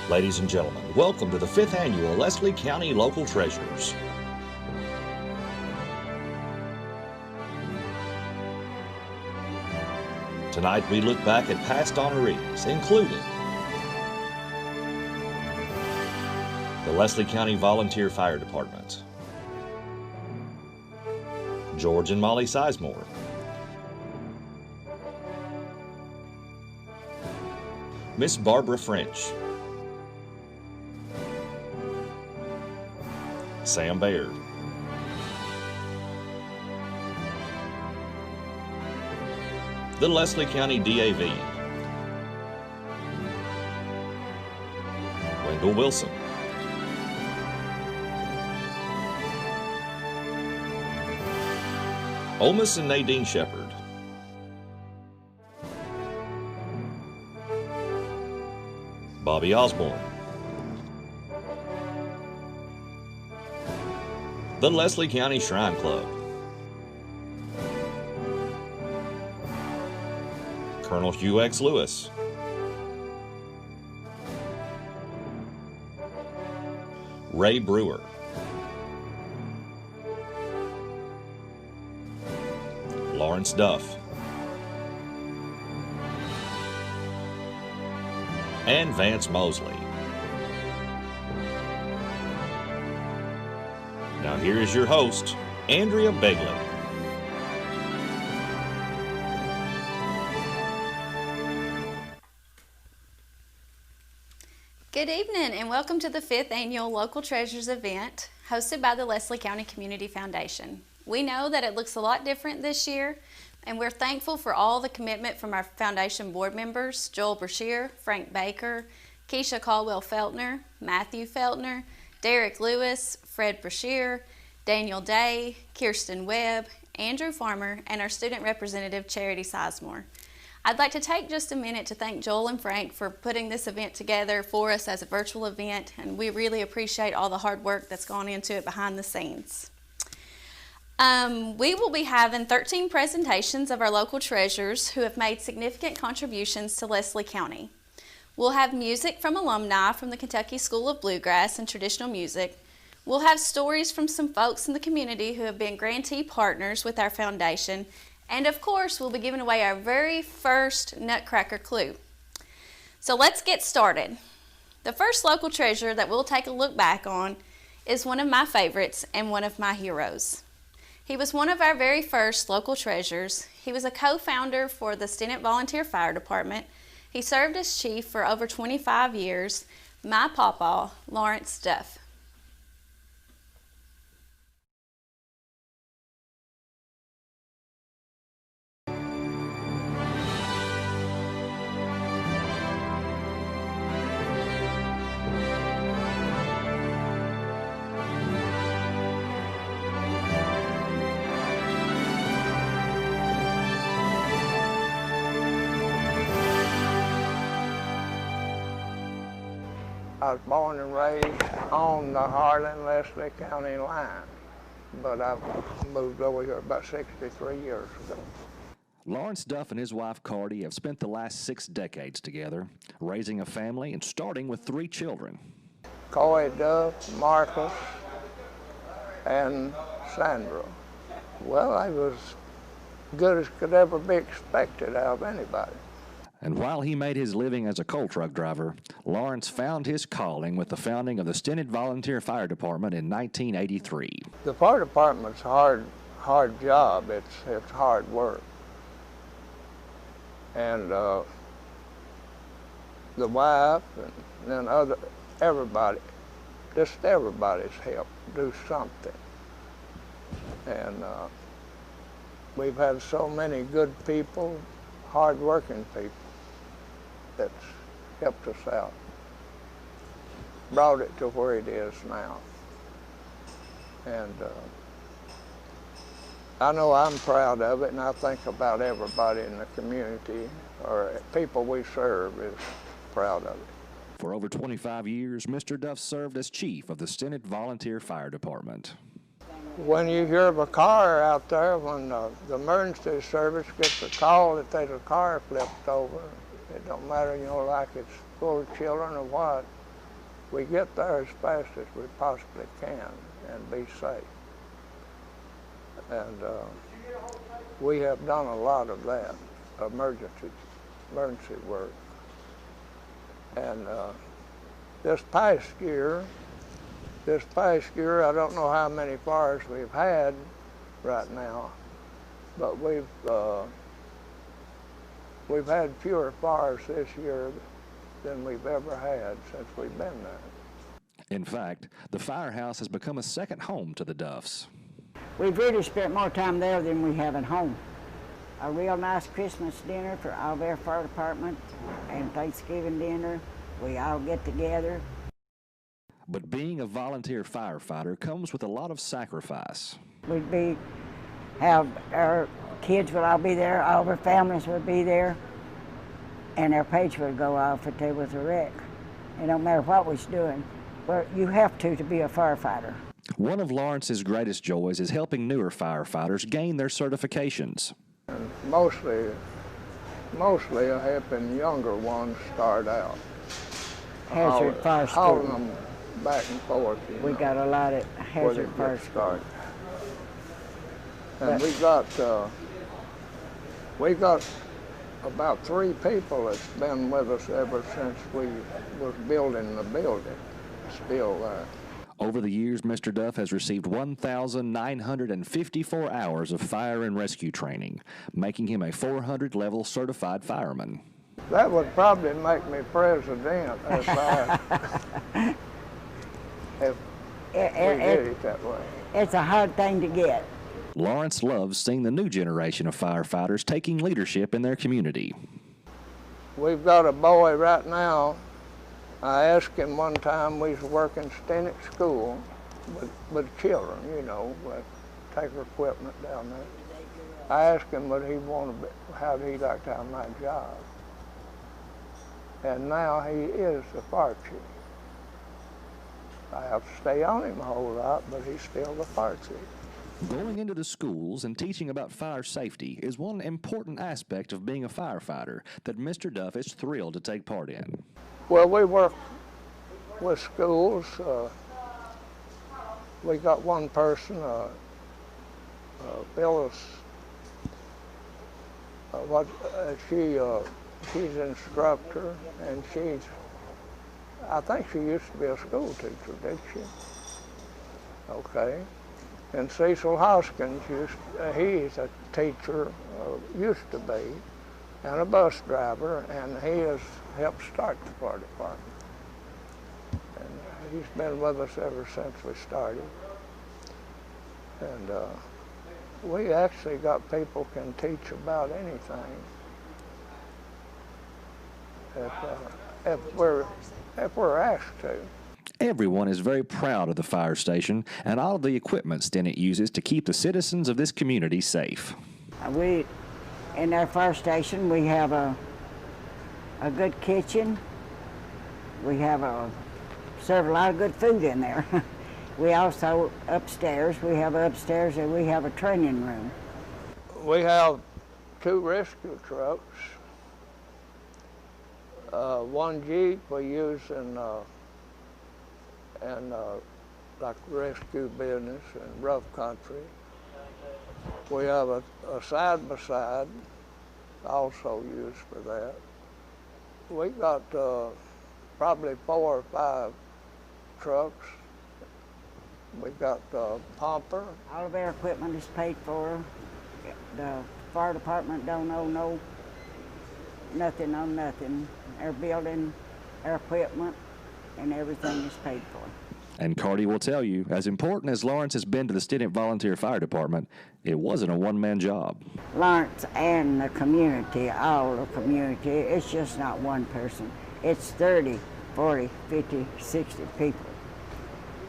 Ladies and gentlemen, welcome to the 5th Annual Leslie County Local Treasures. Tonight we look back at past honorees, including the Leslie County Volunteer Fire Department, George and Molly Sizemore, Miss Barbara French, Sam Baird, the Leslie County DAV, Wendell Wilson, Olmus and Nadine Shepard, Bobby Osborne, the Leslie County Shrine Club, Colonel Hugh X. Lewis, Ray Brewer, Lawrence Duff, and Vance Mosley. Now here is your host, Andrea Begley. Good evening and welcome to the 5th Annual Local Treasures event hosted by the Leslie County Community Foundation. We know that it looks a lot different this year, and we're thankful for all the commitment from our foundation board members, Joel Brashear, Frank Baker, Keisha Caldwell-Feltner, Matthew Feltner, Derek Lewis, Fred Brashear, Daniel Day, Kirsten Webb, Andrew Farmer, and our student representative, Charity Sizemore. I'd like to take just a minute to thank Joel and Frank for putting this event together for us as a virtual event, and we really appreciate all the hard work that's gone into it behind the scenes. We will be having 13 presentations of our local treasures who have made significant contributions to Leslie County. We'll have music from alumni from the Kentucky School of Bluegrass and Traditional Music. We'll have stories from some folks in the community who have been grantee partners with our foundation. And of course, we'll be giving away our very first Nutcracker clue. So let's get started. The first local treasure that we'll take a look back on is one of my favorites and one of my heroes. He was one of our very first local treasures. He was a co-founder for the Stinnett Volunteer Fire Department. He served as chief for over 25 years. My pawpaw, Lawrence Duff. I was born and raised on the Harlan-Leslie County line, but I moved over here about 63 years ago. Lawrence Duff and his wife Cardi have spent the last 6 decades together, raising a family and starting with 3 children. Coy Duff, Marcus, and Sandra. Well, they was good as could ever be expected out of anybody. And while he made his living as a coal truck driver, Lawrence found his calling with the founding of the Stinnett Volunteer Fire Department in 1983. The fire department's a hard job. It's hard work. And the wife and then everybody, just everybody's helped do something. And we've had so many good people, hard-working people that's helped us out, brought it to where it is now. And I know I'm proud of it, and I think about everybody in the community or people we serve is proud of it. For over 25 years, Mr. Duff served as chief of the Stinnett Volunteer Fire Department. When you hear of a car out there, when the emergency service gets a call that there's a car flipped over, it don't matter, like it's full of children or what, we get there as fast as we possibly can and be safe. And we have done a lot of that, emergency work. And this past year, I don't know how many fires we've had right now, but we've had fewer fires this year than we've ever had since we've been there. In fact, the firehouse has become a second home to the Duffs. We've really spent more time there than we have at home. A real nice Christmas dinner for all of our fire department and Thanksgiving dinner. We all get together. But being a volunteer firefighter comes with a lot of sacrifice. Have our kids will all be there, all of our families will be there, and our page would go off if there was a wreck. It don't matter what we're doing, but you have to be a firefighter. One of Lawrence's greatest joys is helping newer firefighters gain their certifications. And mostly helping younger ones start out. Hazard fire hauling school. them back and forth. We got a lot of hazard fire school. And we got about 3 people that's been with us ever since we was building the building, still there. Over the years, Mr. Duff has received 1,954 hours of fire and rescue training, making him a 400-level certified fireman. That would probably make me president if we did it that way. It's a hard thing to get. Lawrence loves seeing the new generation of firefighters taking leadership in their community. We've got a boy right now. I asked him one time, we was working Stennett School with children, you know, with taker equipment down there. I asked him how'd he like to have my job. And now he is the fire chief. I have to stay on him a whole lot, but he's still the fire chief. Going into the schools and teaching about fire safety is one important aspect of being a firefighter that Mr. Duff is thrilled to take part in. Well, we work with schools. We got one person, Phyllis, she's an instructor, and I think she used to be a school teacher, did she? Okay. And Cecil Hoskins, he's a teacher, used to be, and a bus driver, and he has helped start the fire department. And he's been with us ever since we started. And we actually got people can teach about anything if we're asked to. Everyone is very proud of the fire station and all of the equipment Stennett uses to keep the citizens of this community safe. In our fire station, we have a good kitchen. We serve a lot of good food in there. We also, upstairs and we have a training room. We have 2 rescue trucks. One Jeep we use in like rescue business and rough country. We have a side-by-side also used for that. We got probably 4 or 5 trucks. We got a pumper. All of our equipment is paid for. The fire department don't owe nothing on nothing. Our building, our equipment, and everything is paid for. And Cardi will tell you, as important as Lawrence has been to the Stennett Volunteer Fire Department, it wasn't a one-man job. Lawrence and the community, all the community, it's just not one person. It's 30, 40, 50, 60 people.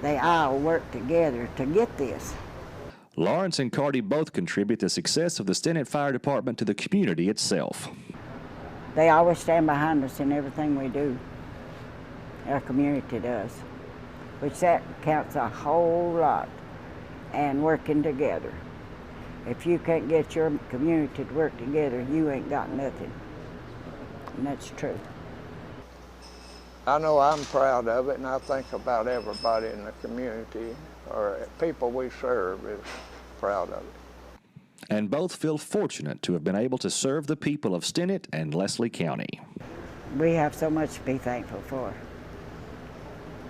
They all work together to get this. Lawrence and Cardi both contribute the success of the Stennett Fire Department to the community itself. They always stand behind us in everything we do. Our community does, which that counts a whole lot, and working together. If you can't get your community to work together, you ain't got nothing, and that's true. I know I'm proud of it, and I think about everybody in the community or people we serve is proud of it. And both feel fortunate to have been able to serve the people of Stinnett and Leslie County. We have so much to be thankful for.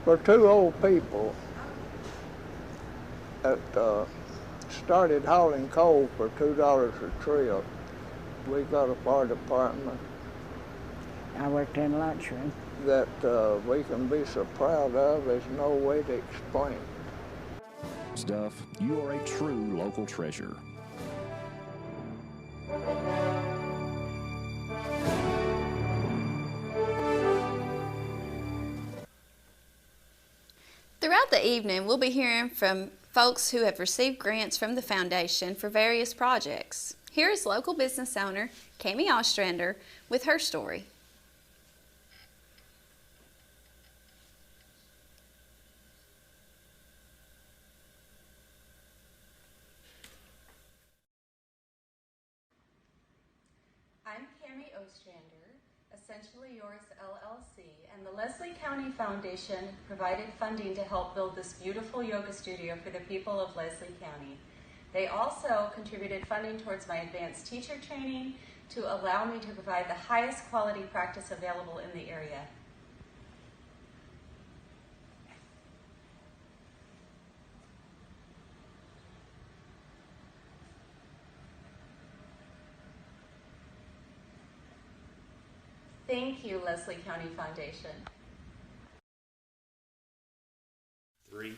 For two old people that started hauling coal for $2 a trip, we got a fire department I worked in a lunchroom. that we can be so proud of. There's no way to explain. Duff, you are a true local treasure. Throughout the evening, we'll be hearing from folks who have received grants from the foundation for various projects. Here is local business owner Kami Ostrander with her story. I'm Kami Ostrander, Essentially Yours LLC, and the Leslie County Foundation provided funding to help build this beautiful yoga studio for the people of Leslie County. They also contributed funding towards my advanced teacher training to allow me to provide the highest quality practice available in the area. Thank you, Leslie County Foundation. 3.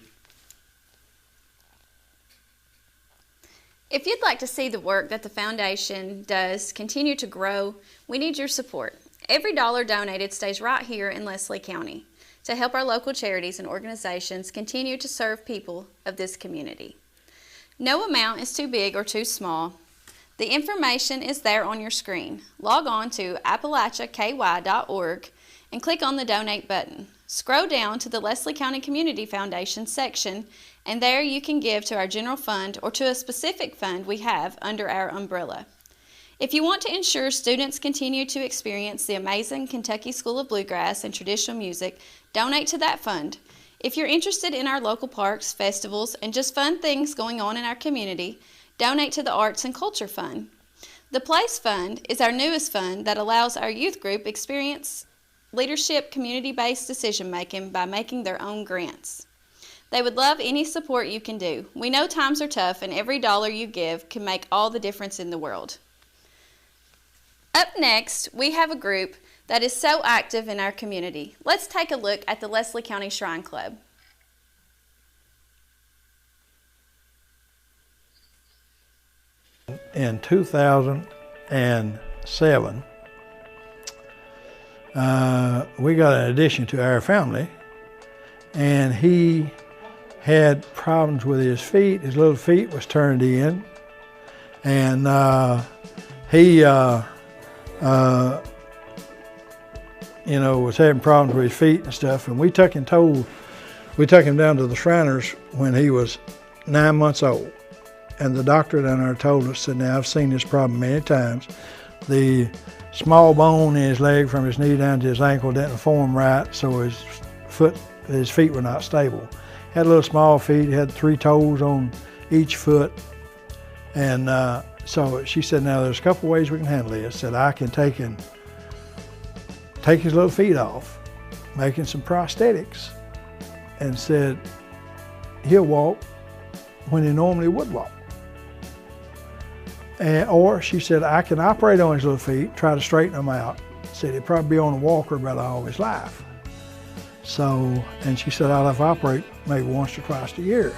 If you'd like to see the work that the foundation does continue to grow, we need your support. Every dollar donated stays right here in Leslie County to help our local charities and organizations continue to serve people of this community. No amount is too big or too small. The information is there on your screen. Log on to appalachiaky.org and click on the Donate button. Scroll down to the Leslie County Community Foundation section, and there you can give to our general fund or to a specific fund we have under our umbrella. If you want to ensure students continue to experience the amazing Kentucky School of Bluegrass and traditional music, donate to that fund. If you're interested in our local parks, festivals, and just fun things going on in our community, donate to the Arts and Culture Fund. The Place Fund is our newest fund that allows our youth group experience leadership community-based decision-making by making their own grants. They would love any support you can do. We know times are tough and every dollar you give can make all the difference in the world. Up next, we have a group that is so active in our community. Let's take a look at the Leslie County Shrine Club. In 2007, we got an addition to our family, and he had problems with his feet. His little feet was turned in, and he was having problems with his feet and stuff. And we took him down to the Shriners when he was 9 months old. And the doctor down there told us, said, now I've seen this problem many times. The small bone in his leg from his knee down to his ankle didn't form right, so his feet were not stable. Had little small feet, had 3 toes on each foot. And so she said, now there's a couple ways we can handle this. Said, I can take his little feet off, making some prosthetics, and said, he'll walk when he normally would walk. Or she said, I can operate on his little feet, try to straighten them out. Said he'd probably be on a walker about all his life. So, and she said, I'll have to operate maybe once or twice a year,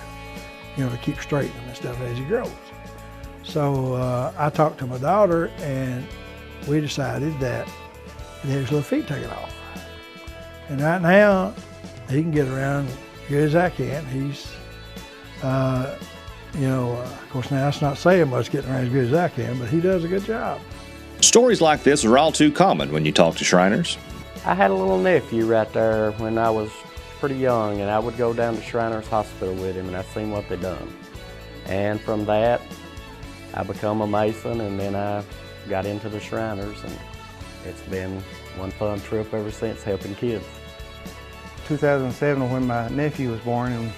to keep straightening him and stuff as he grows. So I talked to my daughter, and we decided that he'd have his little feet taken off. And right now, he can get around as good as I can. He's, of course, now that's not saying much getting around as good as I can, but he does a good job. Stories like this are all too common when you talk to Shriners. I had a little nephew right there when I was pretty young, and I would go down to Shriners Hospital with him, and I seen what they done. And from that, I become a Mason, and then I got into the Shriners, and it's been one fun trip ever since, helping kids. 2007 when my nephew was born and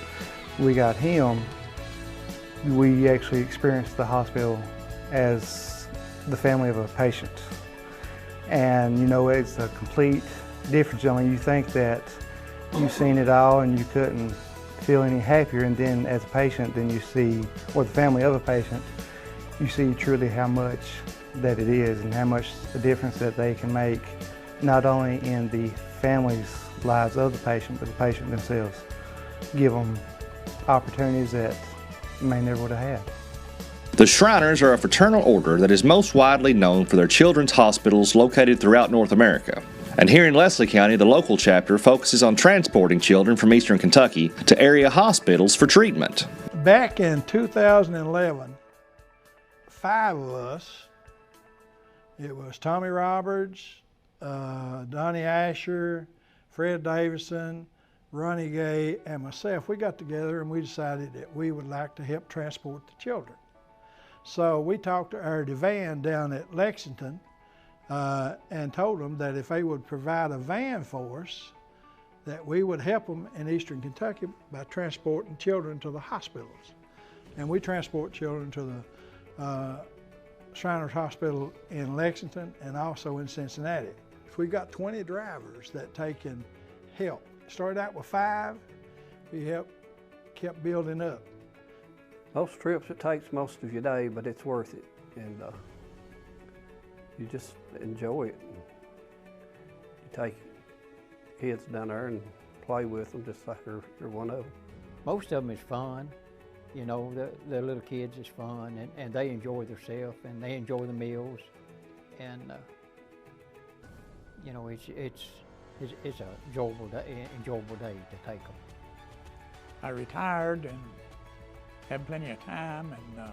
we got him, we actually experienced the hospital as the family of a patient. And you know, it's a complete difference. I mean, you think that you've seen it all and you couldn't feel any happier, and then as a patient, then you see, or the family of a patient, you see truly how much that it is and how much the difference that they can make, not only in the family's lives of the patient, but the patient themselves. Give them opportunities that they may never would have had. The Shriners are a fraternal order that is most widely known for their children's hospitals located throughout North America. And here in Leslie County, the local chapter focuses on transporting children from eastern Kentucky to area hospitals for treatment. Back in 2011, 5 of us, it was Tommy Roberts, Donnie Asher, Fred Davison, Ronnie Gay, and myself. We got together and we decided that we would like to help transport the children. So we talked to our divan down at Lexington and told them that if they would provide a van for us, that we would help them in eastern Kentucky by transporting children to the hospitals. And we transport children to the Shriners Hospital in Lexington and also in Cincinnati. If we got 20 drivers that can help. Started out with 5, we kept building up. Most trips, it takes most of your day, but it's worth it. And you just enjoy it. You take kids down there and play with them just like you're one of them. Most of them is fun. You know, the little kids is fun, and they enjoy themselves, and they enjoy the meals. And, you know, it's an enjoyable day to take them. I retired and had plenty of time, and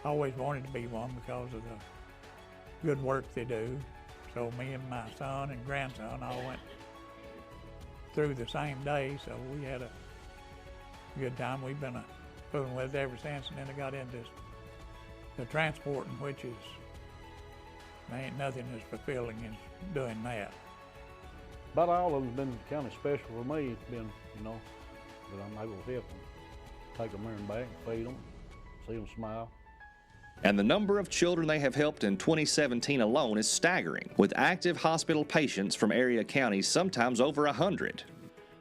always wanted to be one because of the good work they do. So me and my son and grandson all went through the same day, so we had a good time. We've been fooling with it ever since, and then I got into the transporting, which is, there ain't nothing as fulfilling as doing that. About all of them's been kind of special for me. It's been, you know, that I'm able to help them, take them there and back, feed them, see them smile. And the number of children they have helped in 2017 alone is staggering, with active hospital patients from area counties sometimes over 100.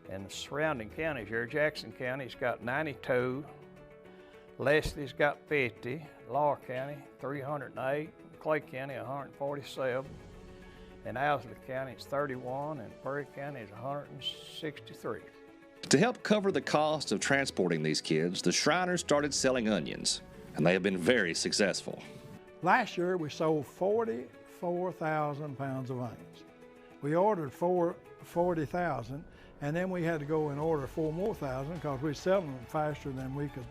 And the surrounding counties here, Jackson County's got 92, Leslie's got 50, Laurel County 308, Clay County 147, and Owsley County is 31, and Perry County is 163. To help cover the cost of transporting these kids, the Shriners started selling onions, and they have been very successful. Last year we sold 44,000 pounds of onions. We ordered 40,000, and then we had to go and order 4 more thousand because we were selling them faster than we could.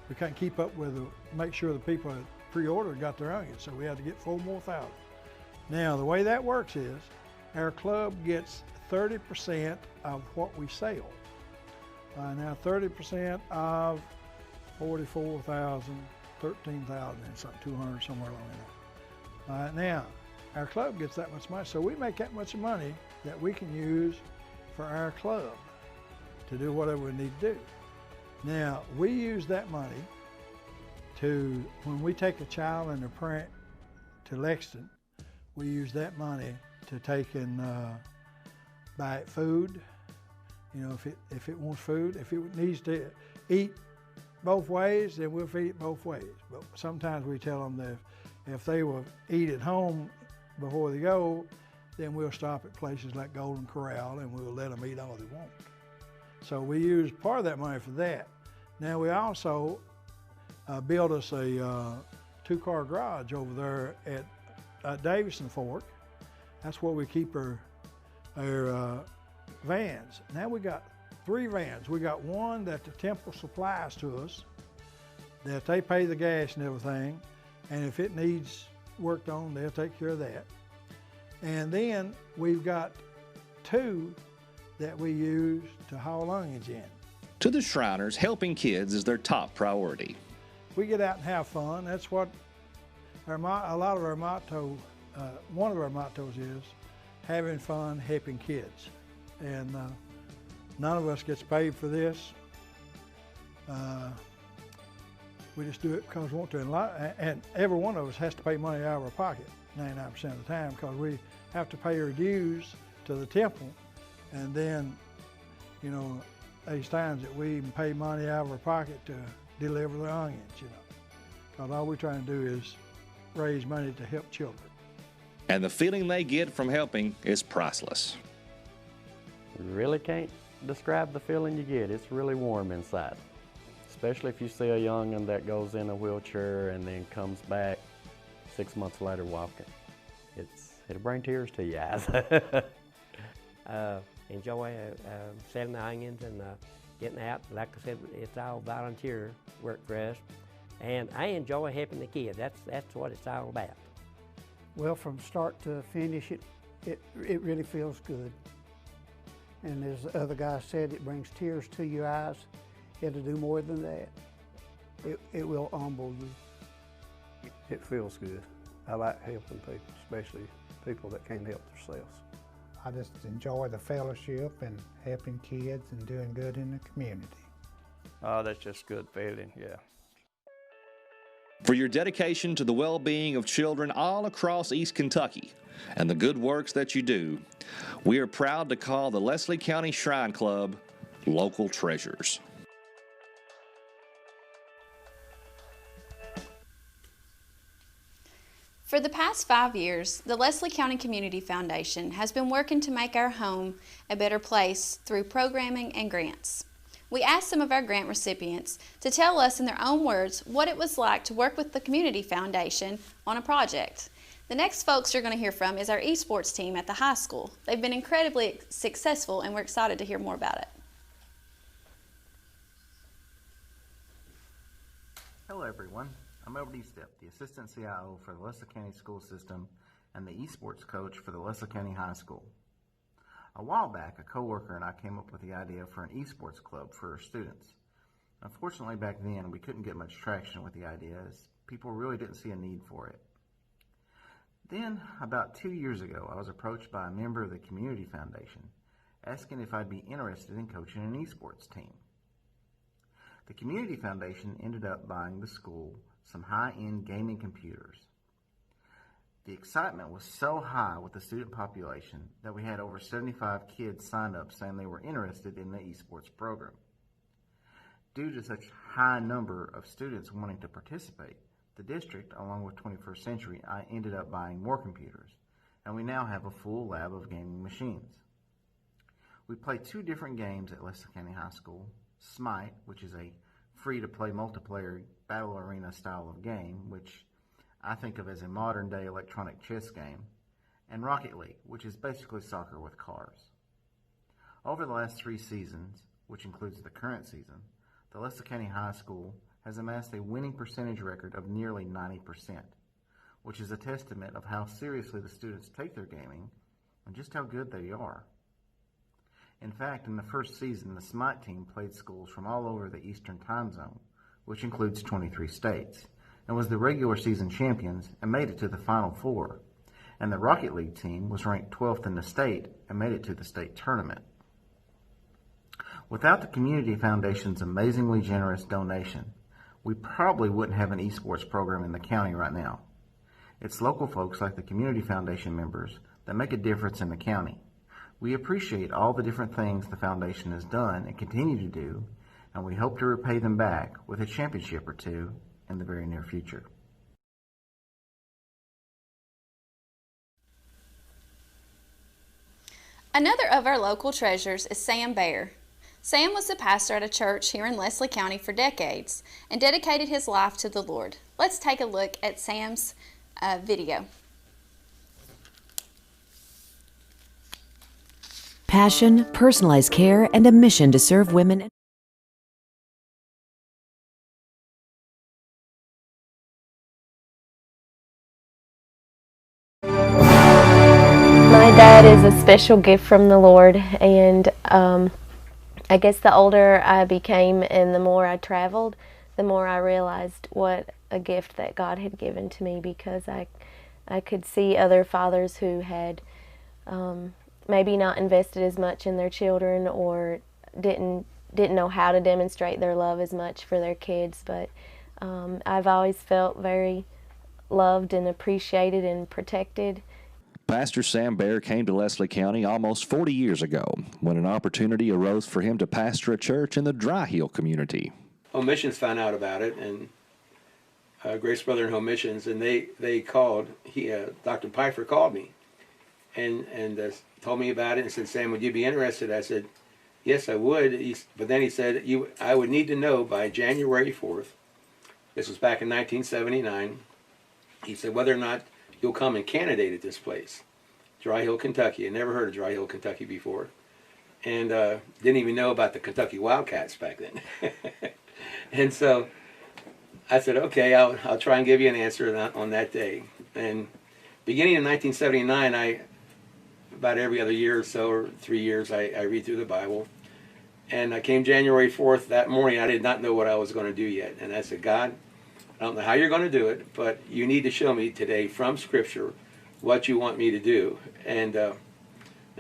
We couldn't keep up with make sure the people that pre-ordered got their onions, so we had to get 4 more thousand. Now the way that works is our club gets 30% of what we sell. Now 30% of 44,000, 13,000 and something, 200 somewhere along there. Now our club gets that much money, so we make that much money that we can use for our club to do whatever we need to do. Now we use that money to, when we take a child and a parent to Lexington, we use that money to take and buy it food. You know, if it wants food, if it needs to eat both ways, then we'll feed it both ways. But sometimes we tell them that if they will eat at home before they go, then we'll stop at places like Golden Corral and we'll let them eat all they want. So we use part of that money for that. Now we also built us a 2-car garage over there at Davison Fork. That's where we keep our vans. Now we got 3 vans. We got one that the temple supplies to us, that they pay the gas and everything, and if it needs worked on, they'll take care of that. And then we've got 2 that we use to haul onions in. To the Shriners, helping kids is their top priority. We get out and have fun. That's what a lot of our motto, one of our mottos is having fun, helping kids. And None of us gets paid for this. We just do it because we want to, and every one of us has to pay money out of our pocket 99% of the time, because we have to pay our dues to the temple, and then, you know, there's times that we even pay money out of our pocket to deliver the onions, you know, because all we're trying to do is raise money to help children. And the feeling they get from helping is priceless. You really can't describe the feeling you get. It's really warm inside, especially if you see a young'un that goes in a wheelchair and then comes back 6 months later walking. It'll bring tears to your eyes. Enjoy selling the onions and getting out. Like I said, it's all volunteer work for us. And I enjoy helping the kids. That's what it's all about. Well, from start to finish, it really feels good. And as the other guy said, it brings tears to your eyes. It'll do more than that. It will humble you. It feels good. I like helping people, especially people that can't help themselves. I just enjoy the fellowship and helping kids and doing good in the community. Oh, that's just good feeling, yeah. For your dedication to the well-being of children all across East Kentucky and the good works that you do, we are proud to call the Leslie County Shrine Club Local Treasures. For the past 5 years, the Leslie County Community Foundation has been working to make our home a better place through programming and grants. We asked some of our grant recipients to tell us in their own words what it was like to work with the Community Foundation on a project. The next folks you're going to hear from is our esports team at the high school. They've been incredibly successful, and we're excited to hear more about it. Hello everyone, I'm Albert Estep, the Assistant CIO for the Leslie County School System and the esports coach for the Leslie County High School. A while back, a coworker and I came up with the idea for an esports club for our students. Unfortunately, back then we couldn't get much traction with the idea as people really didn't see a need for it. Then, about 2 years ago, I was approached by a member of the Community Foundation asking if I'd be interested in coaching an esports team. The Community Foundation ended up buying the school some high-end gaming computers. The excitement was so high with the student population that we had over 75 kids signed up saying they were interested in the esports program. Due to such high number of students wanting to participate, the district, along with 21st Century, I ended up buying more computers, and we now have a full lab of gaming machines. We play 2 different games at Leslie County High School: Smite, which is a free-to-play multiplayer battle arena style of game, which I think of as a modern-day electronic chess game, and Rocket League, which is basically soccer with cars. Over the last 3 seasons, which includes the current season, the Leslie County High School has amassed a winning percentage record of nearly 90%, which is a testament of how seriously the students take their gaming and just how good they are. In fact, in the first season, the Smite team played schools from all over the Eastern Time Zone, which includes 23 states, and was the regular season champions and made it to the Final Four. And the Rocket League team was ranked 12th in the state and made it to the state tournament. Without the Community Foundation's amazingly generous donation, we probably wouldn't have an esports program in the county right now. It's local folks like the Community Foundation members that make a difference in the county. We appreciate all the different things the foundation has done and continue to do, and we hope to repay them back with a championship or 2 in the very near future. Another of our local treasures is Sam Baer. Sam was the pastor at a church here in Leslie County for decades and dedicated his life to the Lord. Let's take a look at Sam's video. Passion, personalized care, and a mission to serve women. My dad is a special gift from the Lord, and I guess the older I became and the more I traveled, the more I realized what a gift that God had given to me, because I could see other fathers who had maybe not invested as much in their children or didn't know how to demonstrate their love as much for their kids, but I've always felt very loved and appreciated and protected. Pastor Sam Bear came to Leslie County almost 40 years ago when an opportunity arose for him to pastor a church in the Dry Hill community. Home Missions found out about it, and Grace Brethren Home Missions, and they called. Dr. Pfeiffer called me and told me about it and said, "Sam, would you be interested?" I said, "Yes, I would." But then he said, "I would need to know by January 4th, this was back in 1979, he said, whether or not you'll come and candidate at this place, Dry Hill, Kentucky." I never heard of Dry Hill, Kentucky before, and didn't even know about the Kentucky Wildcats back then. And so I said, okay, I'll try and give you an answer on that day. And beginning in 1979, about every other year or so, or 3 years, I read through the Bible. And I came January 4th that morning. I did not know what I was going to do yet. And I said, "God, I don't know how you're going to do it, but you need to show me today from Scripture what you want me to do." And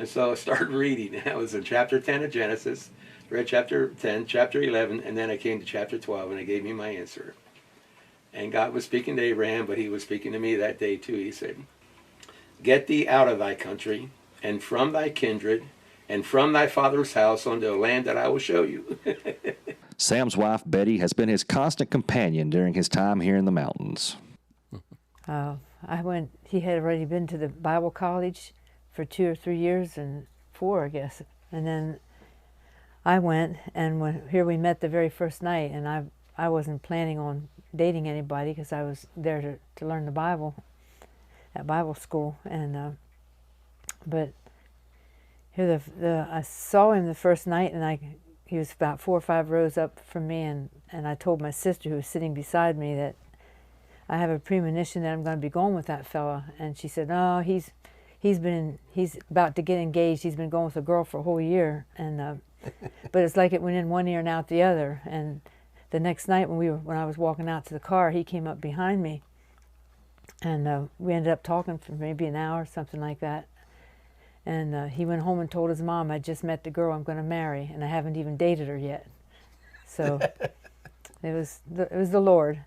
so I started reading. I was in chapter 10 of Genesis, read chapter 10, chapter 11, and then I came to chapter 12, and it gave me my answer. And God was speaking to Abraham, but he was speaking to me that day too. He said, "Get thee out of thy country, and from thy kindred, and from thy father's house unto a land that I will show you." Sam's wife, Betty, has been his constant companion during his time here in the mountains. He had already been to the Bible college for 2 or 3 years, and 4, I guess. And then I went, and here we met the very first night, and I wasn't planning on dating anybody because I was there to learn the Bible at Bible school. And but here I saw him the first night, and he was about 4 or 5 rows up from me, and I told my sister, who was sitting beside me, that I have a premonition that I'm going to be going with that fella. And she said, "No, he's about to get engaged. He's been going with a girl for a whole year." And but it's like it went in one ear and out the other. And the next night when I was walking out to the car, he came up behind me, and we ended up talking for maybe an hour, something like that. And he went home and told his mom, "I just met the girl I'm going to marry, and I haven't even dated her yet." So it was the Lord.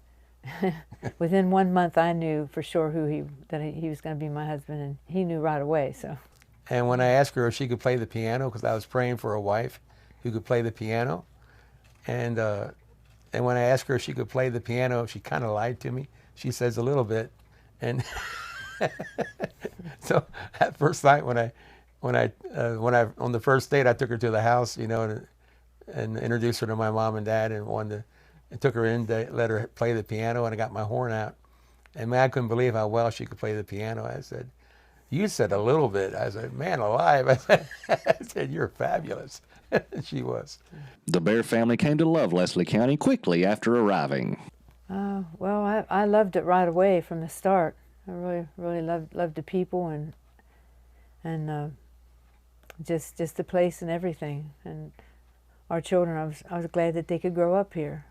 Within 1 month, I knew for sure that he was going to be my husband, and he knew right away. So. And when I asked her if she could play the piano, because I was praying for a wife who could play the piano, and when I asked her if she could play the piano, she kind of lied to me. She says a little bit, and so that first night when I on the first date, I took her to the house, and introduced her to my mom and dad, and took her in to let her play the piano, and I got my horn out, and man, I couldn't believe how well she could play the piano. I said, "You said a little bit." I said, "Man alive." I said, "You're fabulous." She was. The Bear family came to love Leslie County quickly after arriving. Well, I loved it right away from the start. I really loved the people and just the place and everything. And our children, I was glad that they could grow up here.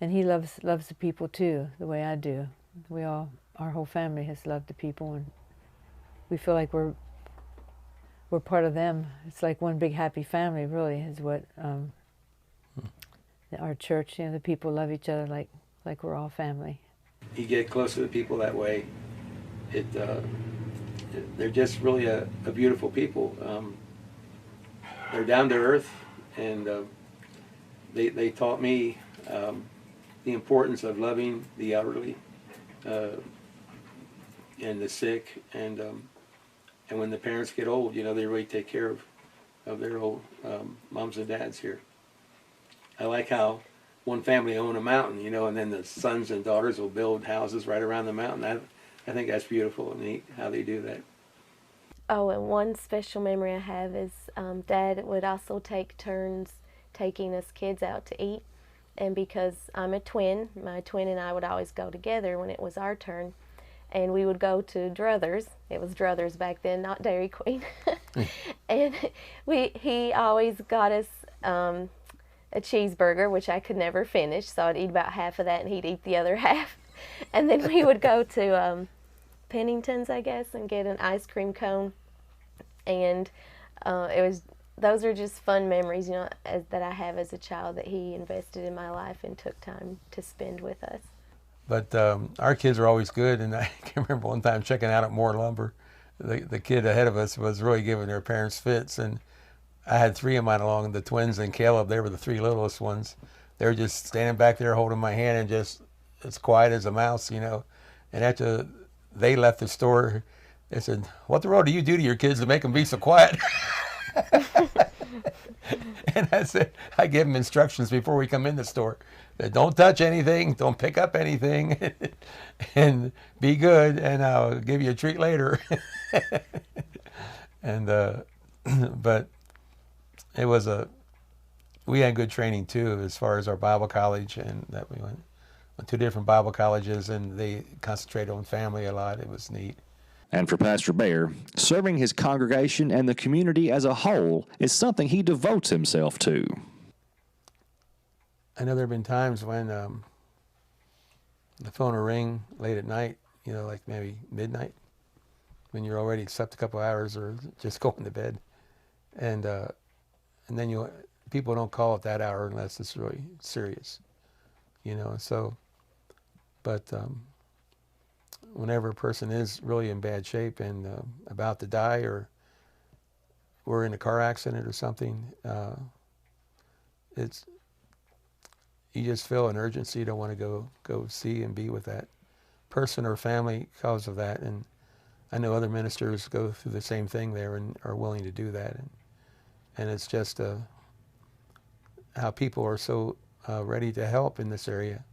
And he loves the people too, the way I do. Our whole family has loved the people, and we feel like we're part of them. It's like one big happy family, really, is what our church, the people love each other like we're all family. You get close to the people that way. They're just really a beautiful people. They're down to earth, and they taught me the importance of loving the elderly and the sick, and when the parents get old, they really take care of their old moms and dads here. I like how one family own a mountain, and then the sons and daughters will build houses right around the mountain. I think that's beautiful and neat how they do that. Oh, and one special memory I have is Dad would also take turns taking us kids out to eat. And because I'm a twin, my twin and I would always go together when it was our turn. And we would go to Druthers. It was Druthers back then, not Dairy Queen. And he always got us a cheeseburger, which I could never finish, so I'd eat about half of that and he'd eat the other half. And then we would go to Pennington's, I guess, and get an ice cream cone. And it was those are just fun memories, you know, that I have as a child that he invested in my life and took time to spend with us. But our kids are always good, and I can remember one time checking out at Moore Lumber. The kid ahead of us was really giving their parents fits, and I had 3 of mine along, the twins and Caleb. They were the 3 littlest ones. They were just standing back there holding my hand and just as quiet as a mouse, you know. And after they left the store, they said, "What the world do you do to your kids to make them be so quiet?" And I said, I gave them instructions before we come in the store. That don't touch anything, don't pick up anything, and be good, and I'll give you a treat later. And but it was we had good training too as far as our Bible college, and that we went to different Bible colleges, and they concentrated on family a lot. It was neat. And for Pastor Bear, serving his congregation and the community as a whole is something he devotes himself to. I know there have been times when the phone will ring late at night, you know, like maybe midnight, when you're already slept a couple hours or just going to bed. And then people don't call at that hour unless it's really serious, you know. So, but whenever a person is really in bad shape and about to die, or we're in a car accident or something, you just feel an urgency to want to go see and be with that person or family because of that. And I know other ministers go through the same thing there and are willing to do that. And it's just how people are so ready to help in this area.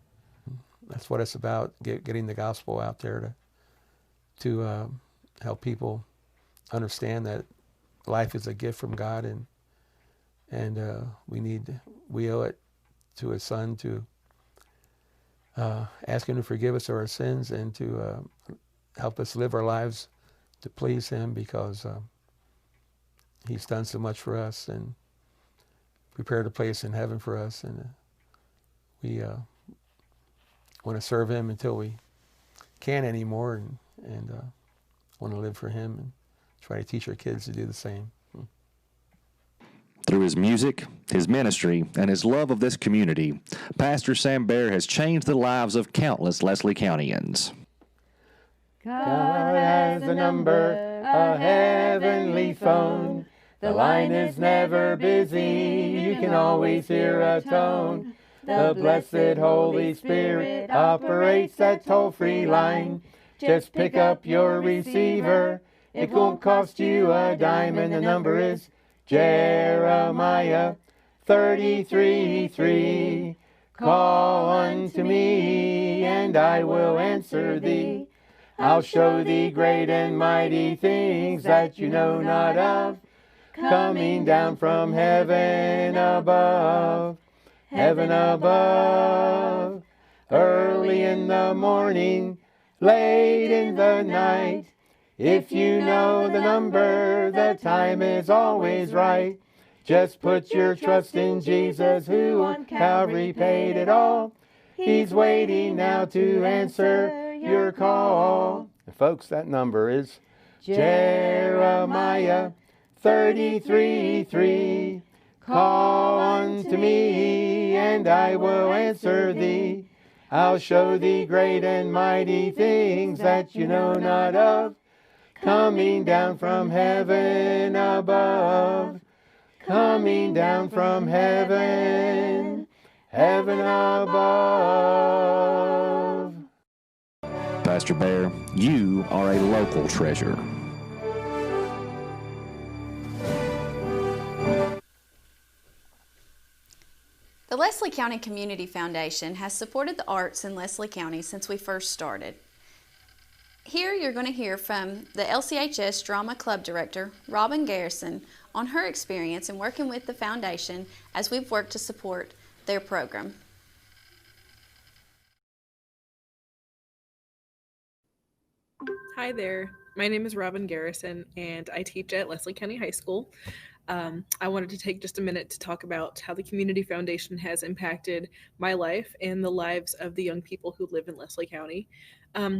That's what it's about, getting the gospel out there to help people understand that life is a gift from God, and we owe it to His Son to ask Him to forgive us of our sins and to help us live our lives to please Him, because He's done so much for us and prepared a place in heaven for us, and we want to serve Him until we can't anymore, and want to live for Him and try to teach our kids to do the same. Through his music, his ministry, and his love of this community, Pastor Sam Bear has changed the lives of countless Leslie Countyans. God has a number, a heavenly phone. The line is never busy, you can always hear a tone. The blessed Holy Spirit operates that toll-free line. Just pick up your receiver, it won't cost you a dime, and the number is Jeremiah 33:3. Call unto me, and I will answer thee. I'll show thee great and mighty things that you know not of, coming down from heaven above. Heaven above, early in the morning, late in the night. If you know the number, the time is always right. Just put your trust in Jesus, who on Calvary paid it all. He's waiting now to answer your call. And folks, that number is Jeremiah 33:3. Call unto me, and I will answer thee. I'll show thee great and mighty things that you know not of, coming down from heaven above. Coming down from heaven, heaven above. Pastor Bear, you are a local treasure. The Leslie County Community Foundation has supported the arts in Leslie County since we first started. Here you're going to hear from the LCHS Drama Club Director, Robin Garrison, on her experience in working with the foundation as we've worked to support their program. Hi there, my name is Robin Garrison and I teach at Leslie County High School. I wanted to take just a minute to talk about how the Community Foundation has impacted my life and the lives of the young people who live in Leslie County.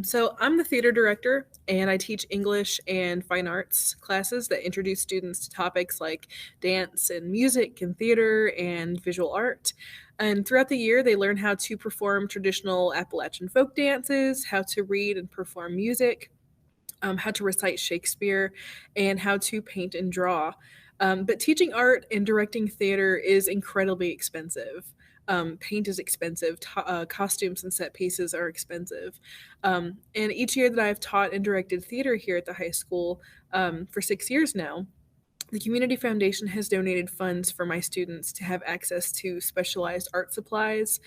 So I'm the theater director, and I teach English and fine arts classes that introduce students to topics like dance and music and theater and visual art. And throughout the year, they learn how to perform traditional Appalachian folk dances, how to read and perform music, how to recite Shakespeare, and how to paint and draw. But teaching art and directing theater is incredibly expensive. Paint is expensive. Costumes and set pieces are expensive. And each year that I've taught and directed theater here at the high school for 6 years now, the Community Foundation has donated funds for my students to have access to specialized art supplies,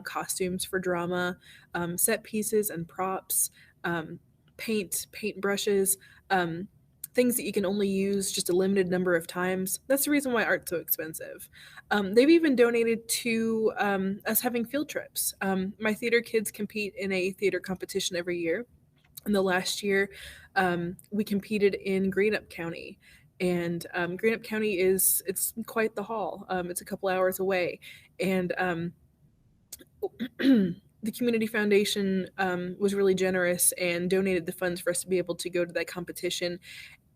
costumes for drama, set pieces and props, paint brushes, things that you can only use just a limited number of times. That's the reason why art's so expensive. They've even donated to us having field trips. My theater kids compete in a theater competition every year. In the last year, we competed in Greenup County. And Greenup County it's quite the haul. It's a couple hours away. And the Community Foundation was really generous and donated the funds for us to be able to go to that competition.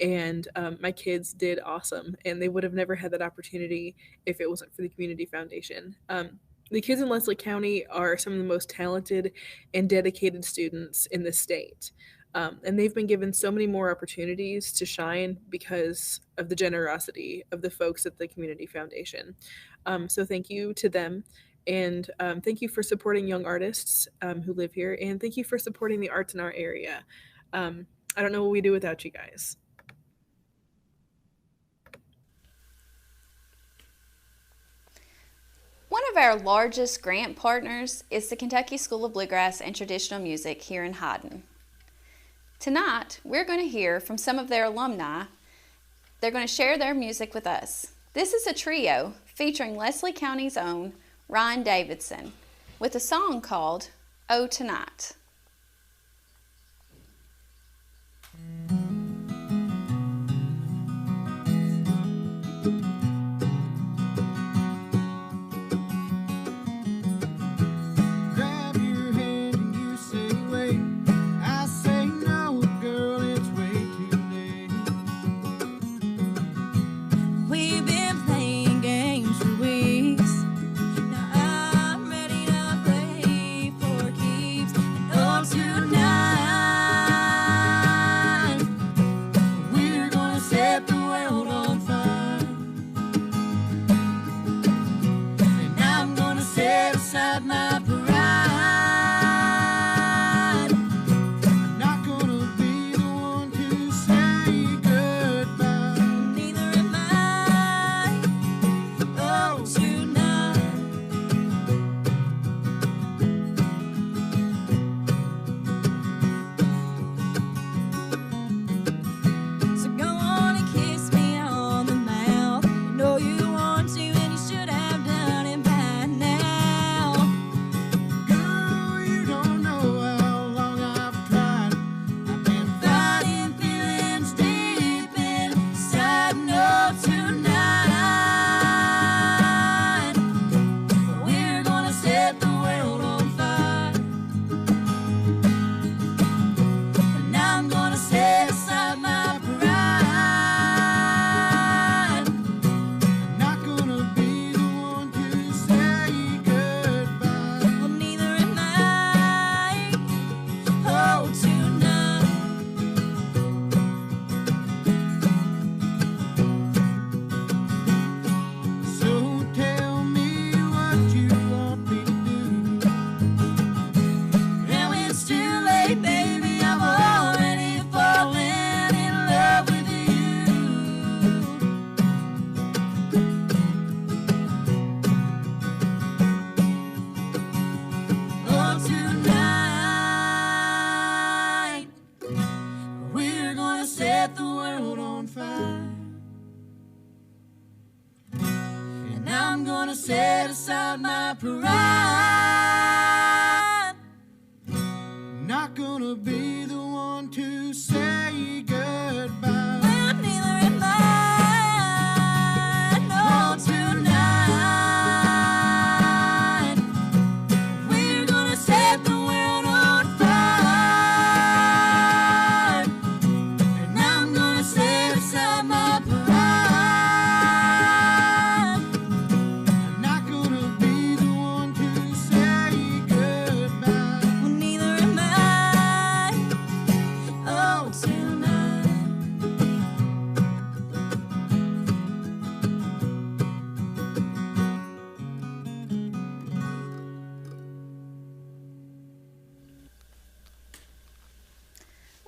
And my kids did awesome, and they would have never had that opportunity if it wasn't for the Community Foundation. The kids in Leslie County are some of the most talented and dedicated students in the state. And they've been given so many more opportunities to shine because of the generosity of the folks at the Community Foundation. So thank you to them. And thank you for supporting young artists who live here. And thank you for supporting the arts in our area. I don't know what we do without you guys. One of our largest grant partners is the Kentucky School of Bluegrass and Traditional Music here in Haddon. Tonight, we're going to hear from some of their alumni. They're going to share their music with us. This is a trio featuring Leslie County's own Ryan Davidson with a song called Oh Tonight. set aside my pride. Not gonna be the one to say goodbye. Well, neither am I.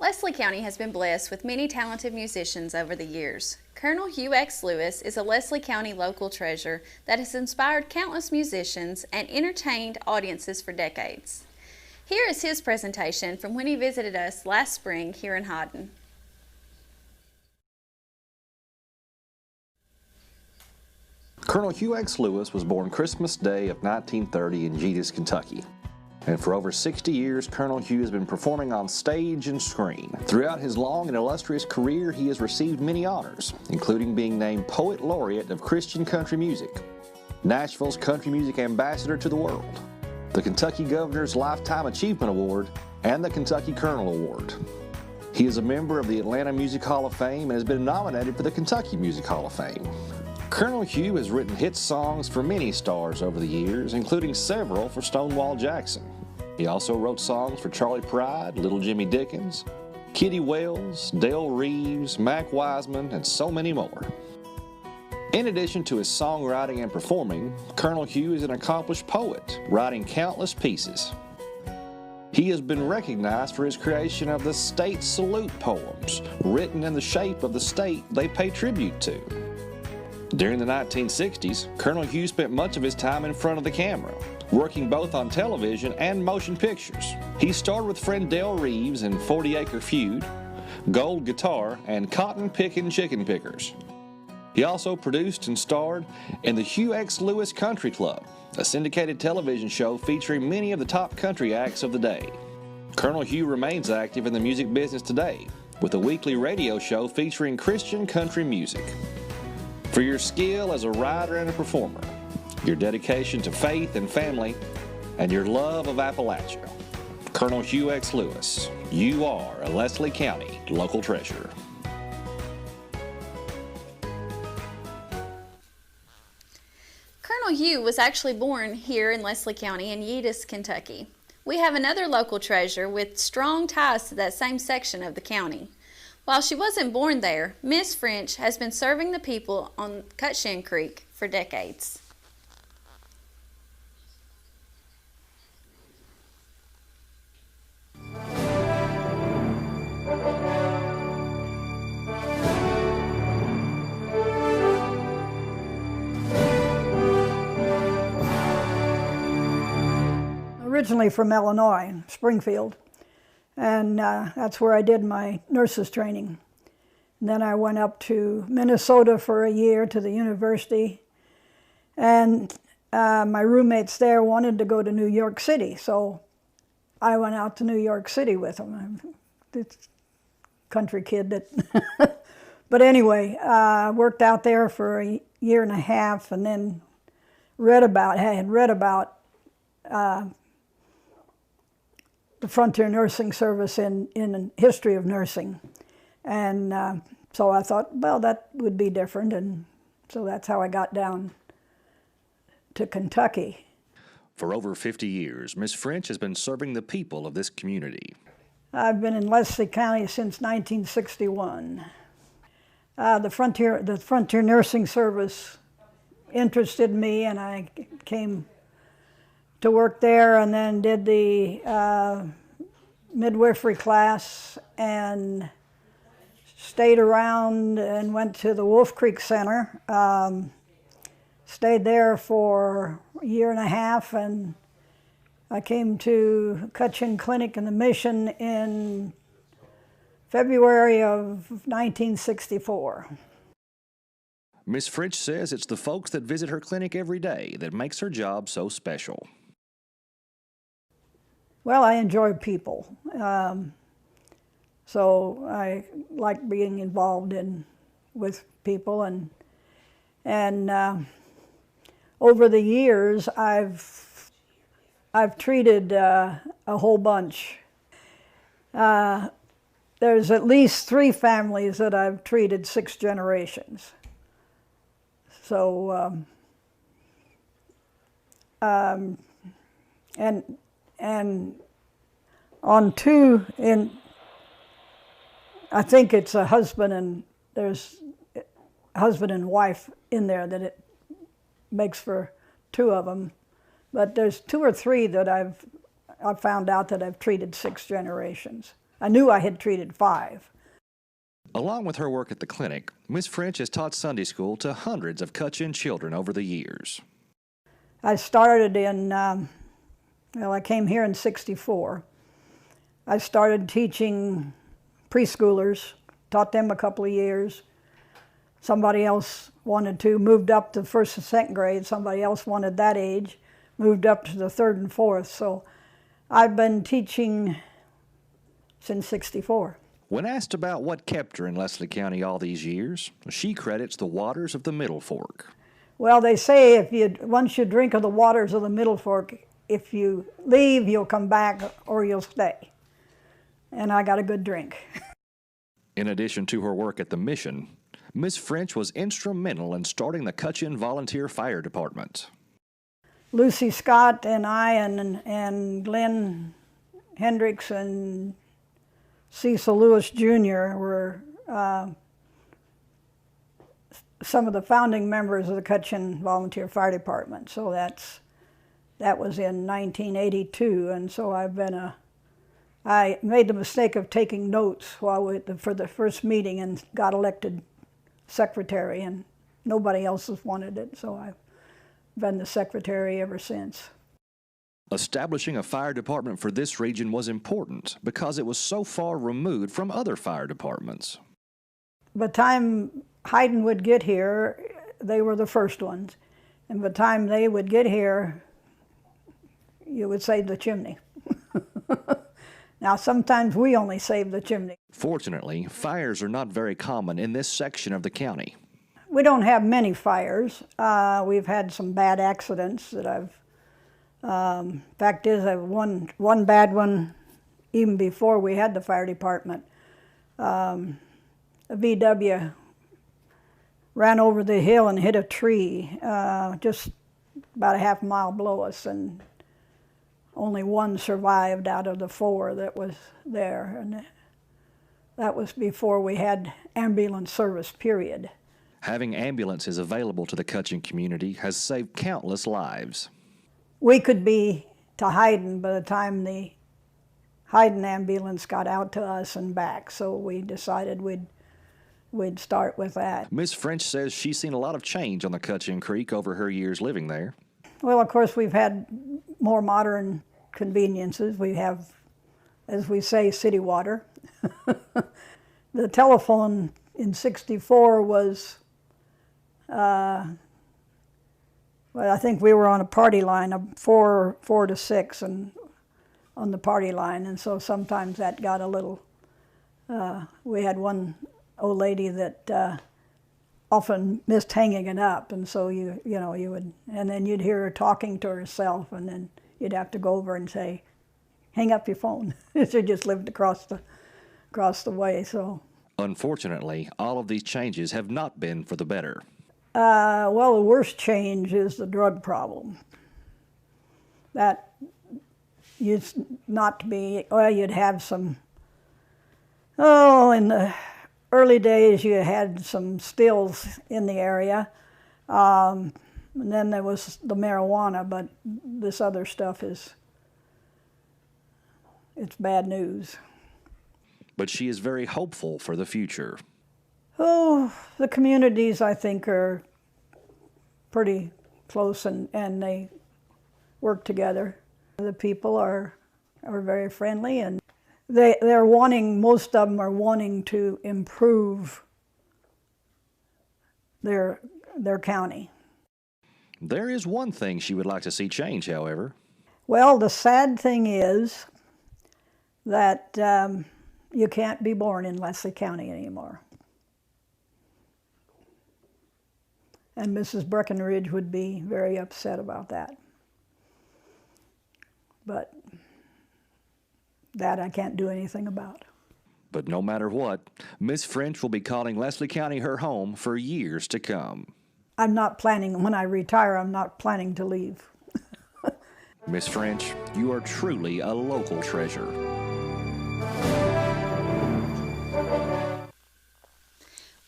Leslie County has been blessed with many talented musicians over the years. Colonel Hugh X. Lewis is a Leslie County local treasure that has inspired countless musicians and entertained audiences for decades. Here is his presentation from when he visited us last spring here in Houghton. Colonel Hugh X. Lewis was born Christmas Day of 1930 in Geddes, Kentucky. And for over 60 years, Colonel Hugh has been performing on stage and screen. Throughout his long and illustrious career, he has received many honors, including being named Poet Laureate of Christian Country Music, Nashville's Country Music Ambassador to the World, the Kentucky Governor's Lifetime Achievement Award, and the Kentucky Colonel Award. He is a member of the Atlanta Music Hall of Fame and has been nominated for the Kentucky Music Hall of Fame. Colonel Hugh has written hit songs for many stars over the years, including several for Stonewall Jackson. He also wrote songs for Charley Pride, Little Jimmy Dickens, Kitty Wells, Dale Reeves, Mac Wiseman, and so many more. In addition to his songwriting and performing, Colonel Hugh is an accomplished poet, writing countless pieces. He has been recognized for his creation of the State Salute poems, written in the shape of the state they pay tribute to. During the 1960s, Colonel Hugh spent much of his time in front of the camera, working both on television and motion pictures. He starred with friend Dale Reeves in 40 Acre Feud, Gold Guitar, and Cotton Pickin' Chicken Pickers. He also produced and starred in the Hugh X. Lewis Country Club, a syndicated television show featuring many of the top country acts of the day. Colonel Hugh remains active in the music business today, with a weekly radio show featuring Christian country music. For your skill as a writer and a performer, your dedication to faith and family, and your love of Appalachia, Colonel Hugh X. Lewis, you are a Leslie County local treasure. Colonel Hugh was actually born here in Leslie County in Geddes, Kentucky. We have another local treasure with strong ties to that same section of the county. While she wasn't born there, Miss French has been serving the people on Cutshin Creek for decades. Originally from Illinois, Springfield. And that's where I did my nurse's training. And then I went up to Minnesota for a year to the university. And my roommates there wanted to go to New York City, so I went out to New York City with them. I'm this country kid that... But anyway, I worked out there for a year and a half and then had read about the Frontier Nursing Service in history of nursing. And so I thought, well, that would be different. And so that's how I got down to Kentucky. For over 50 years, Ms. French has been serving the people of this community. I've been in Leslie County since 1961. The Frontier Nursing Service interested me, and I came to work there, and then did the midwifery class and stayed around and went to the Wolf Creek Center. Stayed there for a year and a half, and I came to Cutshin Clinic in the Mission in February of 1964. Ms. French says it's the folks that visit her clinic every day that makes her job so special. Well, I enjoy people, so I like being involved with people, and over the years I've treated a whole bunch. There's at least 3 families that I've treated 6 generations. So and on 2 I think it's a husband and there's a husband and wife in there that it makes for 2 of them, but there's 2 or 3 that I've found out that I've treated 6 generations. I knew I had treated 5. Along with her work at the clinic, Ms. French has taught Sunday school to hundreds of Cutchin children over the years. I started in, well, I came here in '64. I started teaching preschoolers, taught them a couple of years. Somebody else wanted to, moved up to 1st and 2nd grade. Somebody else wanted that age, moved up to the 3rd and 4th. So I've been teaching since '64. When asked about what kept her in Leslie County all these years, she credits the waters of the Middle Fork. Well, they say once you drink of the waters of the Middle Fork, if you leave, you'll come back or you'll stay. And I got a good drink. In addition to her work at the mission, Ms. French was instrumental in starting the Cutchin Volunteer Fire Department. Lucy Scott and I and Glenn Hendricks and Cecil Lewis Jr. were some of the founding members of the Cutchin Volunteer Fire Department. So that was in 1982, and so I made the mistake of taking notes for the first meeting and got elected secretary, and nobody else has wanted it, so I've been the secretary ever since. Establishing a fire department for this region was important because it was so far removed from other fire departments. By the time Hayden would get here, they were the first ones, and by the time they would get here, you would save the chimney. Now, sometimes we only save the chimney. Fortunately, fires are not very common in this section of the county. We don't have many fires. We've had some bad accidents that fact is, one bad one, even before we had the fire department. A VW ran over the hill and hit a tree just about a half mile below us, and only one survived out of the 4 that was there, and that was before we had ambulance service, period. Having ambulances available to the Cutchin community has saved countless lives. We could be to Hayden by the time the Hayden ambulance got out to us and back, so we decided we'd start with that. Ms. French says she's seen a lot of change on the Cutchin Creek over her years living there. Well, of course, we've had more modern conveniences. We have, as we say, city water. The telephone in '64 was, well, I think we were on a party line of 4 to 6 and on the party line, and so sometimes that got a little, we had one old lady that often missed hanging it up, and so you would, and then you'd hear her talking to herself, and then you'd have to go over and say, hang up your phone. She just lived across the way, so. Unfortunately, all of these changes have not been for the better. Well, the worst change is the drug problem. That used not to be, well, you'd have some, in the early days you had some stills in the area. And then there was the marijuana, but this other stuff it's bad news. But she is very hopeful for the future. Oh, the communities, I think, are pretty close and they work together. The people are very friendly, and they're wanting, most of them are wanting to improve their county. There is one thing she would like to see change, however. Well, the sad thing is that you can't be born in Leslie County anymore. And Mrs. Breckenridge would be very upset about that. But that I can't do anything about. But no matter what, Miss French will be calling Leslie County her home for years to come. I'm not planning, when I retire, I'm not planning to leave. Miss French, you are truly a local treasure.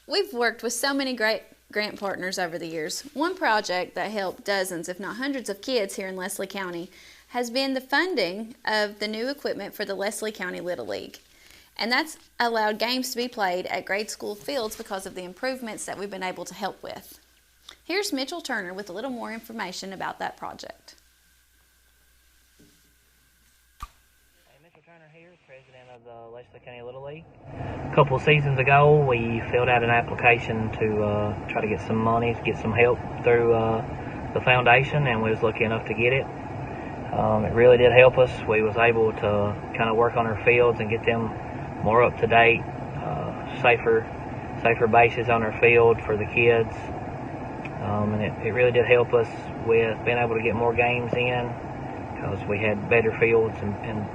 We've worked with so many great grant partners over the years. One project that helped dozens, if not hundreds of kids here in Leslie County has been the funding of the new equipment for the Leslie County Little League. And that's allowed games to be played at grade school fields because of the improvements that we've been able to help with. Here's Mitchell Turner with a little more information about that project. Mitchell Turner here, president of the Leslie County Little League. A couple of seasons ago, we filled out an application to try to get some money, to get some help through the foundation, and we was lucky enough to get it. It really did help us. We was able to kind of work on our fields and get them more up to date, safer bases on our field for the kids. And it really did help us with being able to get more games in because we had better fields and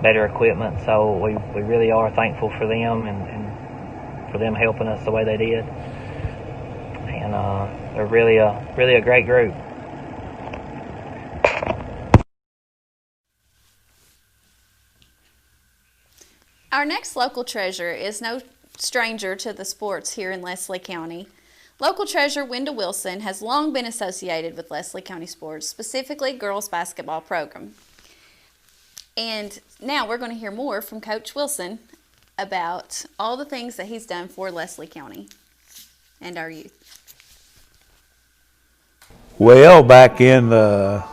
better equipment. So we really are thankful for them and for them helping us the way they did. And they're really a great group. Our next local treasure is no stranger to the sports here in Leslie County. Local treasure Wenda Wilson has long been associated with Leslie County sports, specifically girls basketball program. And now we're going to hear more from Coach Wilson about all the things that he's done for Leslie County and our youth. Well, back in the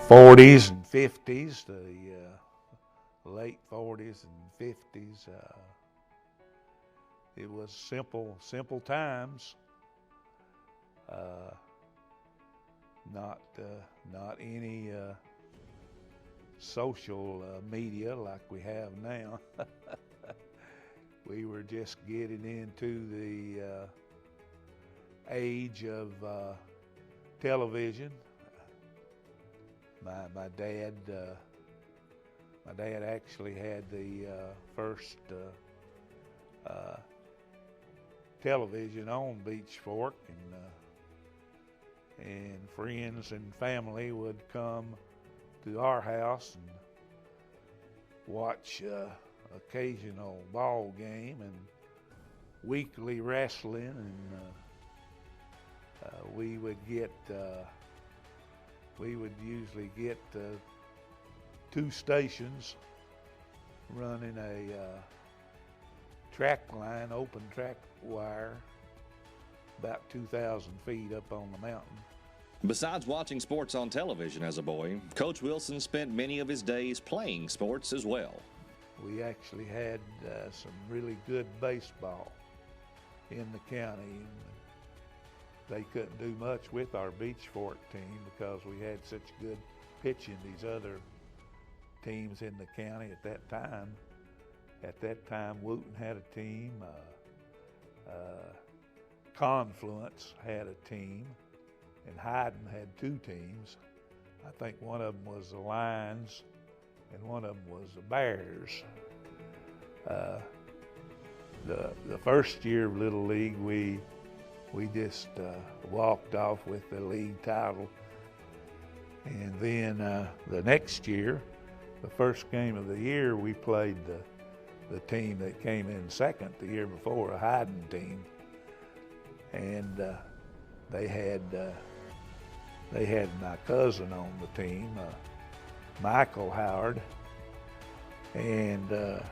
40s and 50s, the late 40s and 50s, it was simple times. Not any social media like we have now. We were just getting into the age of television. My dad actually had the first television on Beech Fork, and friends and family would come to our house and watch occasional ball game and weekly wrestling, and we would usually get 2 stations running a track line, open track wire, about 2,000 feet up on the mountain. Besides watching sports on television as a boy, Coach Wilson spent many of his days playing sports as well. We actually had some really good baseball in the county. And they couldn't do much with our Beech Fork team because we had such good pitching. These other teams in the county at that time. At that time, Wooten had a team. Confluence had a team, and Hyden had 2 teams. I think one of them was the Lions, and one of them was the Bears. The first year of Little League, we just walked off with the league title, and then the next year, the first game of the year, we played the team that came in second the year before, a Hyden team, and they had my cousin on the team, Michael Howard, and the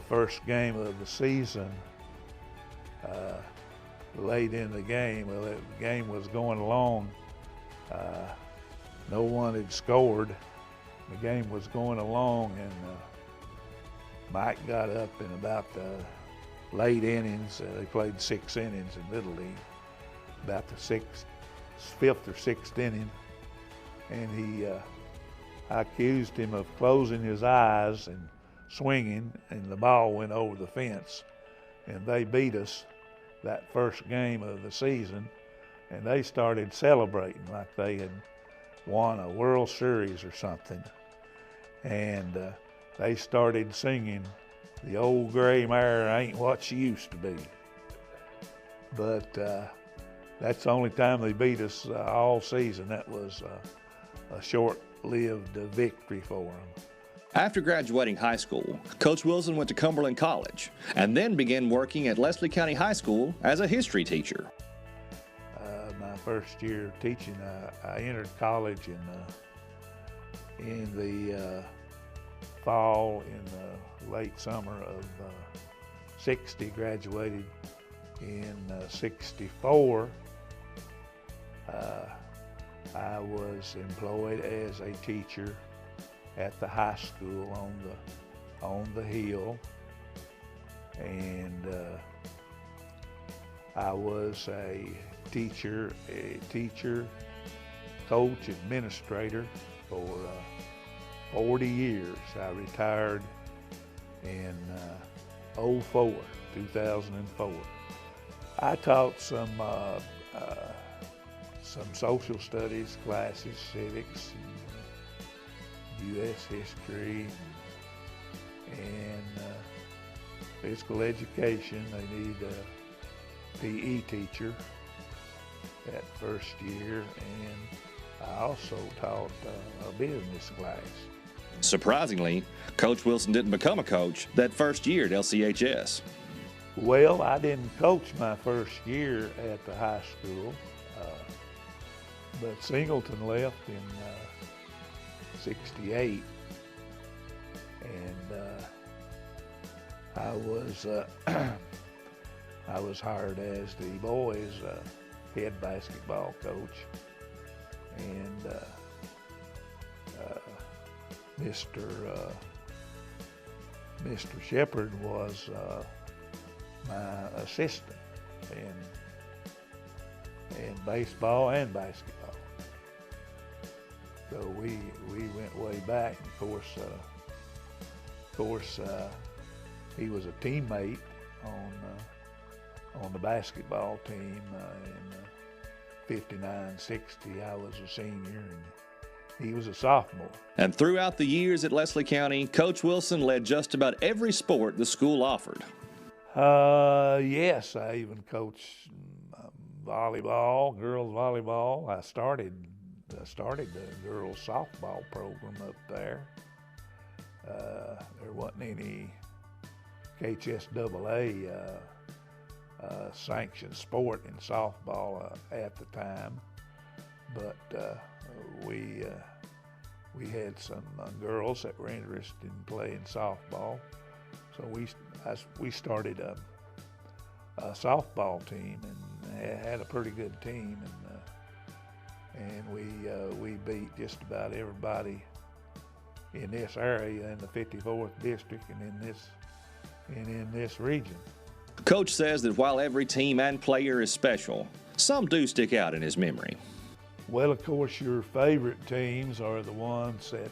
first game of the season, late in the game, well, the game was going along, no one had scored. The game was going along, and Mike got up in about the late innings. They played 6 innings in Little League, about the 5th or 6th inning, and I accused him of closing his eyes and swinging, and the ball went over the fence, and they beat us that first game of the season, and they started celebrating like they had won a World Series or something, and they started singing, "The old gray mare ain't what she used to be." But that's the only time they beat us all season. That was a short-lived victory for them. After graduating high school, Coach Wilson went to Cumberland College and then began working at Leslie County High School as a history teacher. My first year of teaching, I entered college in the fall in the late summer of 60, graduated in 64. I was employed as a teacher at the high school on the hill, and I was a teacher, coach, administrator for 40 years. I retired in 2004. I taught some social studies classes, civics, U.S. history, and physical education. They need a PE teacher that first year, and I also taught a business class. Surprisingly, Coach Wilson didn't become a coach that first year at LCHS. Well, I didn't coach my first year at the high school, but Singleton left in 68, and I was hired as the boys' head basketball coach, and Mr. Shepard was my assistant in baseball and basketball. So we went way back. Of course, he was a teammate on the basketball team in 59-60. I was a senior and he was a sophomore. And throughout the years at Leslie County, Coach Wilson led just about every sport the school offered. Yes, I even coached volleyball, girls volleyball. I started the girls softball program up there. There wasn't any KHSAA sanctioned sport in softball at the time, but we had some girls that were interested in playing softball, so we started a softball team and had a pretty good team, and we beat just about everybody in this area, in the 54th district, and in this region. Coach says that while every team and player is special, some do stick out in his memory. Well, of course, your favorite teams are the ones that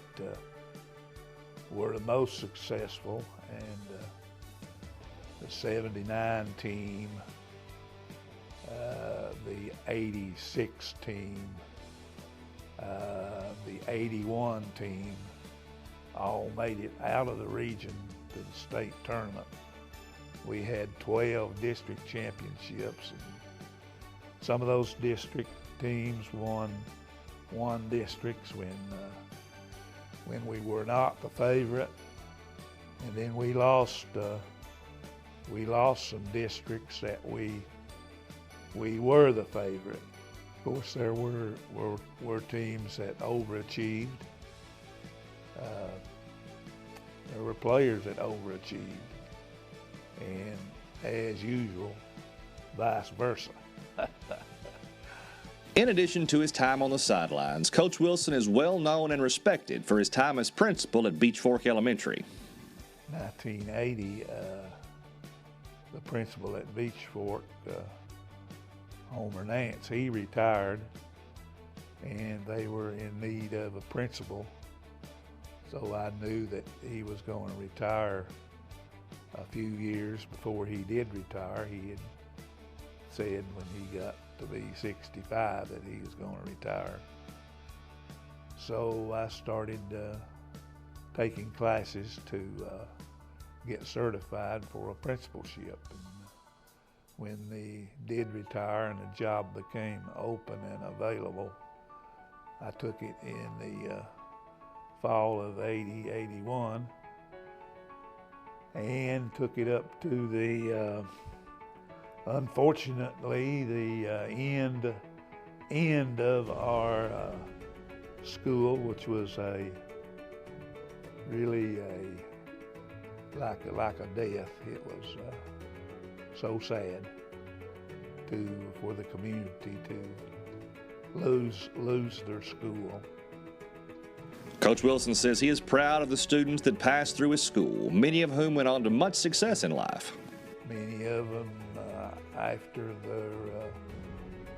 were the most successful, and the 79 team, the 86 team, the 81 team, all made it out of the region to the state tournament. We had 12 district championships, and some of those district teams won districts when we were not the favorite, and then we lost some districts that we were the favorite. Of course, there were teams that overachieved. There were players that overachieved, and as usual, vice versa. In addition to his time on the sidelines, Coach Wilson is well known and respected for his time as principal at Beech Fork Elementary. 1980, the principal at Beech Fork, Homer Nance, he retired, and they were in need of a principal. So I knew that he was going to retire a few years before he did retire. He had said when he got to be 65 that he was going to retire. So I started taking classes to get certified for a principalship. And when he did retire and the job became open and available, I took it in the fall of 81 and took it up to the unfortunately the end of our school, which was a really like a death. It was so sad for the community to lose their school. Coach Wilson says he is proud of the students that passed through his school, many of whom went on to much success in life. Many of them, after their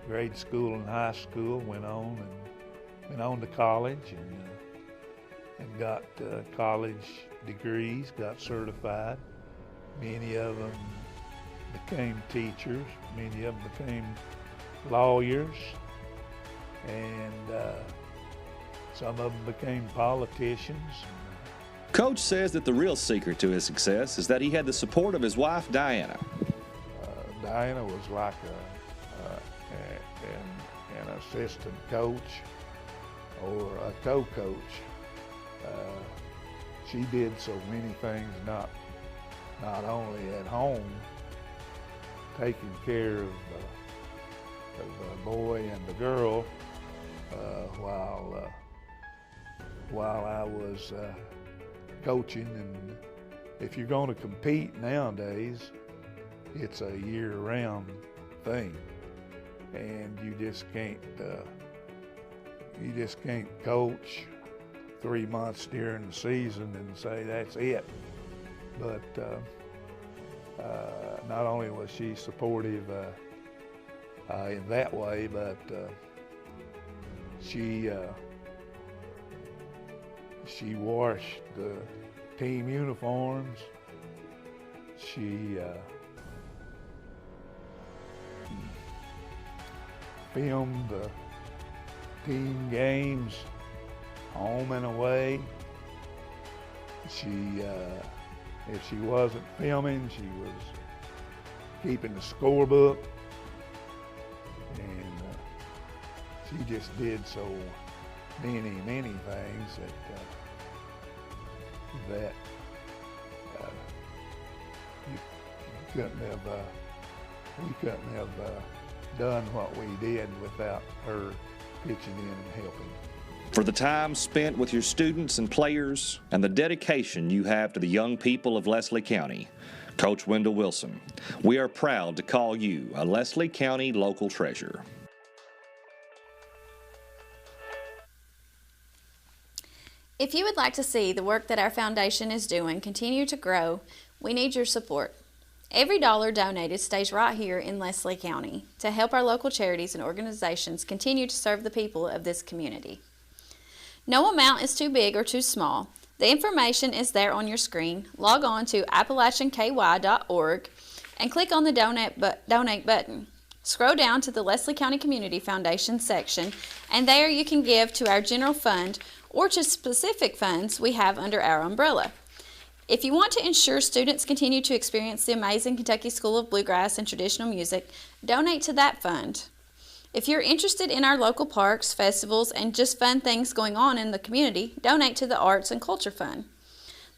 grade school and high school, went on to college and got college degrees, got certified. Many of them became teachers. Many of them became lawyers, and some of them became politicians. Coach says that the real secret to his success is that he had the support of his wife, Diana. Diana was like an assistant coach or a co-coach. She did so many things, not only at home, taking care of the boy and the girl while I was coaching. And if you're going to compete nowadays, it's a year-round thing, and you just can't coach 3 months during the season and say that's it. But not only was she supportive in that way, but she washed the team uniforms. She filmed the team games home and away. If she wasn't filming, she was keeping the scorebook, and she just did so many things that we couldn't have done what we did without her pitching in and helping. For the time spent with your students and players and the dedication you have to the young people of Leslie County, Coach Wendell Wilson, we are proud to call you a Leslie County local treasure. If you would like to see the work that our foundation is doing continue to grow, we need your support. Every dollar donated stays right here in Leslie County to help our local charities and organizations continue to serve the people of this community. No amount is too big or too small. The information is there on your screen. Log on to AppalachianKY.org and click on the donate button. Scroll down to the Leslie County Community Foundation section, and there you can give to our general fund or to specific funds we have under our umbrella. If you want to ensure students continue to experience the amazing Kentucky School of Bluegrass and Traditional Music, donate to that fund. If you're interested in our local parks, festivals, and just fun things going on in the community, donate to the Arts and Culture Fund.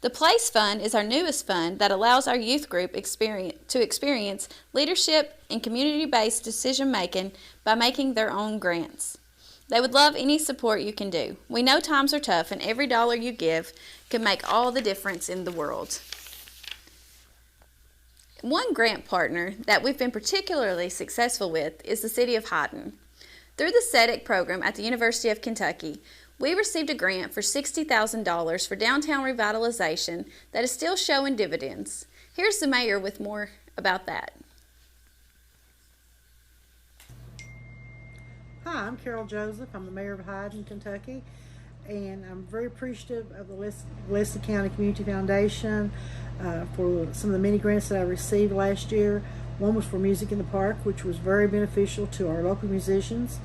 The Place Fund is our newest fund that allows our youth group to experience leadership and community-based decision-making by making their own grants. They would love any support you can do. We know times are tough, and every dollar you give can make all the difference in the world. One grant partner that we've been particularly successful with is the City of Hyden. Through the SEDEC program at the University of Kentucky, we received a grant for $60,000 for downtown revitalization that is still showing dividends. Here's the mayor with more about that. Hi, I'm Carol Joseph. I'm the mayor of Hyden, Kentucky, and I'm very appreciative of the Leslie County Community Foundation for some of the many grants that I received last year. One was for Music in the Park, which was very beneficial to our local musicians.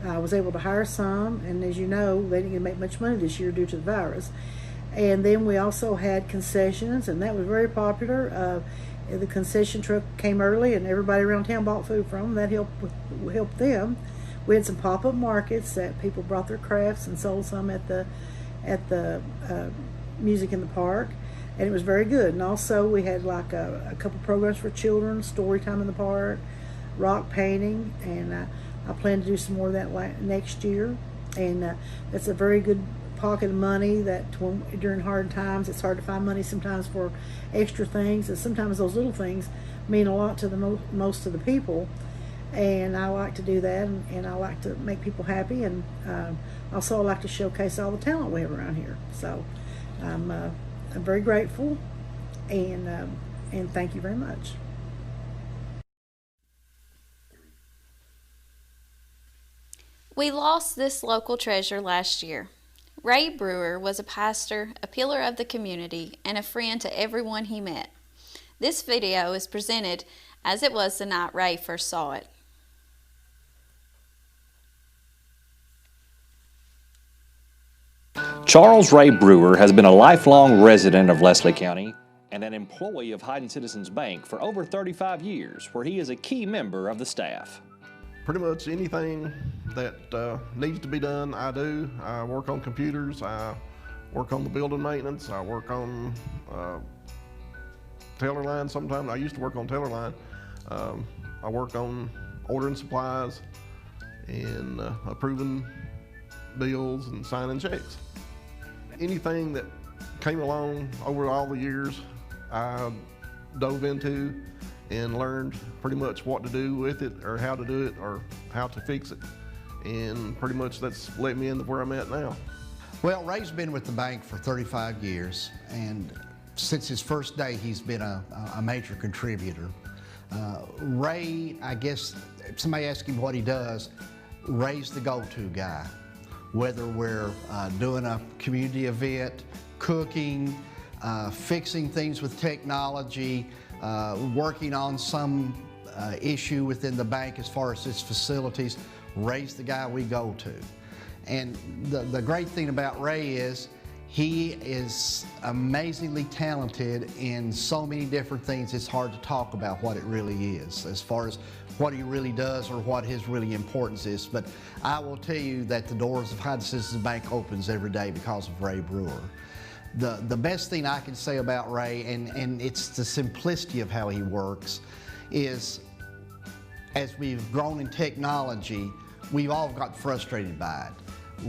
I was able to hire some, and as you know, they didn't make much money this year due to the virus. And then we also had concessions, and that was very popular. The concession truck came early, and everybody around town bought food from them. That helped them. We had some pop-up markets that people brought their crafts and sold some at the Music in the Park, and it was very good. And also we had like a couple programs for children, story time in the park, rock painting, and I plan to do some more of that next year. And that's a very good pocket of money that during hard times it's hard to find money sometimes for extra things, and sometimes those little things mean a lot to the most of the people. And I like to do that, and I like to make people happy, and also I like to showcase all the talent we have around here. So I'm very grateful, and thank you very much. We lost this local treasure last year. Ray Brewer was a pastor, a pillar of the community, and a friend to everyone he met. This video is presented as it was the night Ray first saw it. Charles Ray Brewer has been a lifelong resident of Leslie County and an employee of Hyden Citizens Bank for over 35 years, where he is a key member of the staff. Pretty much anything that needs to be done, I do. I work on computers, I work on the building maintenance, I work on teller line sometimes. I used to work on teller line. I work on ordering supplies and approving bills and signing checks. Anything that came along over all the years, I dove into and learned pretty much what to do with it, or how to do it, or how to fix it. And pretty much that's led me into where I'm at now. Well, Ray's been with the bank for 35 years, and since his first day, he's been a major contributor. Ray, I guess, if somebody asks him what he does, Ray's the go-to guy. Whether we're doing a community event, cooking, fixing things with technology, working on some issue within the bank as far as its facilities, Ray's the guy we go to. And the great thing about Ray is he is amazingly talented in so many different things. It's hard to talk about what it really is as far as what he really does or what his really importance is. But I will tell you that the doors of Hyden Citizens Bank opens every day because of Ray Brewer. The best thing I can say about Ray, and it's the simplicity of how he works, is as we've grown in technology, we've all got frustrated by it.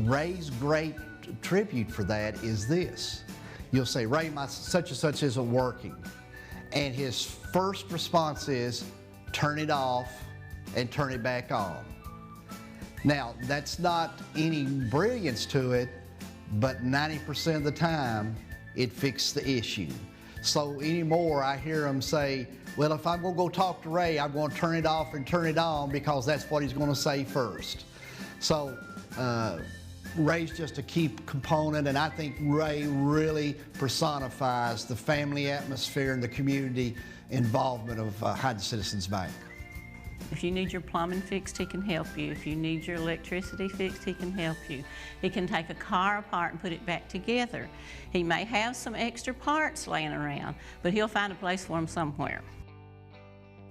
Ray's great tribute for that is this. You'll say, Ray, my such and such isn't working. And his first response is, turn it off and turn it back on. Now, that's not any brilliance to it, but 90% of the time, it fixed the issue. So anymore, I hear him say, well, if I'm gonna go talk to Ray, I'm gonna turn it off and turn it on because that's what he's gonna say first. So Ray's just a key component, and I think Ray really personifies the family atmosphere and the community involvement of Hyden Citizens Bank. If you need your plumbing fixed, he can help you. If you need your electricity fixed, he can help you. He can take a car apart and put it back together. He may have some extra parts laying around, but he'll find a place for them somewhere.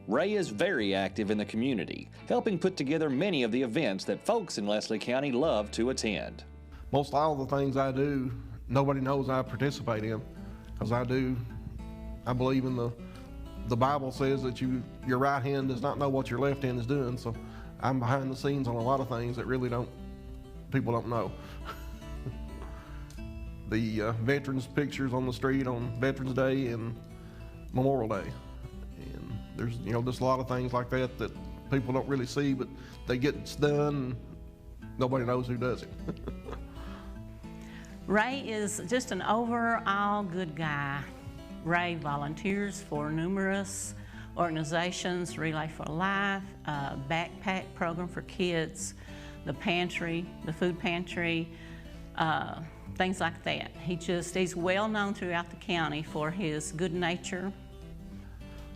Ray is very active in the community, helping put together many of the events that folks in Leslie County love to attend. Most all the things I do, nobody knows I participate in, because I believe in the Bible says that your right hand does not know what your left hand is doing, so I'm behind the scenes on a lot of things that really people don't know. The veterans pictures on the street on Veterans Day and Memorial Day. And there's just a lot of things like that that people don't really see, but they get done, nobody knows who does it. Ray is just an overall good guy. Ray volunteers for numerous organizations, Relay for Life, backpack program for kids, the pantry, the food pantry, things like that. He's well known throughout the county for his good nature.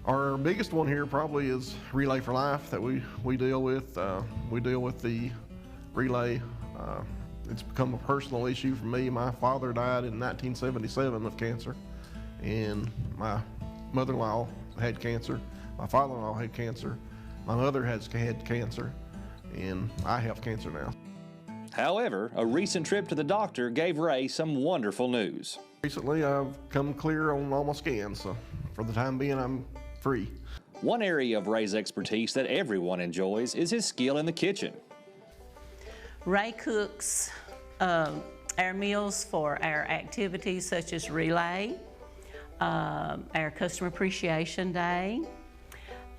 Our biggest one here probably is Relay for Life that we deal with. We deal with the Relay. It's become a personal issue for me. My father died in 1977 of cancer, and my mother-in-law had cancer. My father-in-law had cancer. My mother had cancer, and I have cancer now. However, a recent trip to the doctor gave Ray some wonderful news. Recently, I've come clear on all my scans, so for the time being, I'm free. One area of Ray's expertise that everyone enjoys is his skill in the kitchen. Ray cooks our meals for our activities such as relay, our Customer Appreciation Day,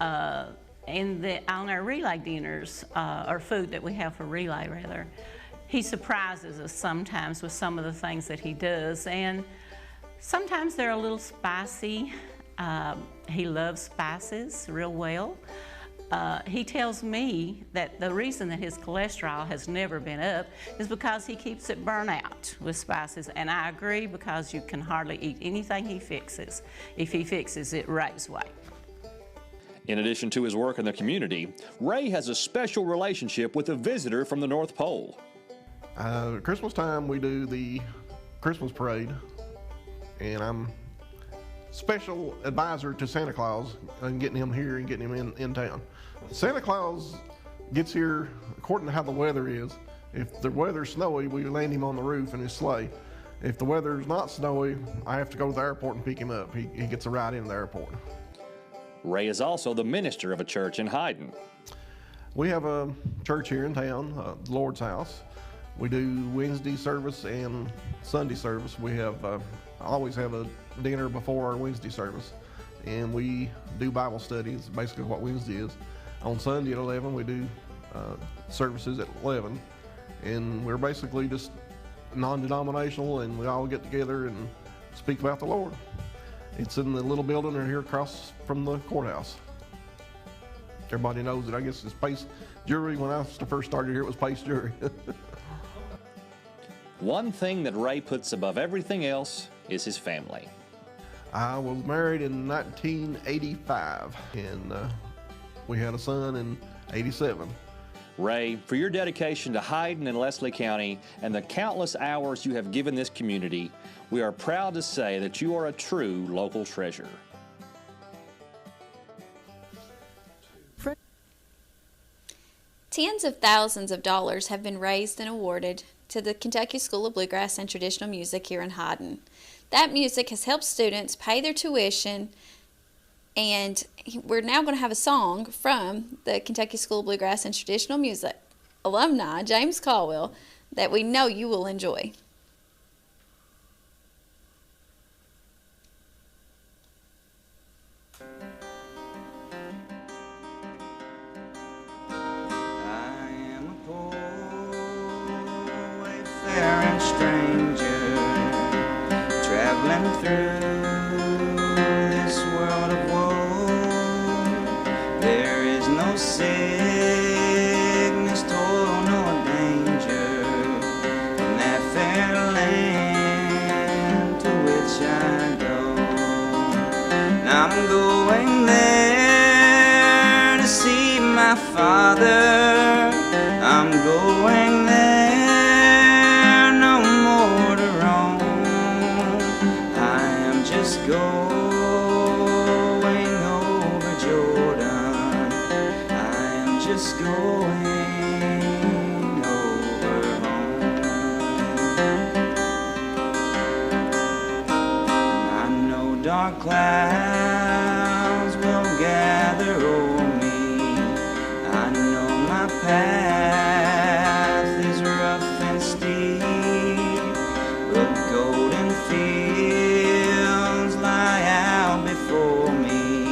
and on our relay dinners, or food that we have for relay rather, he surprises us sometimes with some of the things that he does, and sometimes they're a little spicy. He loves spices real well. He tells me that the reason that his cholesterol has never been up is because he keeps it burnt out with spices, and I agree, because you can hardly eat anything he fixes. If he fixes it, Ray's way. In addition to his work in the community, Ray has a special relationship with a visitor from the North Pole. Christmas time, we do the Christmas parade, and I'm special advisor to Santa Claus and getting him here and getting him in town. Santa Claus gets here according to how the weather is. If the weather's snowy, we land him on the roof in his sleigh. If the weather's not snowy, I have to go to the airport and pick him up. He gets a ride into the airport. Ray is also the minister of a church in Hyden. We have a church here in town, the Lord's House. We do Wednesday service and Sunday service. We have always have a dinner before our Wednesday service, and we do Bible studies, basically what Wednesday is. On Sunday at 11, we do services at 11, and we're basically just non-denominational, and we all get together and speak about the Lord. It's in the little building right here across from the courthouse. Everybody knows it. I guess it's Pace Jewelry. When I first started here, it was Pace Jewelry. One thing that Ray puts above everything else is his family. I was married in 1985, and we had a son in 87. Ray, for your dedication to Hyden and Leslie County and the countless hours you have given this community, we are proud to say that you are a true local treasure. Tens of thousands of dollars have been raised and awarded to the Kentucky School of Bluegrass and Traditional Music here in Hyden. That music has helped students pay their tuition, and we're now going to have a song from the Kentucky School of Bluegrass and Traditional Music alumni, James Caldwell, that we know you will enjoy. Stranger traveling through this world of woe. There is no sickness, toil, nor danger in that fair land to which I go. And I'm going there to see my Father. I'm going there. Going over Jordan, I am just going over home. I know dark clouds will gather over me. I know my path is rough and steep, but golden fields lie out before me,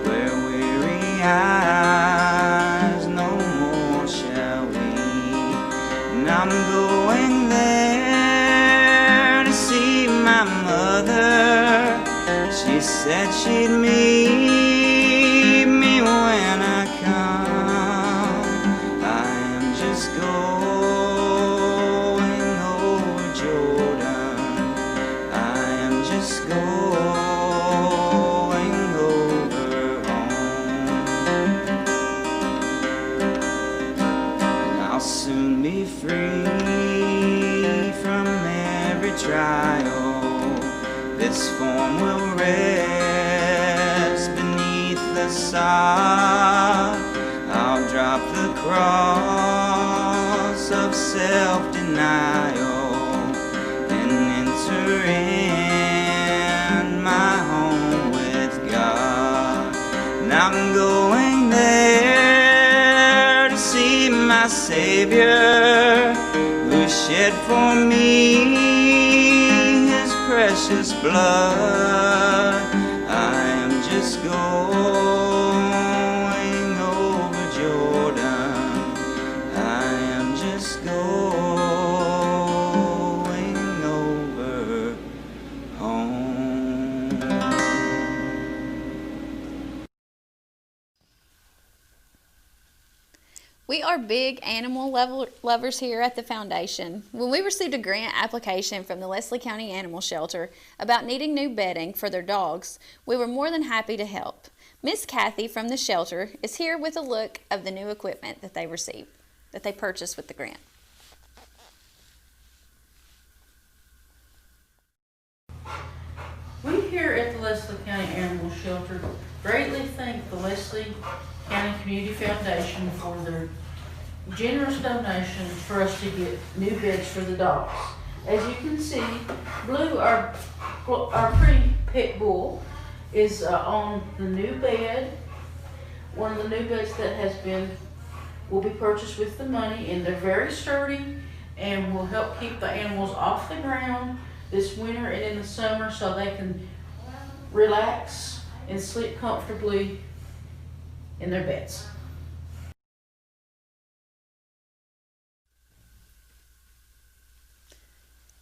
where weary eyes no more shall weep. And I'm going there to see my mother. She said she'd meet me when I come. I am just going over Jordan. I am just going over home. I'll soon be free from every trial. This form will rest beneath the sod. I'll drop the cross of self-denial and enter in my home with God. And I'm going there to see my Savior, who shed for me his precious blood. I am just going over Jordan. I am just going over home. We are big animal lovers here at the Foundation. When we received a grant application from the Leslie County Animal Shelter about needing new bedding for their dogs, we were more than happy to help. Miss Kathy from the shelter is here with a look of the new equipment that they received, that they purchased with the grant. We here at the Leslie County Animal Shelter greatly thank the Leslie County Community Foundation for their generous donations for us to get new beds for the dogs. As you can see, Blue, our pretty pit bull, is on the new bed. One of the new beds that will be purchased with the money, and they're very sturdy and will help keep the animals off the ground this winter and in the summer so they can relax and sleep comfortably in their beds.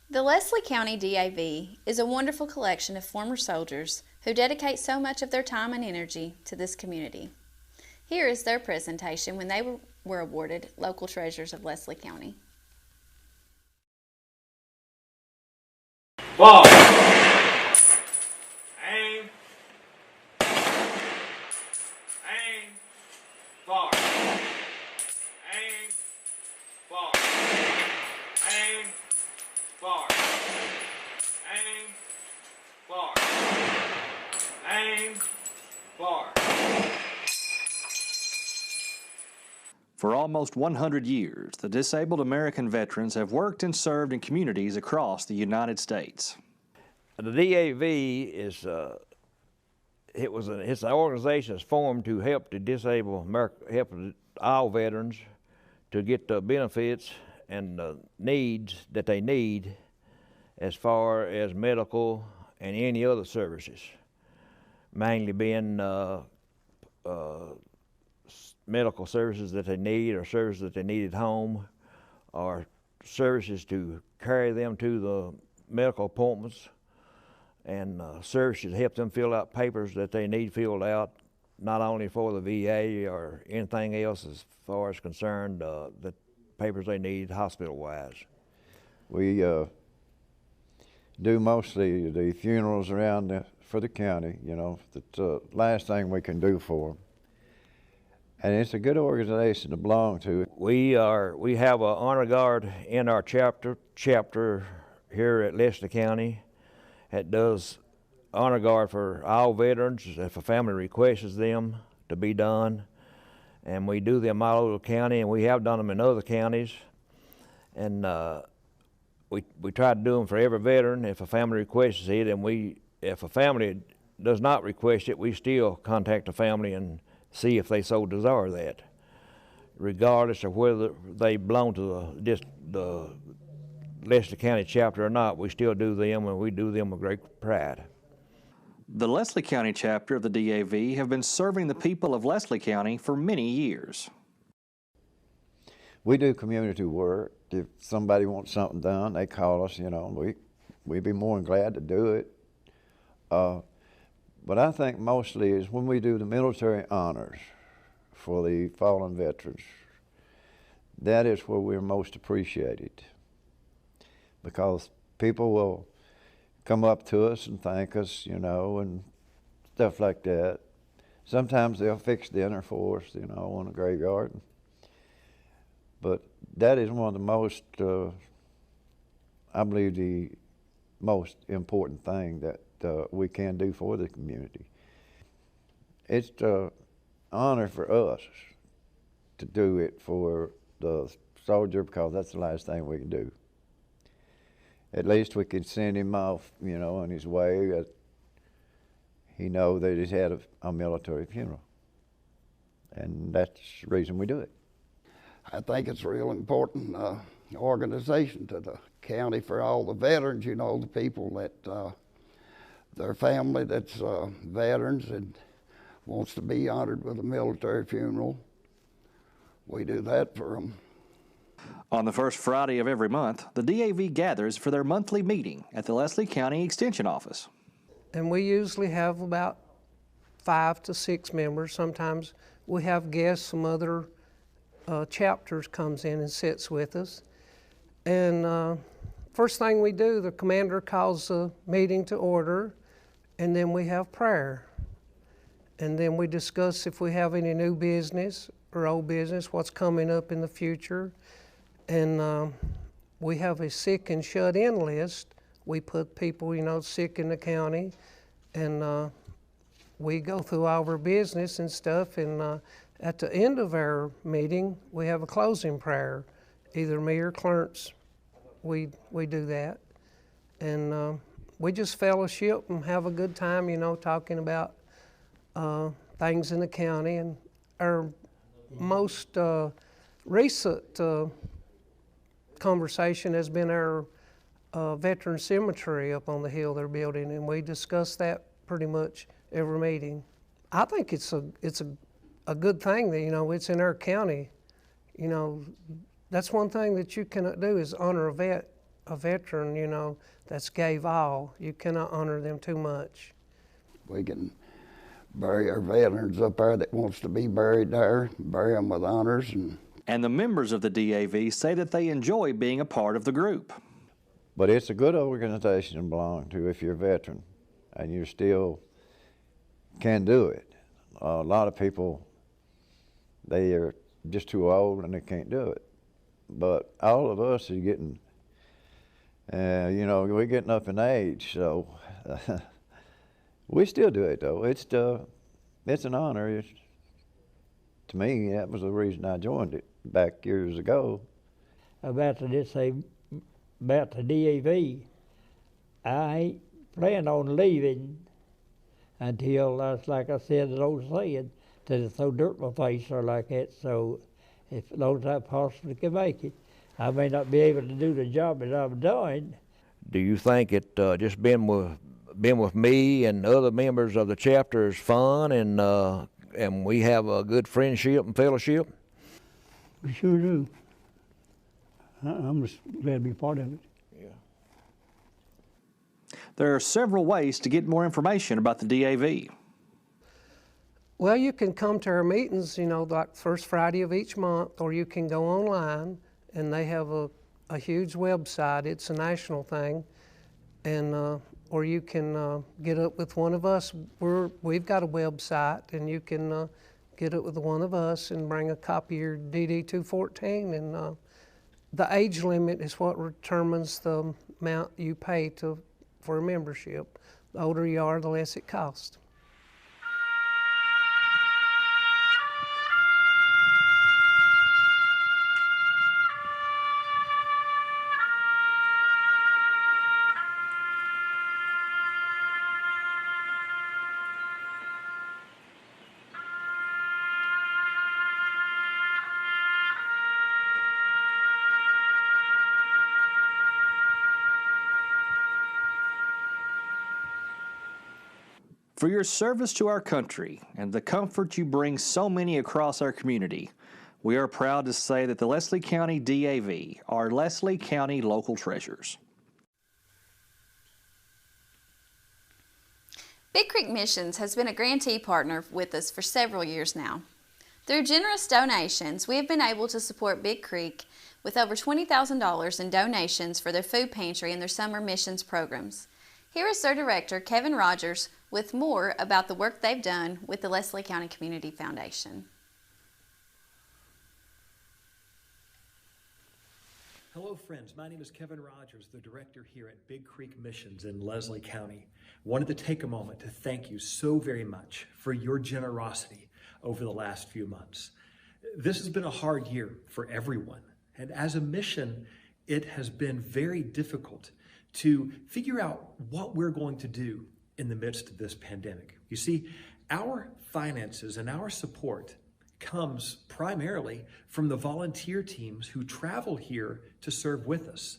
The Leslie County DAV is a wonderful collection of former soldiers who dedicate so much of their time and energy to this community. Here is their presentation when they were awarded Local Treasures of Leslie County. Ball. Aim. Aim. Far. Aim. Far. Aim. Far. Aim. Far. Aim. Far. For almost 100 years, the disabled American veterans have worked and served in communities across the United States. The DAV is it's an organization that's formed to help the disabled help all veterans to get the benefits and the needs that they need as far as medical and any other services, mainly being medical services that they need, or services that they need at home, or services to carry them to the medical appointments, and services to help them fill out papers that they need filled out, not only for the VA or anything else as far as concerned, the papers they need hospital-wise. We do mostly the funerals around for the county, you know, that's the last thing we can do for them. And it's a good organization to belong to. We have an honor guard in our chapter here at Leslie County that does honor guard for all veterans if a family requests them to be done. And we do them all over the county, and we have done them in other counties. And we try to do them for every veteran if a family requests it, and if a family does not request it, we still contact the family and see if they so desire that, regardless of whether they belong to the Leslie County chapter or not. We still do them, and we do them with great pride. The Leslie County chapter of the DAV have been serving the people of Leslie County for many years. We do community work. If somebody wants something done, they call us, you know, we'd be more than glad to do it. But I think mostly is when we do the military honors for the fallen veterans, that is where we're most appreciated, because people will come up to us and thank us, you know, and stuff like that. Sometimes they'll fix dinner for us, you know, on the graveyard. But that is one of the most, I believe, the most important thing that we can do for the community. It's an honor for us to do it for the soldier, because that's the last thing we can do. At least we can send him off, you know, on his way, that he know that he's had a military funeral. And that's the reason we do it. I think it's real important organization to the county for all the veterans, you know, the people that their family that's veterans and wants to be honored with a military funeral. We do that for them. On the first Friday of every month, the DAV gathers for their monthly meeting at the Leslie County Extension Office. And we usually have about 5 to 6 members. Sometimes we have guests from other chapters comes in and sits with us. And first thing we do, the commander calls the meeting to order, and then we have prayer. And then we discuss if we have any new business or old business, what's coming up in the future. And we have a sick and shut-in list. We put people, you know, sick in the county, and we go through all our business and stuff. And at the end of our meeting, we have a closing prayer. Either me or Clarence, we do that. And we just fellowship and have a good time, you know, talking about things in the county. And our most recent conversation has been our veteran cemetery up on the hill they're building, and we discuss that pretty much every meeting. I think it's a good thing that, you know, it's in our county. You know, that's one thing that you cannot do is honor a veteran, you know, that's gave all. You cannot honor them too much. We can bury our veterans up there that wants to be buried there, bury them with honors. And the members of the DAV say that they enjoy being a part of the group. But it's a good organization to belong to if you're a veteran and you still can do it. A lot of people, they are just too old and they can't do it. But all of us are getting, you know, we're getting up in age, so we still do it though. It's an honor. To me, that was the reason I joined it back years ago. About the DAV, I ain't planning on leaving until, like I said, the old saying, till they throw dirt in my face or like that. So as long as I possibly can make it, I may not be able to do the job that I'm doing. Do you think it just being with me and other members of the chapter is fun, and we have a good friendship and fellowship? We sure do. I'm just glad to be a part of it. There are several ways to get more information about the DAV. Well, you can come to our meetings, you know, like first Friday of each month, or you can go online, and they have a huge website. It's a national thing, and or you can get up with one of us. We've got a website, and you can get up with one of us and bring a copy of your DD-214. And the age limit is what determines the amount you pay for a membership. The older you are, the less it costs. For your service to our country and the comfort you bring so many across our community, we are proud to say that the Leslie County DAV are Leslie County local treasures. Big Creek Missions has been a grantee partner with us for several years now. Through generous donations, we have been able to support Big Creek with over $20,000 in donations for their food pantry and their summer missions programs. Here is their director, Kevin Rogers, with more about the work they've done with the Leslie County Community Foundation. Hello friends, my name is Kevin Rogers, the director here at Big Creek Missions in Leslie County. Wanted to take a moment to thank you so very much for your generosity over the last few months. This has been a hard year for everyone, and as a mission, it has been very difficult to figure out what we're going to do in the midst of this pandemic. You see, our finances and our support comes primarily from the volunteer teams who travel here to serve with us.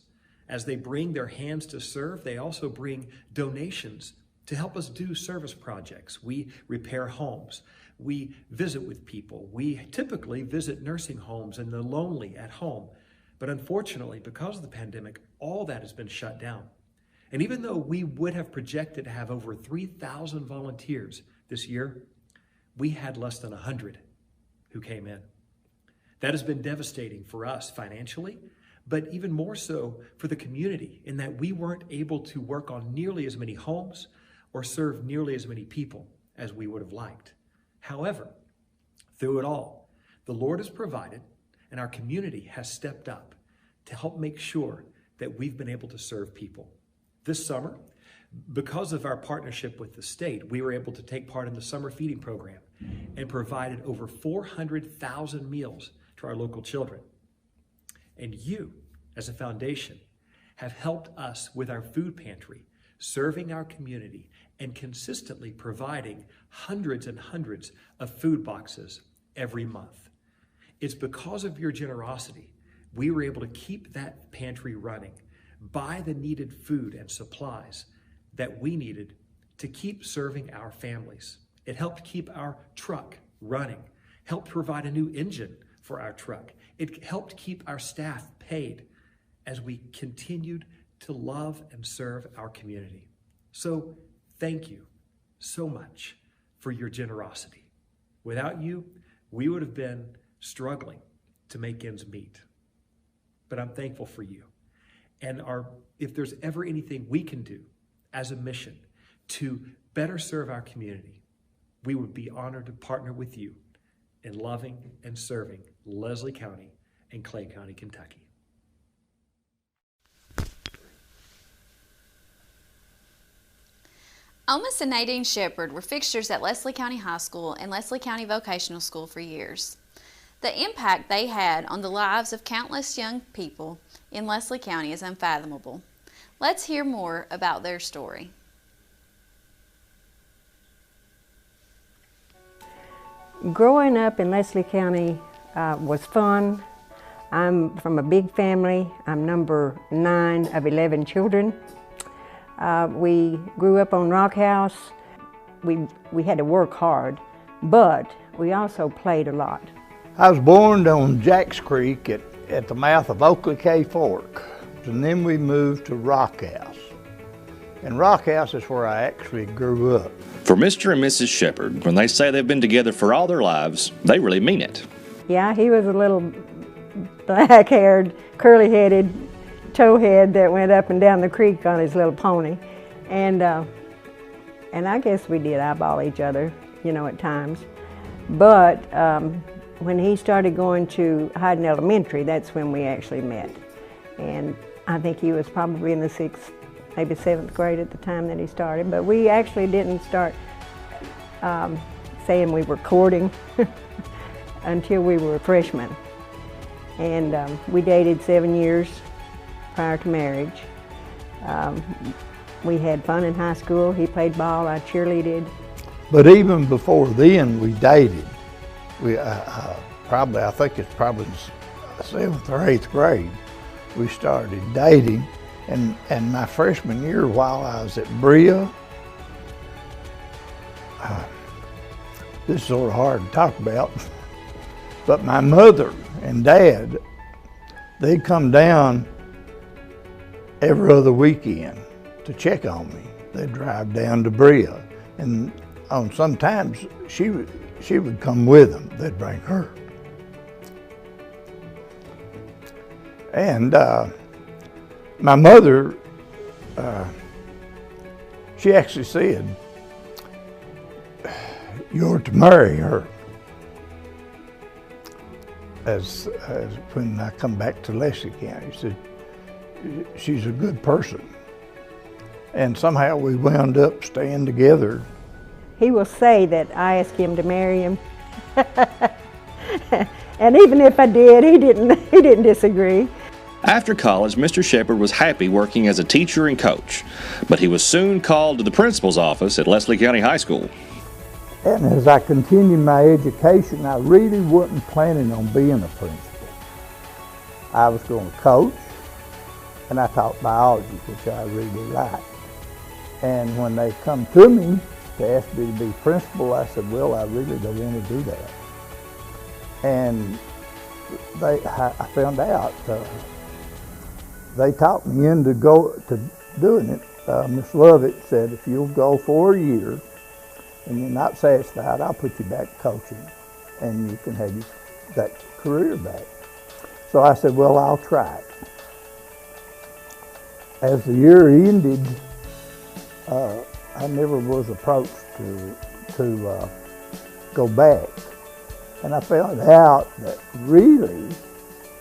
As they bring their hands to serve, they also bring donations to help us do service projects. We repair homes. We visit with people. We typically visit nursing homes and the lonely at home. But unfortunately, because of the pandemic, all that has been shut down. And even though we would have projected to have over 3,000 volunteers this year, we had less than 100 who came in. That has been devastating for us financially, but even more so for the community, in that we weren't able to work on nearly as many homes or serve nearly as many people as we would have liked. However, through it all, the Lord has provided, and our community has stepped up to help make sure that we've been able to serve people. This summer, because of our partnership with the state, we were able to take part in the summer feeding program and provided over 400,000 meals to our local children. And you, as a foundation, have helped us with our food pantry, serving our community and consistently providing hundreds and hundreds of food boxes every month. It's because of your generosity we were able to keep that pantry running, buy the needed food and supplies that we needed to keep serving our families. It helped keep our truck running, helped provide a new engine for our truck. It helped keep our staff paid as we continued to love and serve our community. So thank you so much for your generosity. Without you, we would have been struggling to make ends meet. But I'm thankful for you. And if there's ever anything we can do as a mission to better serve our community, we would be honored to partner with you in loving and serving Leslie County and Clay County, Kentucky. Almas and Nadine Shepard were fixtures at Leslie County High School and Leslie County Vocational School for years. The impact they had on the lives of countless young people in Leslie County is unfathomable. Let's hear more about their story. Growing up in Leslie County was fun. I'm from a big family. I'm number 9 of 11 children. We grew up on Rock House. We had to work hard, but we also played a lot. I was born on Jacks Creek at the mouth of Oakley K Fork, and then we moved to Rock House. And Rock House is where I actually grew up. For Mr. and Mrs. Shepard, when they say they've been together for all their lives, they really mean it. Yeah, he was a little black-haired, curly-headed towhead that went up and down the creek on his little pony. And I guess we did eyeball each other, you know, at times. But when he started going to Hyden Elementary, that's when we actually met. And I think he was probably in the 6th, maybe 7th grade at the time that he started. But we actually didn't start saying we were courting until we were freshmen. And we dated 7 years prior to marriage. We had fun in high school. He played ball, I cheerleaded. But even before then, we dated. I think it's probably 7th or 8th grade, we started dating. And my freshman year, while I was at Brea, this is sort of hard to talk about, but my mother and dad, they'd come down every other weekend to check on me. They'd drive down to Brea, and sometimes she would come with them. They'd bring her. And my mother, she actually said, "You're to marry her." As when I come back to Leslie County, she said, "She's a good person." And somehow we wound up staying together. He will say that I asked him to marry him. And even if I did, he didn't disagree. After college, Mr. Shepard was happy working as a teacher and coach, but he was soon called to the principal's office at Leslie County High School. And as I continued my education, I really wasn't planning on being a principal. I was going to coach, and I taught biology, which I really liked. And when they come to me to ask me to be principal, I said, well, I really don't want to do that. And I found out they talked me into doing it. Miss Lovett said, if you'll go for a year and you're not satisfied, I'll put you back coaching and you can have that career back. So I said, well, I'll try it. As the year ended, I never was approached to go back. And I found out that really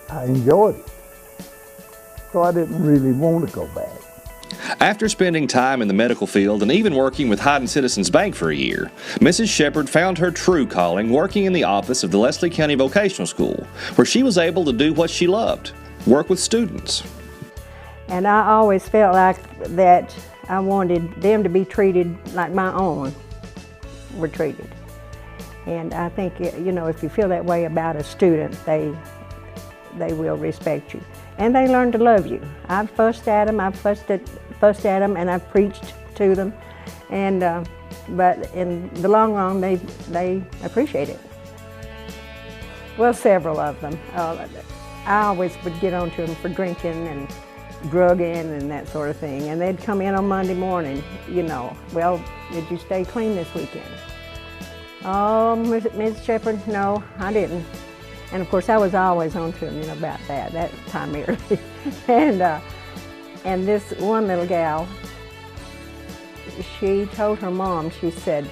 I enjoyed it. So I didn't really want to go back. After spending time in the medical field and even working with Hyden Citizens Bank for a year, Mrs. Shepherd found her true calling working in the office of the Leslie County Vocational School, where she was able to do what she loved, work with students. And I always felt like that I wanted them to be treated like my own were treated. And I think, you know, if you feel that way about a student, they will respect you. And they learn to love you. I've fussed at them, and I've preached to them. And, but in the long run, they appreciate it. Well, several of them. I always would get on to them for drinking and drugging and that sort of thing. And they'd come in on Monday morning, you know, well, did you stay clean this weekend? Oh, Ms. Shepherd, no, I didn't. And of course, I was always on to them, you know, about that primarily. And this one little gal, she told her mom, she said,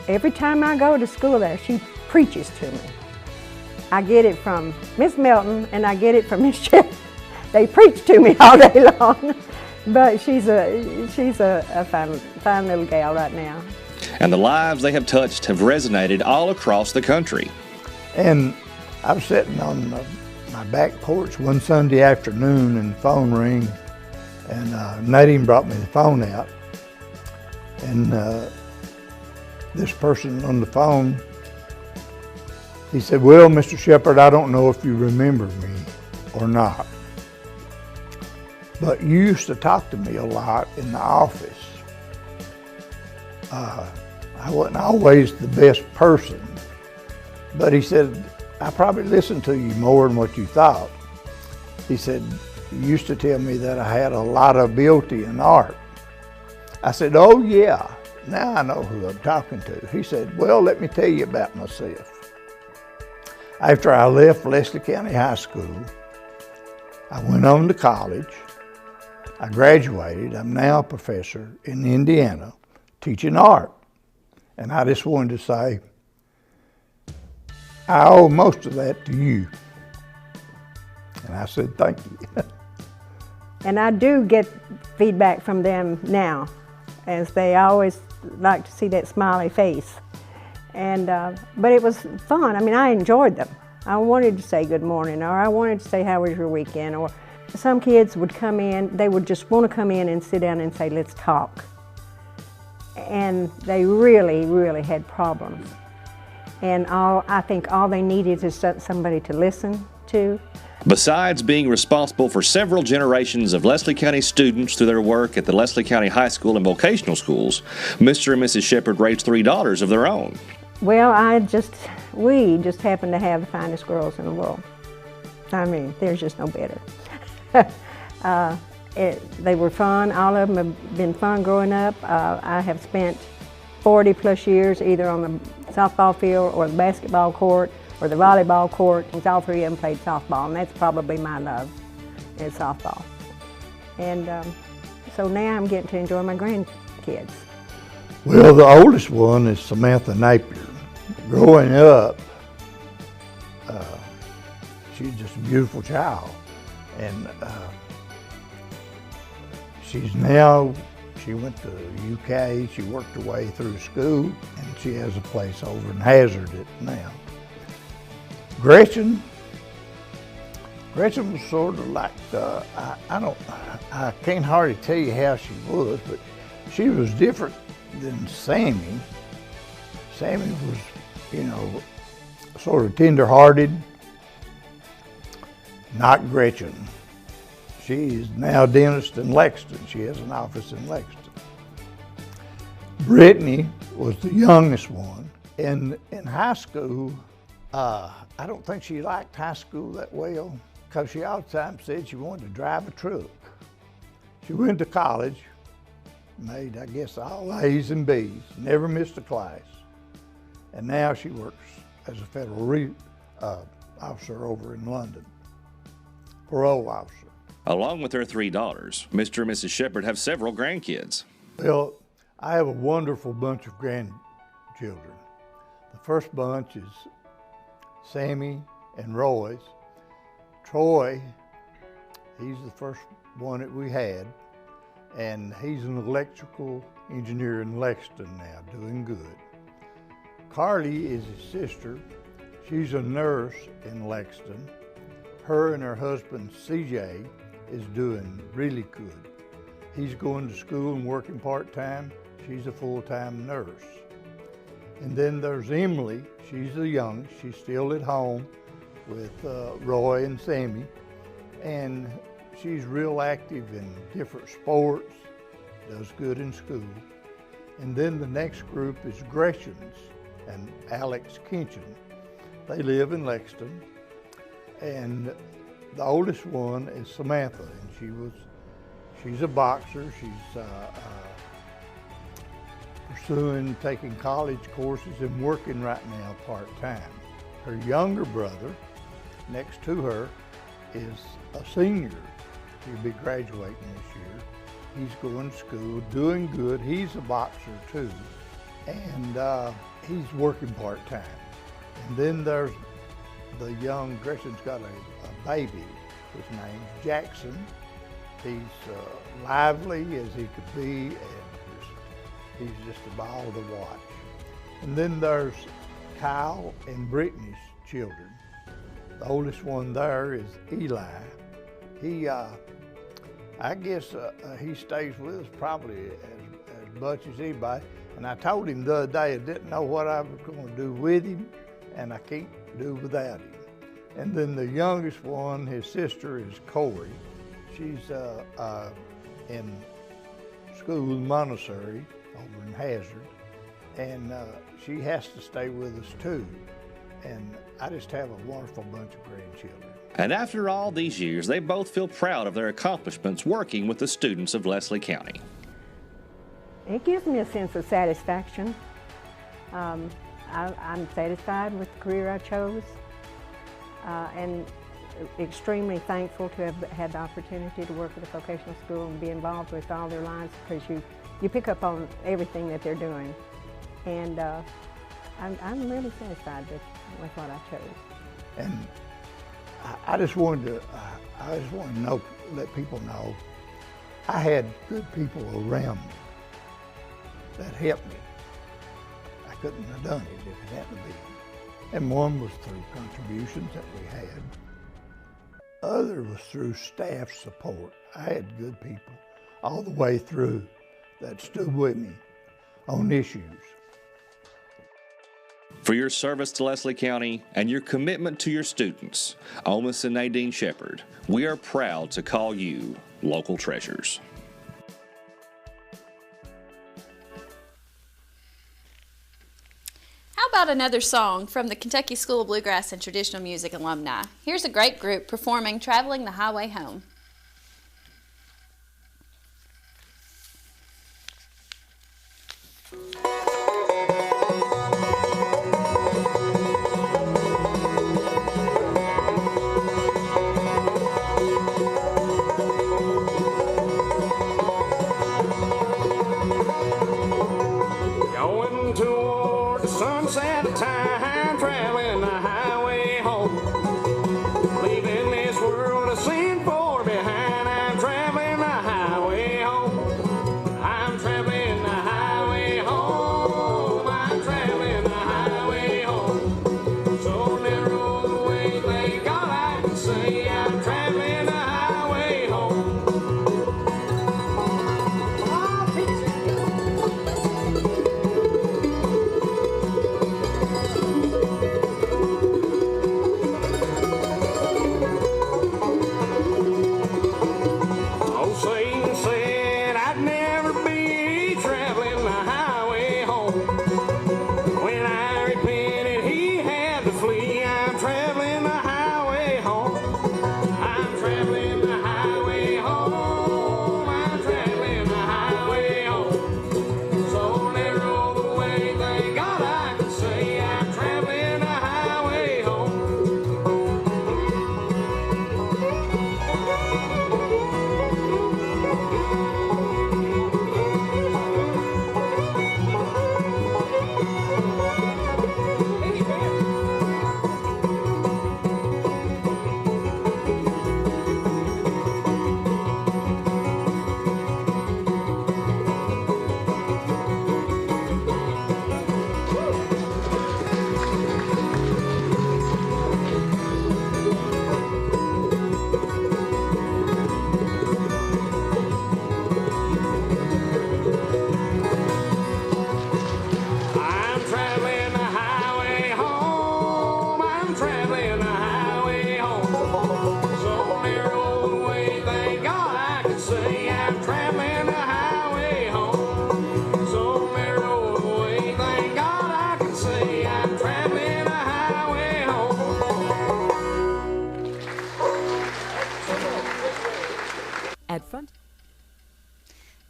every time I go to school there, she preaches to me. I get it from Miss Melton and I get it from Miss Shepherd. They preach to me all day long. But she's a fine little gal right now. And the lives they have touched have resonated all across the country. And I was sitting on my back porch one Sunday afternoon and the phone rang, and Nadine brought me the phone out. And this person on the phone, he said, well, Mr. Shepherd, I don't know if you remember me or not, but you used to talk to me a lot in the office. I wasn't always the best person, but he said, I probably listened to you more than what you thought. He said, you used to tell me that I had a lot of ability in art. I said, oh yeah, now I know who I'm talking to. He said, well, let me tell you about myself. After I left Leslie County High School, I went on to college. I graduated. I'm now a professor in Indiana teaching art. And I just wanted to say, I owe most of that to you. And I said, thank you. And I do get feedback from them now, as they always like to see that smiley face. And, but it was fun. I mean, I enjoyed them. I wanted to say good morning, or I wanted to say, how was your weekend? Or some kids would come in, they would just want to come in and sit down and say, let's talk. And they really, really had problems. And I think all they needed is somebody to listen to. Besides being responsible for several generations of Leslie County students through their work at the Leslie County High School and vocational schools, Mr. and Mrs. Shepherd raised 3 daughters of their own. Well, we just happen to have the finest girls in the world. I mean, there's just no better. They were fun. All of them have been fun growing up. I have spent 40 plus years either on the softball field or the basketball court or the volleyball court. All 3 of them played softball, and that's probably my love, is softball. And so now I'm getting to enjoy my grandkids. Well, the oldest one is Samantha Napier. Growing up, she's just a beautiful child. And she went to the UK, she worked her way through school, and she has a place over in Hazard now. Gretchen was sort of like, I can't hardly tell you how she was, but she was different Then Sammy was, you know, sort of tender-hearted. Not Gretchen. She is now a dentist in Lexington. She has an office in Lexington. Brittany was the youngest one. In high school, I don't think she liked high school that well because she all the time said she wanted to drive a truck. She went to college, made, I guess, all A's and B's, never missed a class. And now she works as a federal officer over in London, parole officer. Along with their 3 daughters, Mr. and Mrs. Shepherd have several grandkids. Well, I have a wonderful bunch of grandchildren. The first bunch is Sammy and Roy's. Troy, he's the first one that we had, and he's an electrical engineer in Lexington now, doing good. Carly is his sister. She's a nurse in Lexington. Her and her husband, CJ, is doing really good. He's going to school and working part-time. She's a full-time nurse. And then there's Emily. She's the youngest. She's still at home with Roy and Sammy. And she's real active in different sports, does good in school. And then the next group is Gretchen's and Alex Kinchin. They live in Lexington. And the oldest one is Samantha, and she's a boxer. She's pursuing, taking college courses and working right now part-time. Her younger brother, next to her, is a senior. He'll be graduating this year. He's going to school, doing good. He's a boxer too, and he's working part-time. And then there's the young, Gretchen's got a baby. His name's Jackson. He's lively as he could be, and he's just a ball to watch. And then there's Kyle and Brittany's children. The oldest one there is Eli. He, I guess he stays with us probably as much as anybody. And I told him the other day I didn't know what I was going to do with him, and I can't do without him. And then the youngest one, his sister, is Corey. She's in school in Montessori over in Hazard, and she has to stay with us too. And I just have a wonderful bunch of grandchildren. And after all these years, they both feel proud of their accomplishments working with the students of Leslie County. It gives me a sense of satisfaction. I'm satisfied with the career I chose, and extremely thankful to have had the opportunity to work with a vocational school and be involved with all their lives, because you pick up on everything that they're doing. And I'm really satisfied with what I chose. And I just wanted to know, let people know, I had good people around me that helped me. I couldn't have done it if it hadn't been. And one was through contributions that we had. Other was through staff support. I had good people all the way through that stood with me on issues. For your service to Leslie County and your commitment to your students, Omis and Nadine Shepherd, we are proud to call you local treasures. How about another song from the Kentucky School of Bluegrass and Traditional Music alumni? Here's a great group performing Traveling the Highway Home. Going toward the sunset time, traveling the highway home, leaving this world of sin for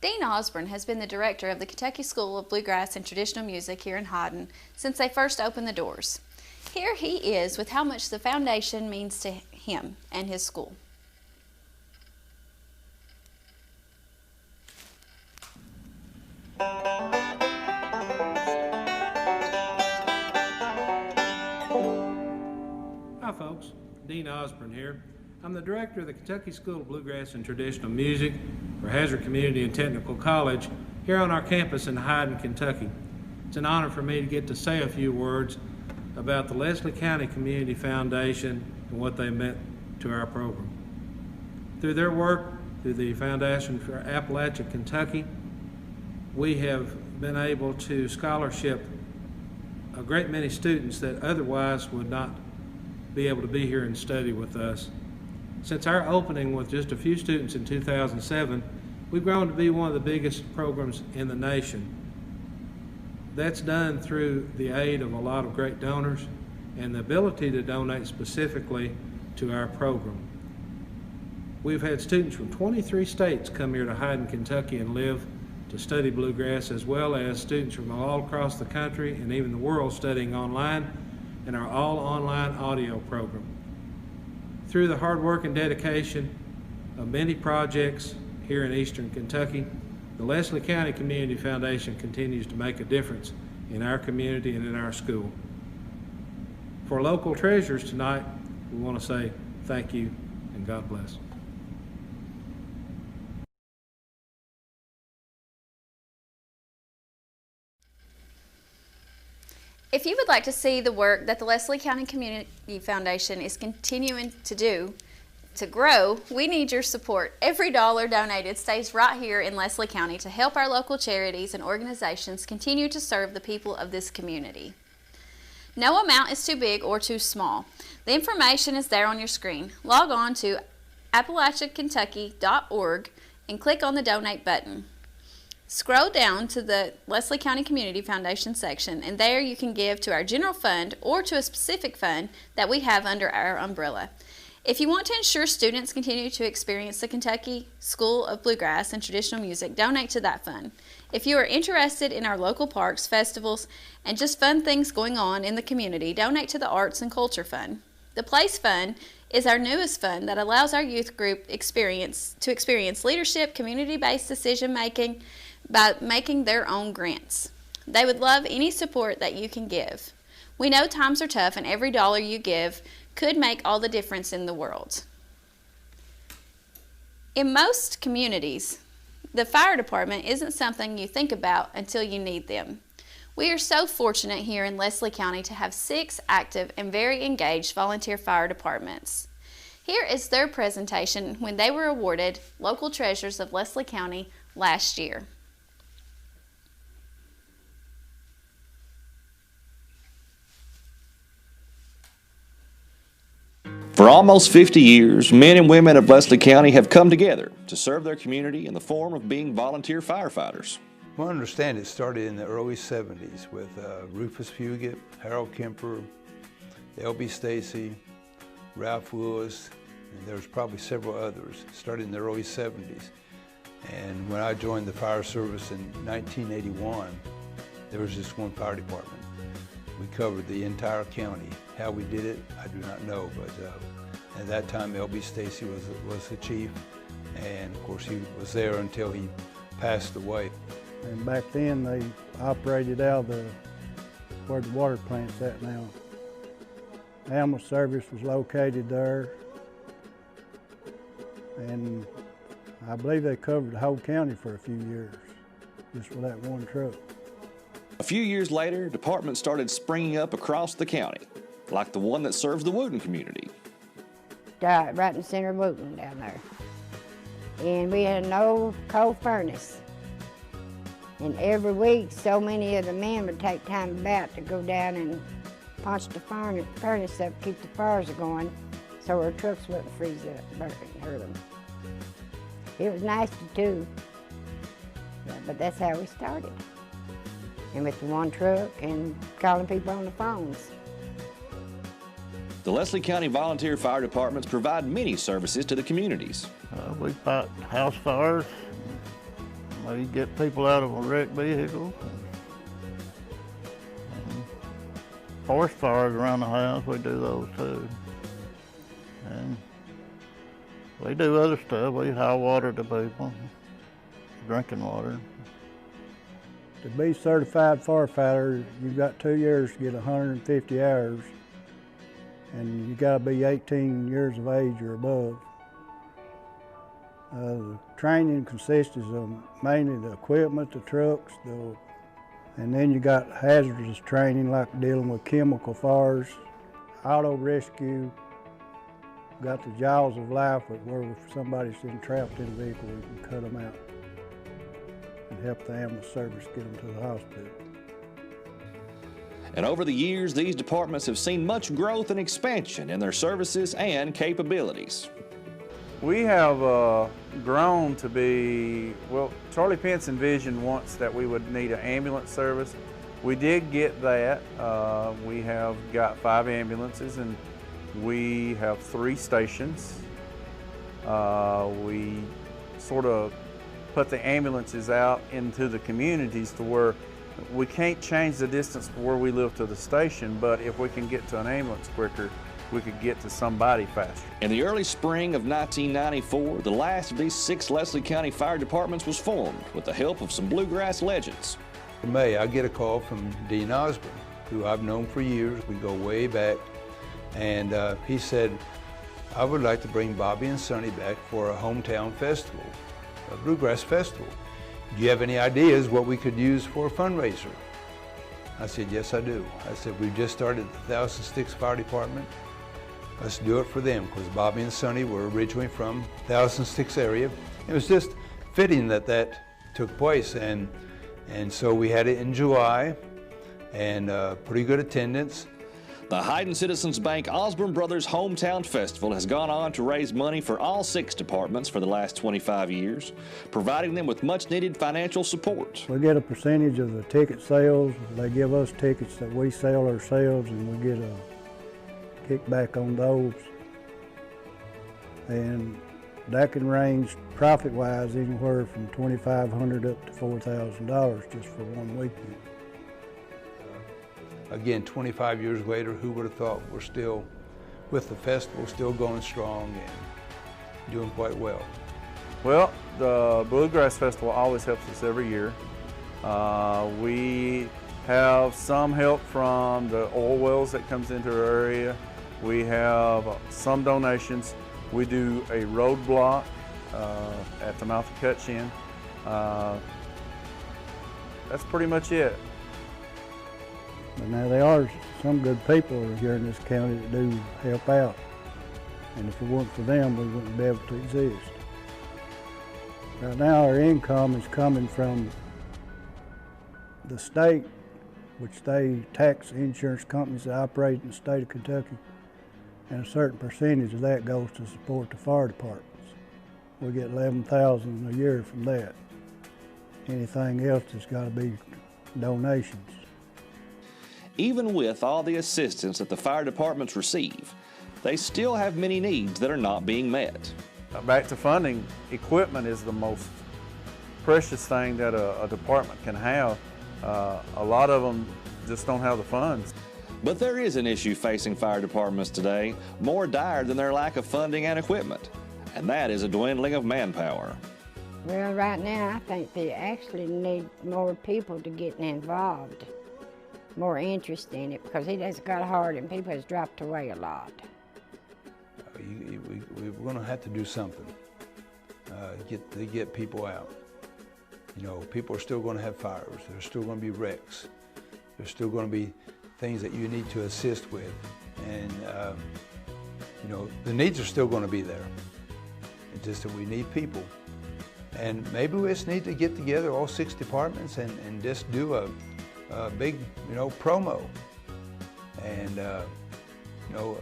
Dean Osborne has been the director of the Kentucky School of Bluegrass and Traditional Music here in Hyden since they first opened the doors. Here he is with how much the foundation means to him and his school. Hi folks, Dean Osborne here. I'm the director of the Kentucky School of Bluegrass and Traditional Music for Hazard Community and Technical College here on our campus in Hyden, Kentucky. It's an honor for me to get to say a few words about the Leslie County Community Foundation and what they meant to our program. Through their work, through the Foundation for Appalachia, Kentucky, we have been able to scholarship a great many students that otherwise would not be able to be here and study with us. Since our opening with just a few students in 2007, we've grown to be one of the biggest programs in the nation. That's done through the aid of a lot of great donors and the ability to donate specifically to our program. We've had students from 23 states come here to Hyden, Kentucky and live to study bluegrass, as well as students from all across the country and even the world studying online in our all-online audio program. Through the hard work and dedication of many projects here in Eastern Kentucky, the Leslie County Community Foundation continues to make a difference in our community and in our school. For local treasurers tonight, we want to say thank you and God bless. If you would like to see the work that the Leslie County Community Foundation is continuing to do to grow, we need your support. Every dollar donated stays right here in Leslie County to help our local charities and organizations continue to serve the people of this community. No amount is too big or too small. The information is there on your screen. Log on to appalachiakentucky.org and click on the donate button. Scroll down to the Leslie County Community Foundation section, and there you can give to our general fund or to a specific fund that we have under our umbrella. If you want to ensure students continue to experience the Kentucky School of Bluegrass and Traditional Music, donate to that fund. If you are interested in our local parks, festivals, and just fun things going on in the community, donate to the Arts and Culture Fund. The Place Fund is our newest fund that allows our youth group to experience leadership, community-based decision-making, by making their own grants. They would love any support that you can give. We know times are tough and every dollar you give could make all the difference in the world. In most communities, the fire department isn't something you think about until you need them. We are so fortunate here in Leslie County to have 6 active and very engaged volunteer fire departments. Here is their presentation when they were awarded Local Treasures of Leslie County last year. For almost 50 years, men and women of Leslie County have come together to serve their community in the form of being volunteer firefighters. I understand it started in the early 70s with Rufus Fugit, Harold Kemper, L.B. Stacy, Ralph Lewis, and there was probably several others. It started in the early 70s. And when I joined the fire service in 1981, there was just one fire department. We covered the entire county. How we did it, I do not know, but at that time L.B. Stacy was the chief, and of course he was there until he passed away. And back then they operated out of where the water plant's at now. Ambulance service was located there, and I believe they covered the whole county for a few years, just with that one truck. A few years later, departments started springing up across the county, like the one that serves the Wooten community. Right in the center of Wooten down there. And we had an old coal furnace. And every week, so many of the men would take time about to go down and punch the furnace up, keep the fires going, so our trucks wouldn't freeze up, burn, hurt them. It was nice to do, but that's how we started. And with the one truck and calling people on the phones. The Leslie County Volunteer Fire Departments provide many services to the communities. We fight house fires, We get people out of a wrecked vehicle. And forest fires around the house, we do those too. And we do other stuff. We haul water to people, drinking water. To be certified firefighter, you've got 2 years to get 150 hours, and you got to be 18 years of age or above. The training consists of mainly the equipment, the trucks, and then you got hazardous training like dealing with chemical fires, auto rescue, got the jaws of life where if somebody's entrapped in a vehicle, we can cut them out and help the ambulance service get them to the hospital. And over the years, these departments have seen much growth and expansion in their services and capabilities. We have grown to be, well, Charlie Pence envisioned once that we would need an ambulance service. We did get that. We have got 5 ambulances and we have 3 stations. We sort of put the ambulances out into the communities to where we can't change the distance from where we live to the station, but if we can get to an ambulance quicker, we could get to somebody faster. In the early spring of 1994, the last of these 6 Leslie County Fire Departments was formed with the help of some bluegrass legends. In May, I get a call from Dean Osborne, who I've known for years. We go way back. And he said, I would like to bring Bobby and Sonny back for a hometown festival, a bluegrass festival. Do you have any ideas what we could use for a fundraiser? I said, yes, I do. I said, we've just started the Thousand Sticks Fire Department. Let's do it for them, because Bobby and Sonny were originally from Thousand Sticks area. It was just fitting that that took place, and so we had it in July, and pretty good attendance. The Hayden Citizens Bank Osborne Brothers Hometown Festival has gone on to raise money for all 6 departments for the last 25 years, providing them with much-needed financial support. We get a percentage of the ticket sales. They give us tickets that we sell ourselves, and we get a kickback on those. And that can range profit-wise anywhere from $2,500 up to $4,000 just for one weekend. Again, 25 years later, who would have thought we're still, with the festival, still going strong and doing quite well. Well, the Bluegrass Festival always helps us every year. We have some help from the oil wells that comes into our area. We have some donations. We do a roadblock at the mouth of Cutchin. That's pretty much it. But now there are some good people here in this county that do help out. And if it weren't for them, we wouldn't be able to exist. Right now our income is coming from the state, which they tax insurance companies that operate in the state of Kentucky. And a certain percentage of that goes to support the fire departments. We get $11,000 a year from that. Anything else has got to be donations. Even with all the assistance that the fire departments receive, they still have many needs that are not being met. Back to funding, equipment is the most precious thing that a department can have. A lot of them just don't have the funds. But there is an issue facing fire departments today, more dire than their lack of funding and equipment, and that is a dwindling of manpower. Well, right now, I think they actually need more people to get involved, more interest in it, because it has got hard and people has dropped away a lot. We're going to have to do something to get people out. You know, people are still going to have fires. There's still going to be wrecks. There's still going to be things that you need to assist with. And, you know, the needs are still going to be there. It's just that we need people. And maybe we just need to get together, all 6 departments, and just do a big, you know, promo. And, you know,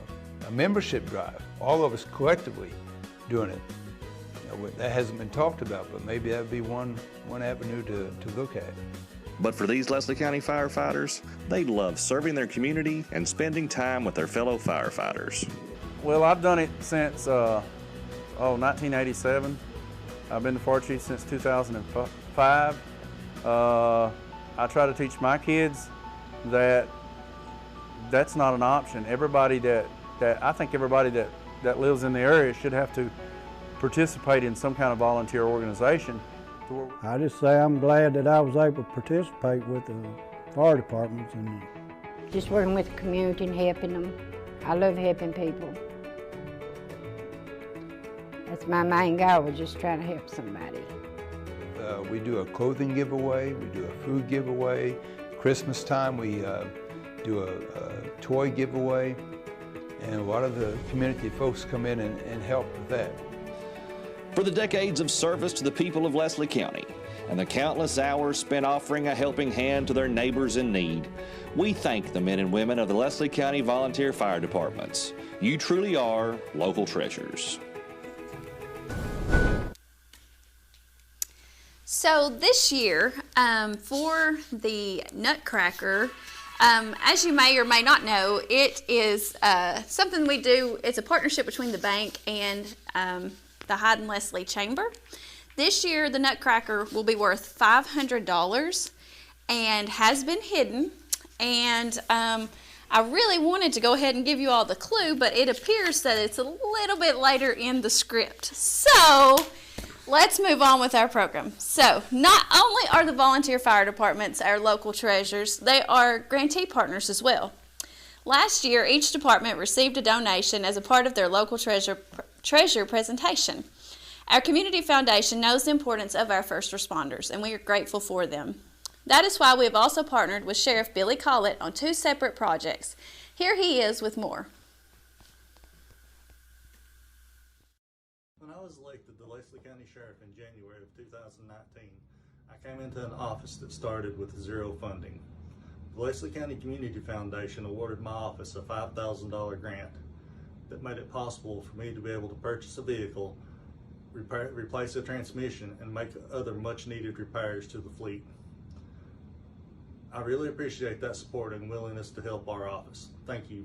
a membership drive, all of us collectively doing it. You know, that hasn't been talked about, but maybe that would be one avenue to look at. But for these Leslie County firefighters, they love serving their community and spending time with their fellow firefighters. Well, I've done it since 1987, I've been the fire chief since 2005. I try to teach my kids that that's not an option. Everybody I think everybody that lives in the area should have to participate in some kind of volunteer organization. I just say I'm glad that I was able to participate with the fire departments and just working with the community and helping them. I love helping people. That's my main goal, was just trying to help somebody. We do a clothing giveaway, we do a food giveaway. Christmas time we do a toy giveaway, and a lot of the community folks come in and help with that. For the decades of service to the people of Leslie County and the countless hours spent offering a helping hand to their neighbors in need, we thank the men and women of the Leslie County Volunteer Fire Departments. You truly are local treasures. So this year, for the Nutcracker, as you may or may not know, it is something we do. It's a partnership between the bank and the Hyde and Leslie Chamber. This year, the Nutcracker will be worth $500 and has been hidden. And I really wanted to go ahead and give you all the clue, but it appears that it's a little bit later in the script. So let's move on with our program. So not only are the volunteer fire departments our local treasures, they are grantee partners as well. Last year, each department received a donation as a part of their local treasure presentation. Our community foundation knows the importance of our first responders, and we are grateful for them. That is why we have also partnered with Sheriff Billy Collett on 2 separate projects. Here he is with more. When I was elected the Leslie County Sheriff in January of 2019, I came into an office that started with 0 funding. The Leslie County Community Foundation awarded my office a $5,000 grant that made it possible for me to be able to purchase a vehicle, replace a transmission, and make other much needed repairs to the fleet. I really appreciate that support and willingness to help our office. Thank you.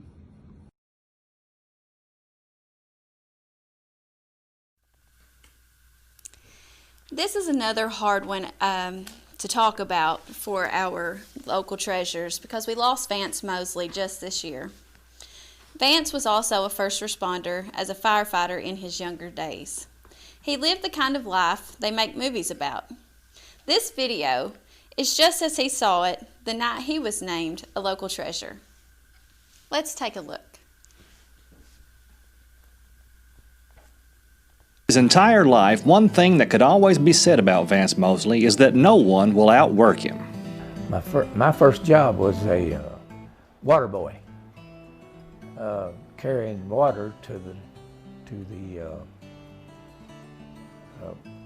This is another hard one to talk about for our local treasures because we lost Vance Mosley just this year. Vance was also a first responder as a firefighter in his younger days. He lived the kind of life they make movies about. This video is just as he saw it the night he was named a local treasure. Let's take a look. His entire life, one thing that could always be said about Vance Mosley is that no one will outwork him. My first job was a water boy, carrying water to the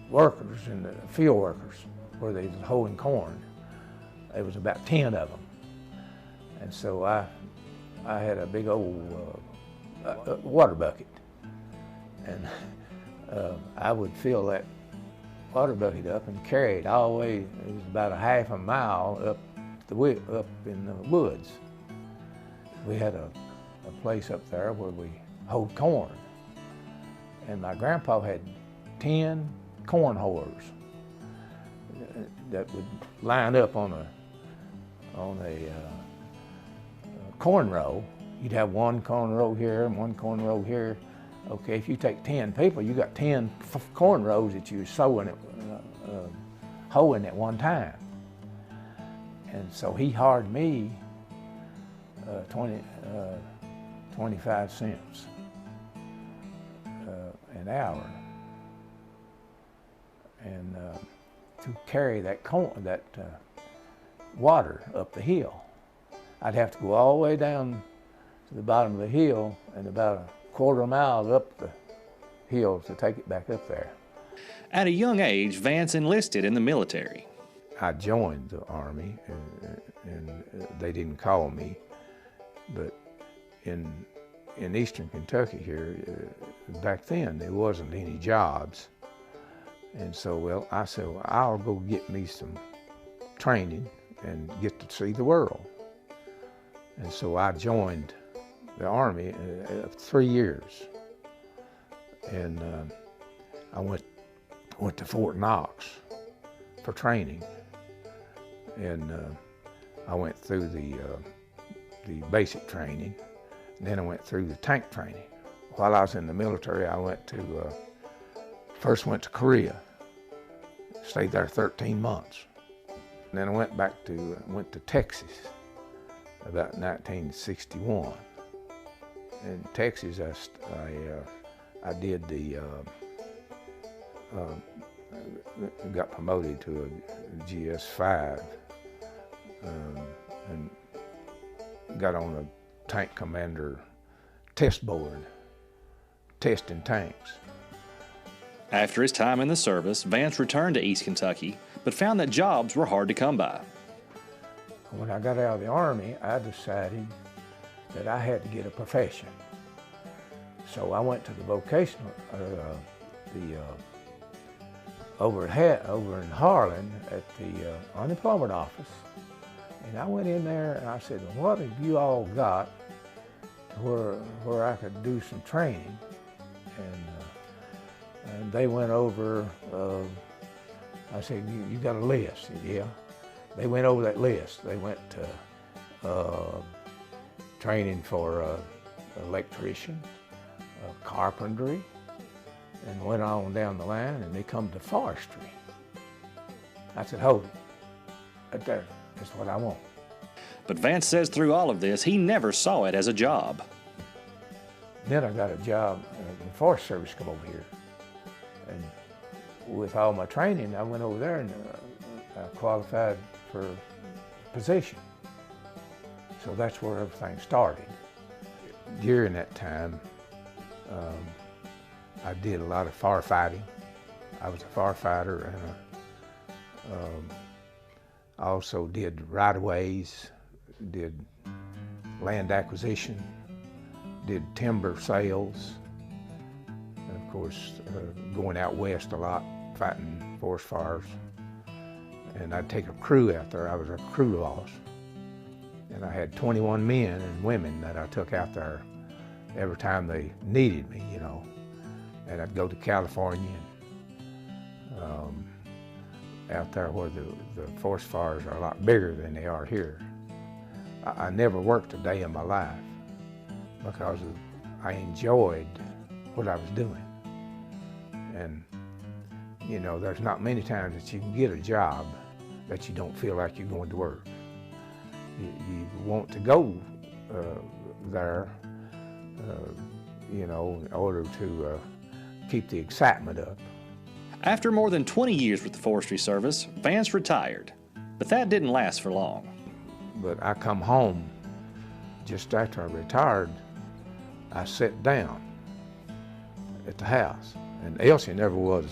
workers and the field workers where they was hoeing corn. There was about 10 of them, and so I had a big old water bucket, and I would fill that water bucket up and carry it all the way. It was about a half a mile up in the woods. We had a place up there where we hoed corn, and my grandpa had 10 corn hoers that would line up on a corn row. You'd have one corn row here and one corn row here. Okay, if you take 10 people, you got 10 corn rows that you're hoeing at one time. And so he hired me 25 cents an hour, and to carry that water up the hill. I'd have to go all the way down to the bottom of the hill and about a quarter mile up the hill to take it back up there. At a young age, Vance enlisted in the military. I joined the Army, and they didn't call me, but in eastern Kentucky here, back then there wasn't any jobs. And so, well, I said, well, I'll go get me some training and get to see the world. And so I joined the Army 3 years. And I went went to Fort Knox for training, and I went through the basic training, and then I went through the tank training. While I was in the military, I went to first went to Korea, stayed there 13 months, and then I went to Texas about 1961. In Texas, I did got promoted to a GS5 and got on a tank commander test board, testing tanks. After his time in the service, Vance returned to East Kentucky, but found that jobs were hard to come by. When I got out of the Army, I decided that I had to get a profession. So I went to the vocational, over in Harlan at the unemployment office. And I went in there and I said, what have you all got where I could do some training? And they went over, I said, you got a list? Said, yeah. They went over that list. They went to training for electrician, carpentry, and went on down the line, and they come to forestry. I said, hold it, right there, that's what I want. But Vance says through all of this, he never saw it as a job. Then I got a job, the Forest Service come over here. And with all my training, I went over there and I qualified for a position. So that's where everything started. During that time, I did a lot of firefighting. I was a firefighter, and I also did right-of-ways, did land acquisition, did timber sales, and of course going out west a lot, fighting forest fires. And I'd take a crew out there. I was a crew boss. And I had 21 men and women that I took out there every time they needed me, you know. And I'd go to California and out there where the forest fires are a lot bigger than they are here. I never worked a day in my life because I enjoyed what I was doing. And, you know, there's not many times that you can get a job that you don't feel like you're going to work. You want to go there, you know, in order to keep the excitement up. After more than 20 years with the Forestry Service, Vance retired, but that didn't last for long. But I come home, just after I retired, I sat down at the house, and Elsie never was,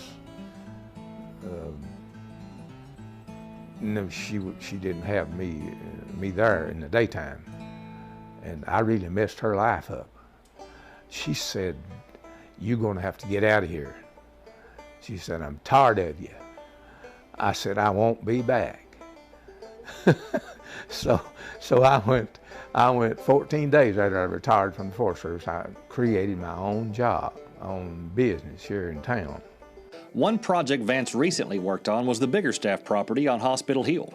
no, she didn't have me there in the daytime, and I really messed her life up. She said, "You're gonna have to get out of here." She said, "I'm tired of you." I said, "I won't be back." So I went 14 days after I retired from the Forest Service. I created my own job, own business here in town. One project Vance recently worked on was the Biggerstaff property on Hospital Hill.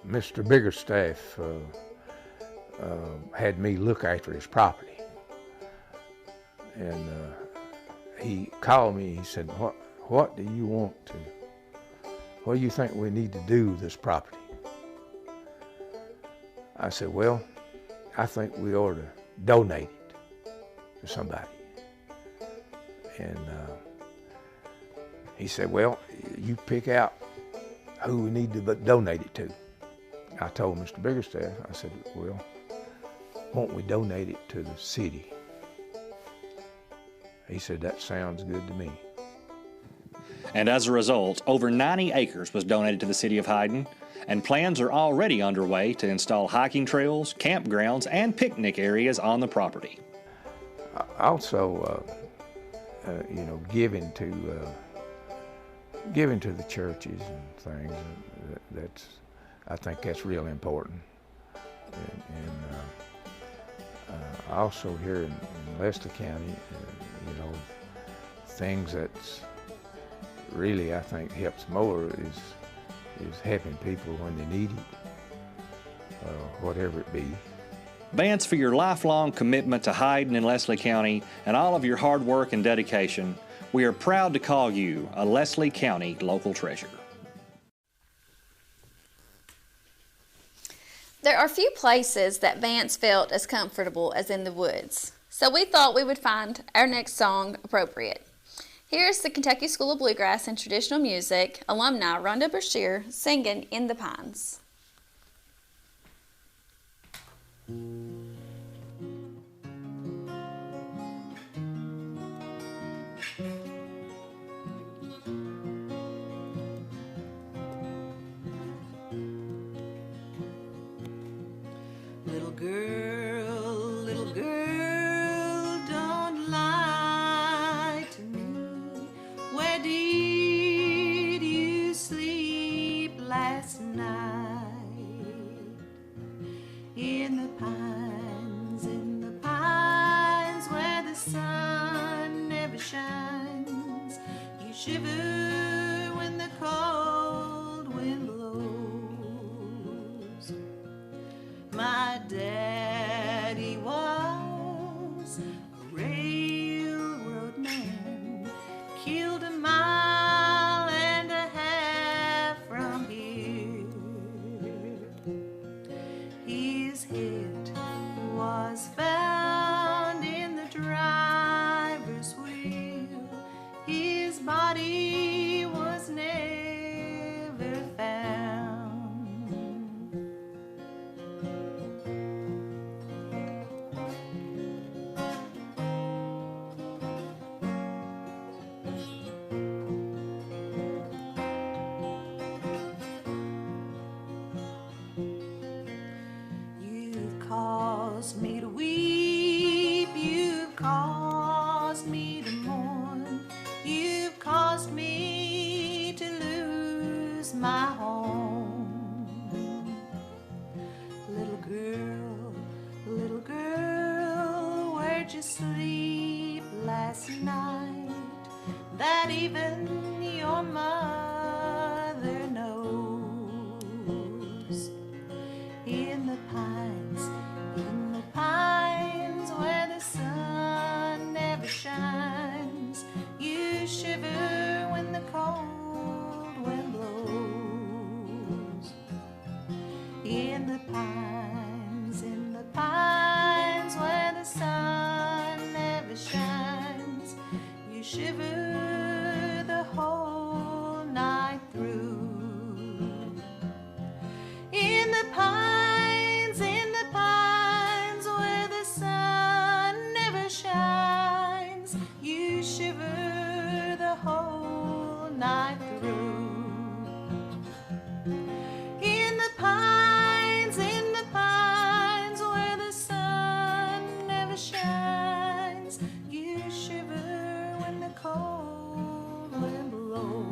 Mr. Biggerstaff had me look after his property. And he called me, he said, what do you want to, what do you think we need to do with this property? I said, well, I think we ought to donate it to somebody. And he said, well, you pick out who we need to donate it to. I told Mr. Biggerstaff, I said, well, won't we donate it to the city? He said, that sounds good to me. And as a result, over 90 acres was donated to the city of Hyden, and plans are already underway to install hiking trails, campgrounds, and picnic areas on the property. Also, you know, giving to the churches and things. I think that's real important. And also here in Leslie County, you know, things that's really I think helps more is helping people when they need it, whatever it be. Vance, for your lifelong commitment to Hyden and Leslie County and all of your hard work and dedication, we are proud to call you a Leslie County local treasure. There are few places that Vance felt as comfortable as in the woods, so we thought we would find our next song appropriate. Here's the Kentucky School of Bluegrass and Traditional Music alumni Rhonda Brashear singing In the Pines. Little girl, don't lie to me. Where did you sleep last night? In the pines where the sun never shines. You shiver when the cold wind blows. My daddy was a railroad man, killed a mile and a half from here. His head was found in the driver's wheel. His body was never found. Caused me to weep, you've caused me to mourn, you've caused me to lose my home. Little girl, where'd you sleep last night? That even your mother knows. In the pines where the sun never shines, you shiver when the cold wind blows. In the pines where the sun never shines, you shiver the whole night through. In the pines where the sun never shines, you shiver the whole night through. In the pines where the sun never shines, you shiver when the cold wind blows.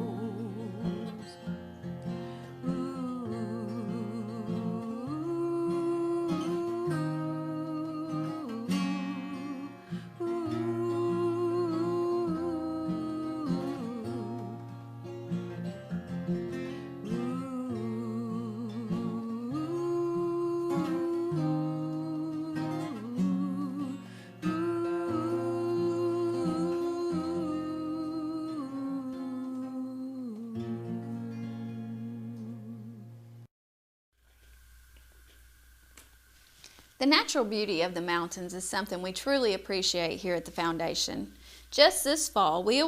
The natural beauty of the mountains is something we truly appreciate here at the Foundation. Just this fall, we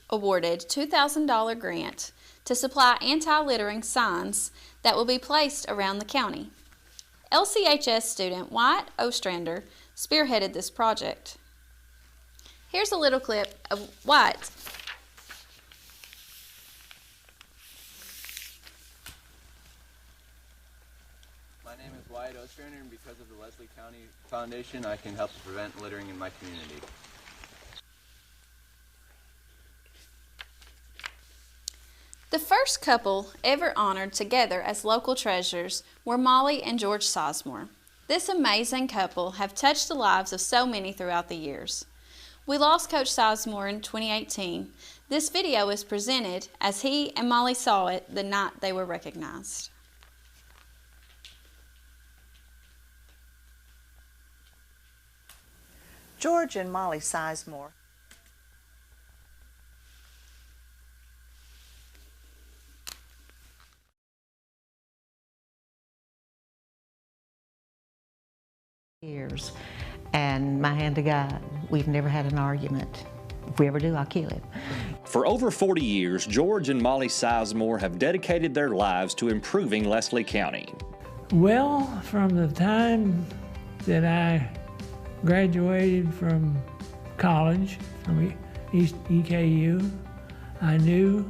awarded a $2,000 grant to supply anti-littering signs that will be placed around the county. LCHS student Wyatt Ostrander spearheaded this project. Here's a little clip of Wyatt. My name is Wyatt Ostrander, and because of the Leslie County Foundation, I can help to prevent littering in my community. The first couple ever honored together as local treasures were Molly and George Sizemore. This amazing couple have touched the lives of so many throughout the years. We lost Coach Sizemore in 2018 This video is presented as he and Molly saw it the night they were recognized. George and Molly Sizemore. Years, and my hand to God, we've never had an argument. If we ever do, I'll kill him. For over 40 years, George and Molly Sizemore have dedicated their lives to improving Leslie County. Well, from the time that I graduated from college, from East EKU, I knew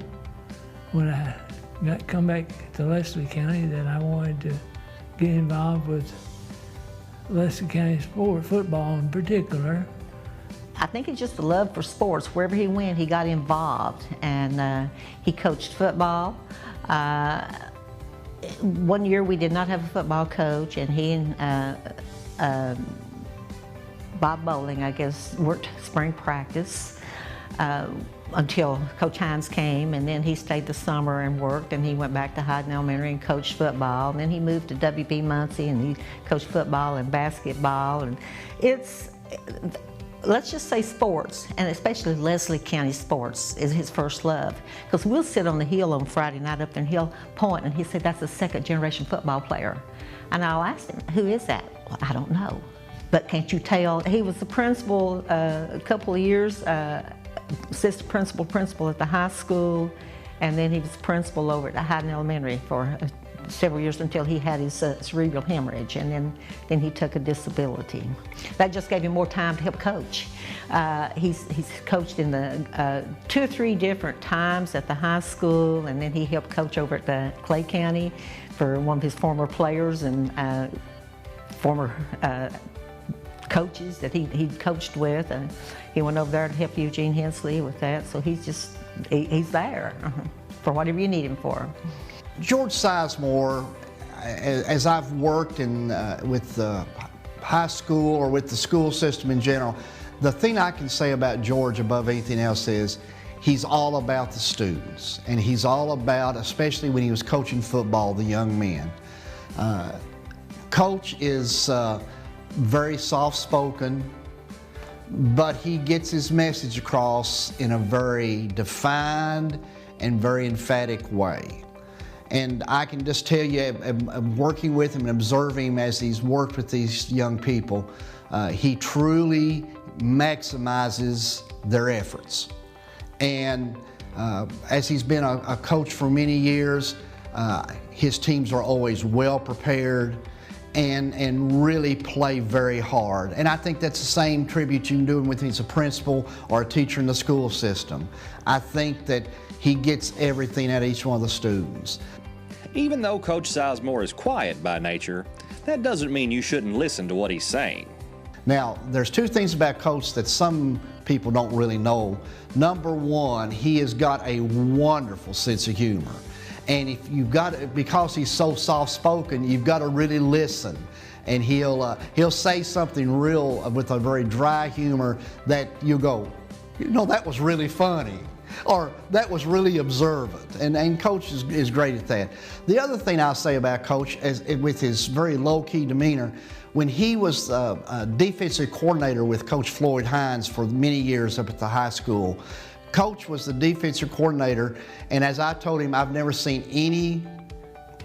when I come back to Leslie County that I wanted to get involved with Leslie County football in particular. I think it's just the love for sports. Wherever he went, he got involved, and he coached football. One year we did not have a football coach, and he and Bob Bowling, I guess, worked spring practice until Coach Hines came, and then he stayed the summer and worked, and he went back to Hyden Elementary and coached football, and then he moved to W.B. Muncie and he coached football and basketball, and it's, let's just say sports, and especially Leslie County sports is his first love, because we'll sit on the hill on Friday night up there and he'll point, and he said, that's a second generation football player, and I'll ask him, who is that? Well, I don't know. But can't you tell? He was the principal a couple of years, assistant principal at the high school, and then he was principal over at Hyden Elementary for several years until he had his cerebral hemorrhage, and then he took a disability. That just gave him more time to help coach. He's coached in the 2 or 3 different times at the high school, and then he helped coach over at the Clay County for one of his former players and former coaches that he'd coached with, and he went over there to help Eugene Hensley with that, so he's there for whatever you need him for. George Sizemore, as I've worked with the high school or with the school system in general, the thing I can say about George above anything else is he's all about the students, and he's all about, especially when he was coaching football, the young men. Coach is very soft-spoken, but he gets his message across in a very defined and very emphatic way. And I can just tell you, working with him and observing him as he's worked with these young people, he truly maximizes their efforts. And as he's been a coach for many years, his teams are always well prepared and really play very hard. And I think that's the same tribute you can do with him as a principal or a teacher in the school system. I think that he gets everything out of each one of the students. Even though Coach Sizemore is quiet by nature, that doesn't mean you shouldn't listen to what he's saying. Now, there's 2 things about Coach that some people don't really know. Number one, he has got a wonderful sense of humor. And if you've got, because he's so soft-spoken, you've got to really listen. And he'll say something real with a very dry humor that you go, you know, that was really funny, or that was really observant. And Coach is great at that. The other thing I'll say about Coach is with his very low-key demeanor, when he was a defensive coordinator with Coach Floyd Hines for many years up at the high school, Coach was the defensive coordinator, and as I told him, I've never seen any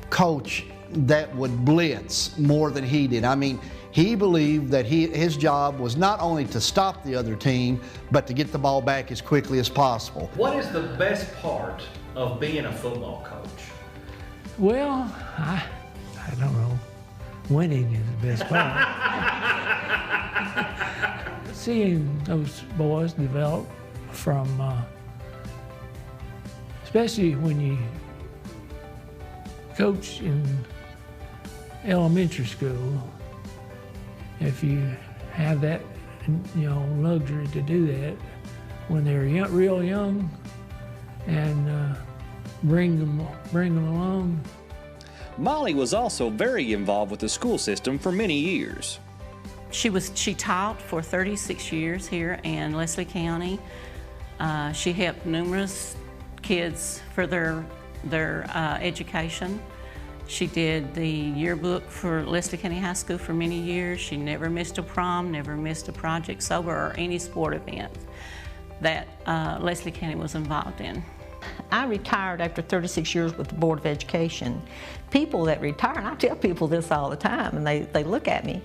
coach that would blitz more than he did. I mean, he believed that his job was not only to stop the other team, but to get the ball back as quickly as possible. What is the best part of being a football coach? Well, I don't know. Winning is the best part. Seeing those boys develop from, especially when you coach in elementary school, if you have that, luxury to do that when they're real young, and bring them along. Molly was also very involved with the school system for many years. She taught for 36 years here in Leslie County. She helped numerous kids for their education. She did the yearbook for Leslie County High School for many years. She never missed a prom, never missed a Project Sober or any sport event that Leslie County was involved in. I retired after 36 years with the Board of Education. People that retire, and I tell people this all the time, and they look at me,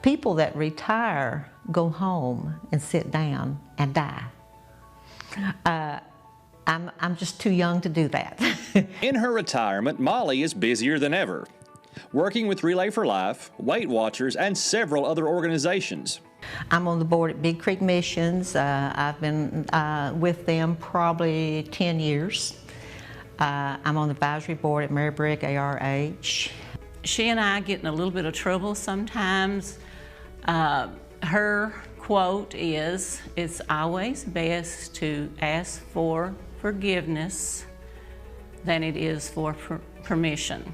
people that retire go home and sit down and die. I'm just too young to do that. In her retirement, Molly is busier than ever, working with Relay for Life, Weight Watchers, and several other organizations. I'm on the board at Big Creek Missions. I've been with them probably 10 years. I'm on the advisory board at Mary Brick ARH. She and I get in a little bit of trouble sometimes. Her quote is, "It's always best to ask for forgiveness than it is for permission."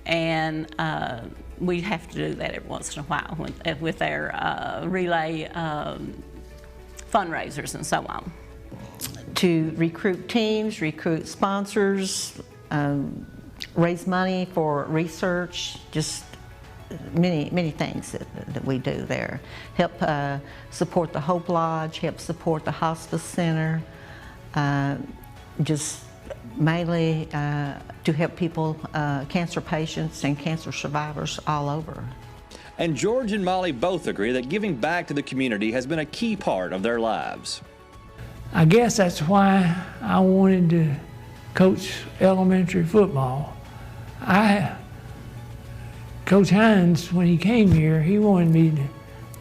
And we have to do that every once in a while with our relay fundraisers and so on. To recruit teams, recruit sponsors, raise money for research, just many things that we do there. Help support the Hope Lodge, help support the Hospice Center, just mainly to help people, cancer patients and cancer survivors all over. And George and Molly both agree that giving back to the community has been a key part of their lives. I guess that's why I wanted to coach elementary football. Coach Hines, when he came here, he wanted me to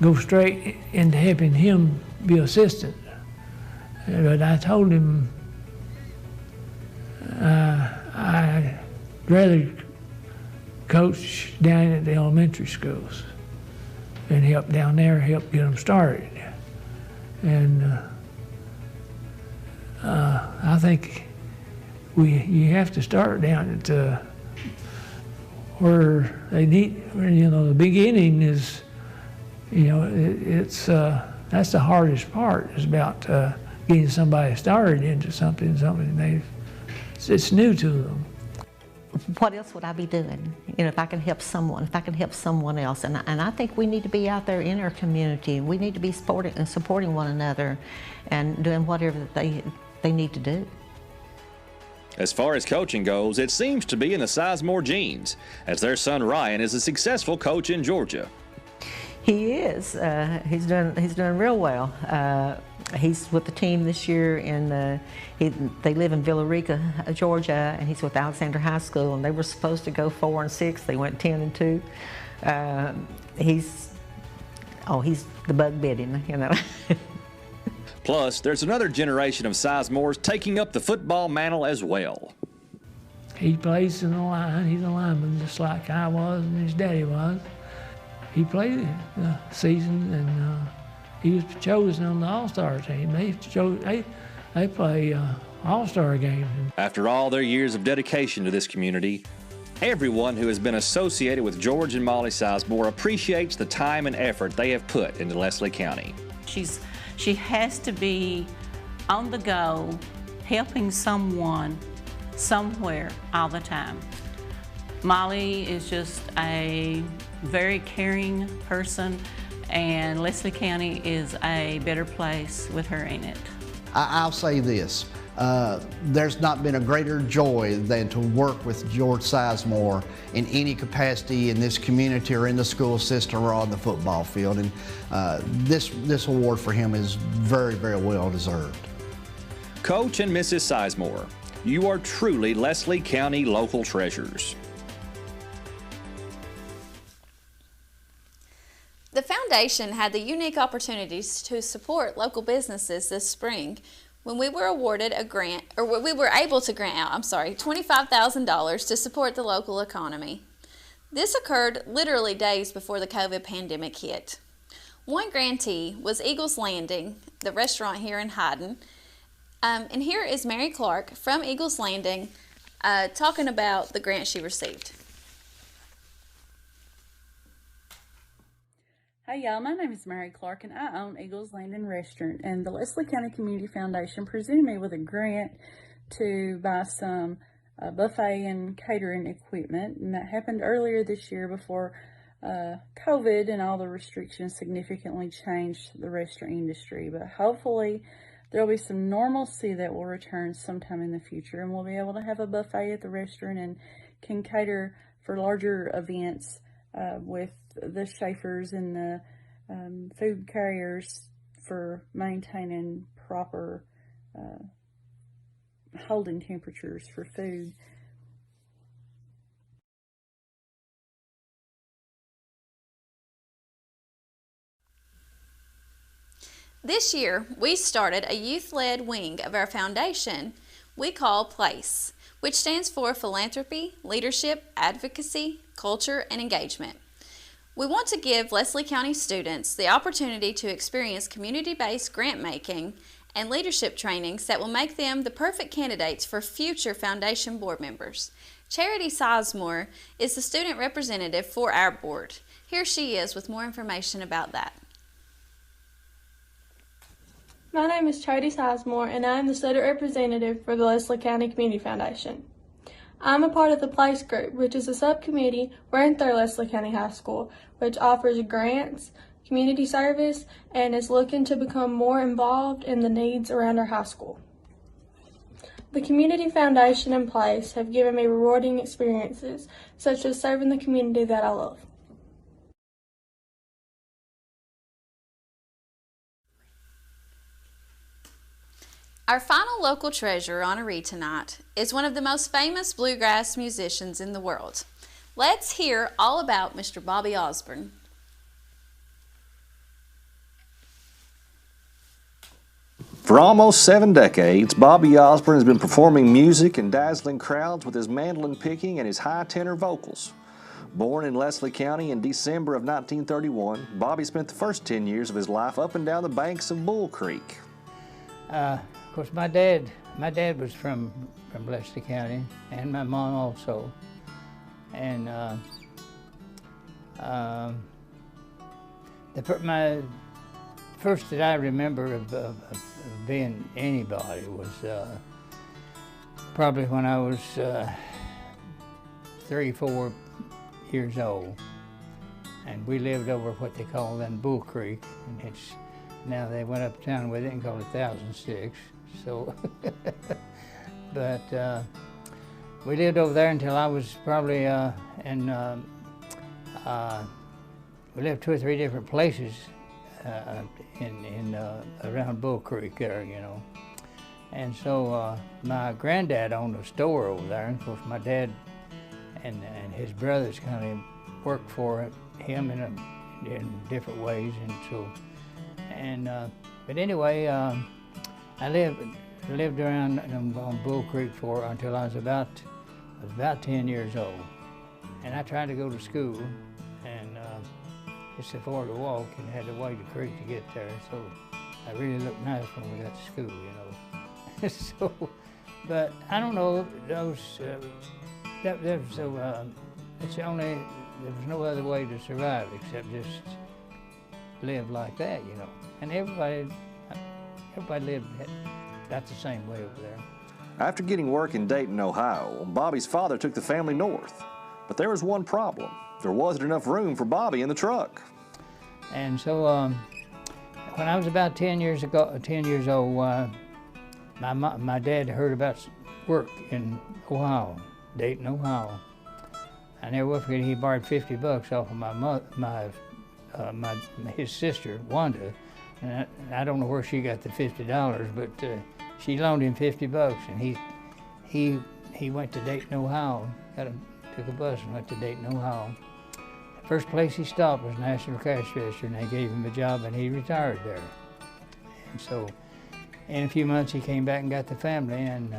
go straight into helping him be assistant. But I told him I'd rather coach down at the elementary schools and help down there, help get them started. And I think you have to start down at where they need, the beginning is, that's the hardest part, is about getting somebody started into something it's new to them. What else would I be doing? If I can help someone, if I can help someone else. And I think we need to be out there in our community. We need to be supporting one another and doing whatever they need to do. As far as coaching goes, it seems to be in the Sizemore genes, as their son Ryan is a successful coach in Georgia. He is. He's doing real well. He's with the team this year, and they live in Villa Rica, Georgia, and he's with Alexander High School. And they were supposed to go 4-6. They went 10-2. He's the bug bit him, Plus, there's another generation of Sizemores taking up the football mantle as well. He plays in the line. He's a lineman, just like I was and his daddy was. He played the season, and he was chosen on the All-Star team. They play All-Star games. After all their years of dedication to this community, everyone who has been associated with George and Molly Sizemore appreciates the time and effort they have put into Leslie County. She has to be on the go, helping someone somewhere all the time. Molly is just a very caring person, and Leslie County is a better place with her in it. I'll say this, there's not been a greater joy than to work with George Sizemore in any capacity in this community or in the school system or on the football field. And this award for him is very, very well deserved. Coach and Mrs. Sizemore, you are truly Leslie County local treasures. The foundation had the unique opportunities to support local businesses this spring when we were awarded a grant, or we were able to grant out, $25,000 to support the local economy. This occurred literally days before the COVID pandemic hit. One grantee was Eagles Landing, the restaurant here in Hyden. And here is Mary Clark from Eagles Landing talking about the grant she received. Hey y'all, my name is Mary Clark and I own Eagles Landing Restaurant, and the Leslie County Community Foundation presented me with a grant to buy some buffet and catering equipment, and that happened earlier this year before COVID and all the restrictions significantly changed the restaurant industry. But hopefully there'll be some normalcy that will return sometime in the future, and we'll be able to have a buffet at the restaurant and can cater for larger events with the chauffeurs and the food carriers for maintaining proper holding temperatures for food. This year, we started a youth-led wing of our foundation we call PLACE, which stands for Philanthropy, Leadership, Advocacy, Culture, and Engagement. We want to give Leslie County students the opportunity to experience community-based grant-making and leadership trainings that will make them the perfect candidates for future foundation board members. Charity Sizemore is the student representative for our board. Here she is with more information about that. My name is Charity Sizemore, and I am the student representative for the Leslie County Community Foundation. I'm a part of the PLACE group, which is a subcommittee run through Leslie County High School, which offers grants, community service, and is looking to become more involved in the needs around our high school. The Community Foundation and PLACE have given me rewarding experiences, such as serving the community that I love. Our final local treasure honoree tonight is one of the most famous bluegrass musicians in the world. Let's hear all about Mr. Bobby Osborne. For almost 7 decades, Bobby Osborne has been performing music and dazzling crowds with his mandolin picking and his high tenor vocals. Born in Leslie County in December of 1931, Bobby spent the first 10 years of his life up and down the banks of Bull Creek. Of course, my dad was from Leslie County, and my mom also. And my first that I remember of being anybody was probably when I was 3, 4 years old, and we lived over what they call then Bull Creek, and now they went uptown with it and called it 1006. So, but we lived over there until I was probably we lived 2 or 3 different places in around Bull Creek there, you know. And so my granddad owned a store over there, and of course my dad and his brothers kind of worked for him in different ways, and so but anyway. I lived around on Bull Creek until I was about 10 years old, and I tried to go to school, and it's so far to walk, and had to wade the creek to get there. So I really looked nice when we got to school, you know. So, but I don't know those. It's the only. There was no other way to survive except just live like that, you know. And everybody lived about the same way over there. After getting work in Dayton, Ohio, Bobby's father took the family north. But there was one problem. There wasn't enough room for Bobby in the truck. And so when I was about 10 years old, my dad heard about work in Ohio, Dayton, Ohio. I never will forget, he borrowed $50 off of his sister, Wanda. And I don't know where she got the $50, but she loaned him $50, and he went to Dayton, Ohio. Took a bus and went to Dayton, Ohio. The first place he stopped was National Cash Register, and they gave him a job, and he retired there. And so, in a few months, he came back and got the family, and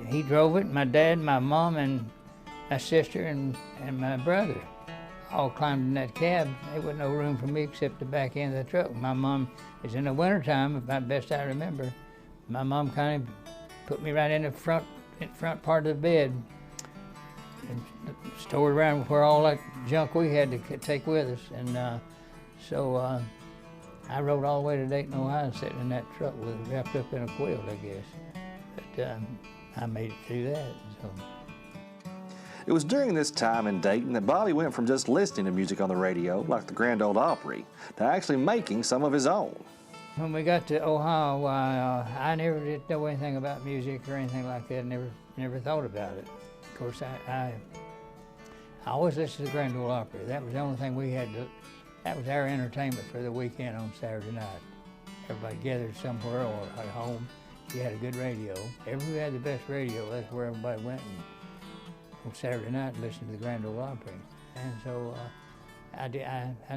he drove it. My dad, my mom, and my sister, and my brother all climbed in that cab. There wasn't no room for me except the back end of the truck. My mom, it's in the wintertime, about best I remember, my mom kind of put me right in the front part of the bed and stored around where all that junk we had to take with us. And so I rode all the way to Dayton, Ohio, sitting in that truck with it wrapped up in a quilt, I guess. But I made it through that. So. It was during this time in Dayton that Bobby went from just listening to music on the radio, like the Grand Ole Opry, to actually making some of his own. When we got to Ohio, I never did know anything about music or anything like that. Never thought about it. Of course, I always listened to the Grand Ole Opry. That was the only thing we had to. That was our entertainment for the weekend on Saturday night. Everybody gathered somewhere or at home. You had a good radio. Everybody had the best radio. That's where everybody went on Saturday night and listened to the Grand Ole Opry. And so I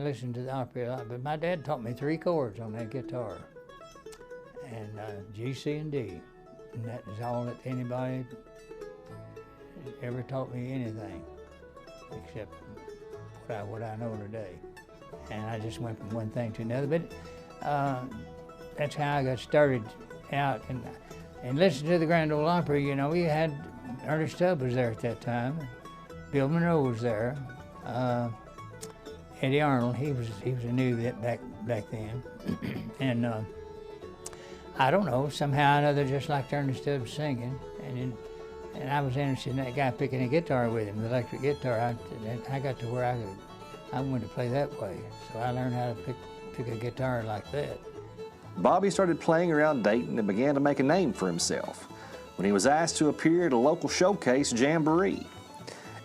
listened to the Opry a lot. But my dad taught me 3 chords on that guitar, and G, C, and D. And that is all that anybody ever taught me anything, except what I know today. And I just went from one thing to another. But that's how I got started out. And listening to the Grand Ole Opry, you know, we had Ernest Tubb was there at that time. Bill Monroe was there. Eddie Arnold, he was a new back then. And I don't know, somehow or another, just liked Ernest Tubb singing. And I was interested in that guy picking a guitar with him, the electric guitar. I got to where I wanted to play that way. So I learned how to pick a guitar like that. Bobby started playing around Dayton and began to make a name for himself when he was asked to appear at a local showcase jamboree.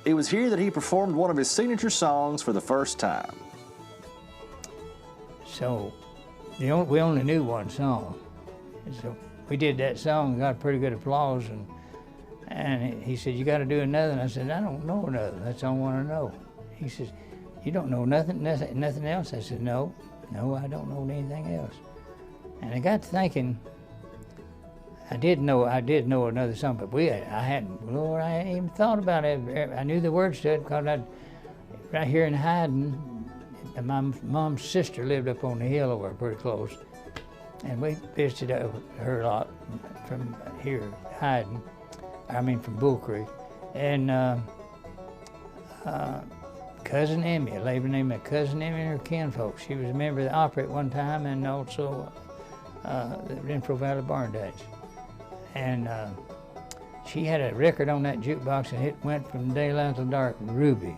It was here that he performed one of his signature songs for the first time. So we only knew one song. And so we did that song and got pretty good applause. And he said, "You got to do another." And I said, "I don't know another. That's all I want to know." He says, "You don't know nothing else?" I said, No, I don't know anything else." And I got to thinking, I did know another song, but I hadn't even thought about it. I knew the words to it because right here in Hyden, my mom's sister lived up on the hill over pretty close, and we visited her a lot from here, Hyden. From Bull Creek, and Cousin Emmy, a lady named Cousin Emmy and her kinfolks. She was a member of the opera at one time, and also the Renfro Valley Barn Dance. And she had a record on that jukebox, and it went from daylight till dark, Ruby.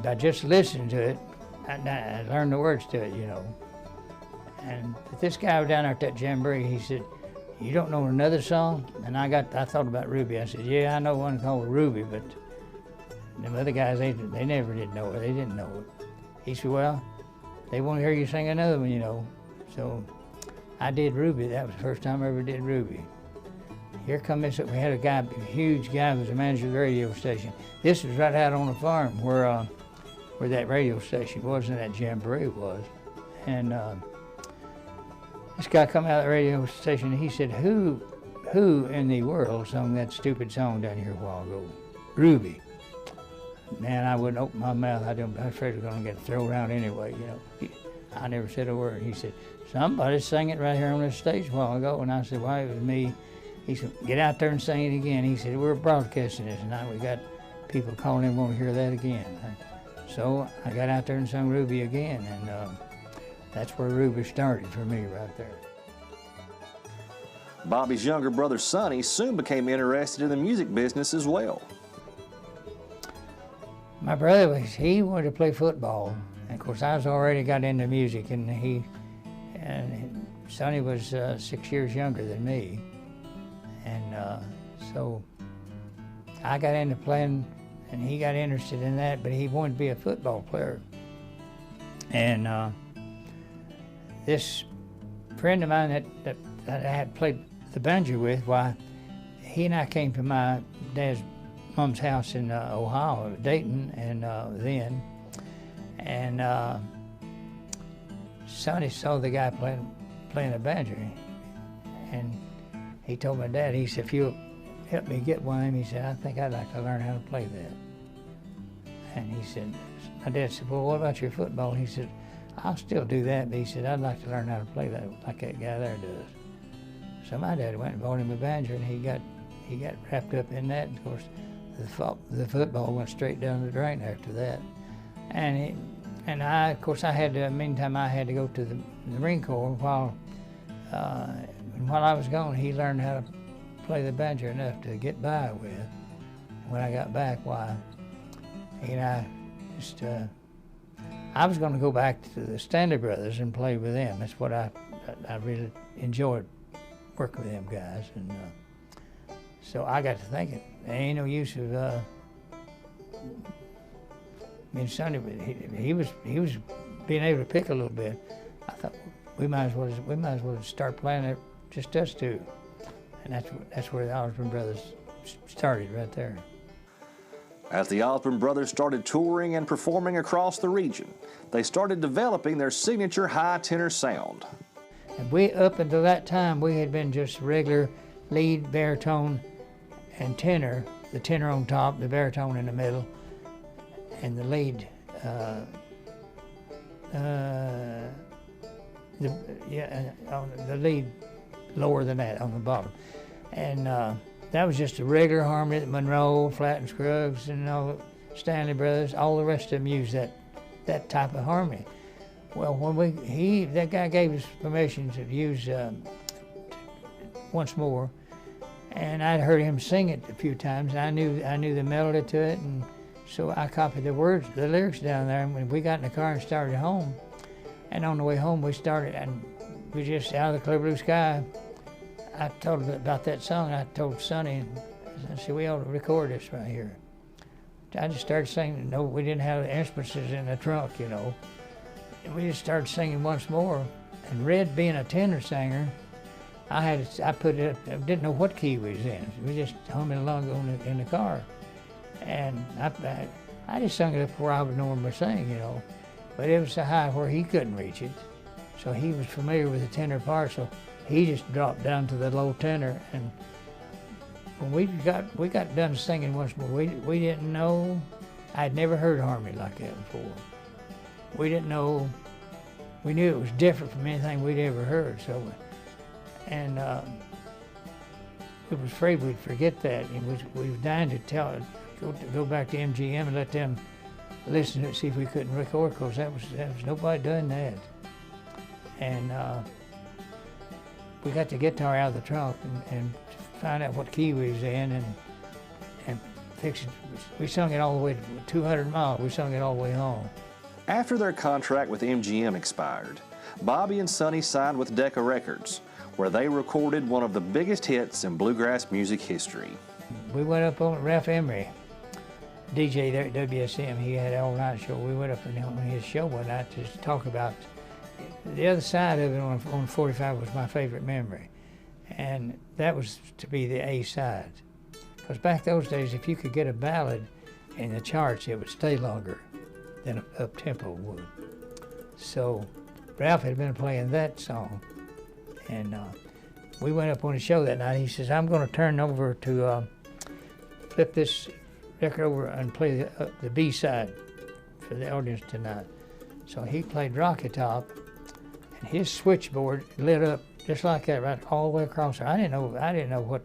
By just listening to it, I learned the words to it, you know. And this guy was down there at that jamboree, he said, "You don't know another song?" And I thought about Ruby. I said, "Yeah, I know one called Ruby, but the other guys, they never did know it. They didn't know it." He said, "Well, they want to hear you sing another one, you know." So I did Ruby. That was the first time I ever did Ruby. Here come this, we had a huge guy who was the manager of the radio station. This was right out on the farm where that radio station was and that jamboree was. And this guy come out of the radio station and he said, who in the world sung that stupid song down here a while ago? Ruby. Man, I wouldn't open my mouth. I was afraid I was going to get thrown out anyway, you know. I never said a word. He said, "Somebody sang it right here on this stage a while ago." And I said, "Why, it was me." He said, "Get out there and sing it again." He said, "We're broadcasting this tonight. We got people calling in want to hear that again." So I got out there and sung Ruby again, and that's where Ruby started for me right there. Bobby's younger brother, Sonny, soon became interested in the music business as well. My brother, he wanted to play football. And of course, I was already got into music, and Sonny was 6 years younger than me. And so I got into playing, and he got interested in that, but he wanted to be a football player. And this friend of mine that I had played the banjo with, why, he and I came to my mom's house in Ohio, Dayton, and then. And Sonny saw the guy playing the banjo, and he told my dad, he said, "If you'll help me get one," he said, "I think I'd like to learn how to play that." And he said, my dad said, "Well, what about your football?" He said, "I'll still do that," but he said, "I'd like to learn how to play that like that guy there does." So my dad went and bought him a banjo, and he got wrapped up in that. Of course, the football went straight down the drain after that. And I, of course, I had to, meantime, I had to go to the Marine Corps while I was gone. He learned how to play the banjo enough to get by with. When I got back, why, he and I just, I was going to go back to the Stanley Brothers and play with them. That's what I really enjoyed, working with them guys. And so I got to thinking, there ain't no use of me and Sonny. He was being able to pick a little bit. I thought we might as well start playing it, just us two. And that's where the Osborne Brothers started, right there. As the Osborne Brothers started touring and performing across the region, they started developing their signature high tenor sound. And we, up until that time, we had been just regular lead, baritone, and tenor. The tenor on top, the baritone in the middle, and the lead. The lead lower than that on the bottom. And that was just a regular harmony that Monroe, Flatt and Scruggs, and all the Stanley Brothers, all the rest of them used that type of harmony. Well, when that guy gave us permission to use Once More, and I'd heard him sing it a few times, and I knew the melody to it, and so I copied the words, the lyrics down there. And when we got in the car and started home, and on the way home we started, and we just out of the clear blue sky. I told him about that song. I told Sonny, and I said, we ought to record this right here. I just started singing. No, we didn't have the instruments in the trunk, you know. And we just started singing Once More. And Red, being a tenor singer, I put it. I didn't know what key we was in. We just humming along in the car, and I just sung it up where I would normally sing, you know. But it was so high where he couldn't reach it, so he was familiar with the tenor part. So he just dropped down to the low tenor, and when we got done singing Once More, we didn't know. I'd never heard harmony like that before. We didn't know. We knew it was different from anything we'd ever heard. So, and we was afraid we'd forget that, and we was dying to go back to MGM and let them listen to it, see if we couldn't record, because that was nobody done that. And we got the guitar out of the trunk and find out what key we was in and fix it. We sung it all the way to 200 miles. We sung it all the way home. After their contract with MGM expired, Bobby and Sonny signed with Decca Records, where they recorded one of the biggest hits in bluegrass music history. We went up on Ralph Emery, DJ there at WSM. He had an all-night show. We went up on his show one night to talk about the other side of it. On 45 was my favorite memory, and that was to be the A side. Because back those days, if you could get a ballad in the charts, it would stay longer than an up-tempo would. So Ralph had been playing that song, and we went up on the show that night. He says, I'm going to turn over to flip this record over and play the B side for the audience tonight. So he played Rocky Top, and his switchboard lit up just like that, right all the way across there. I didn't know what.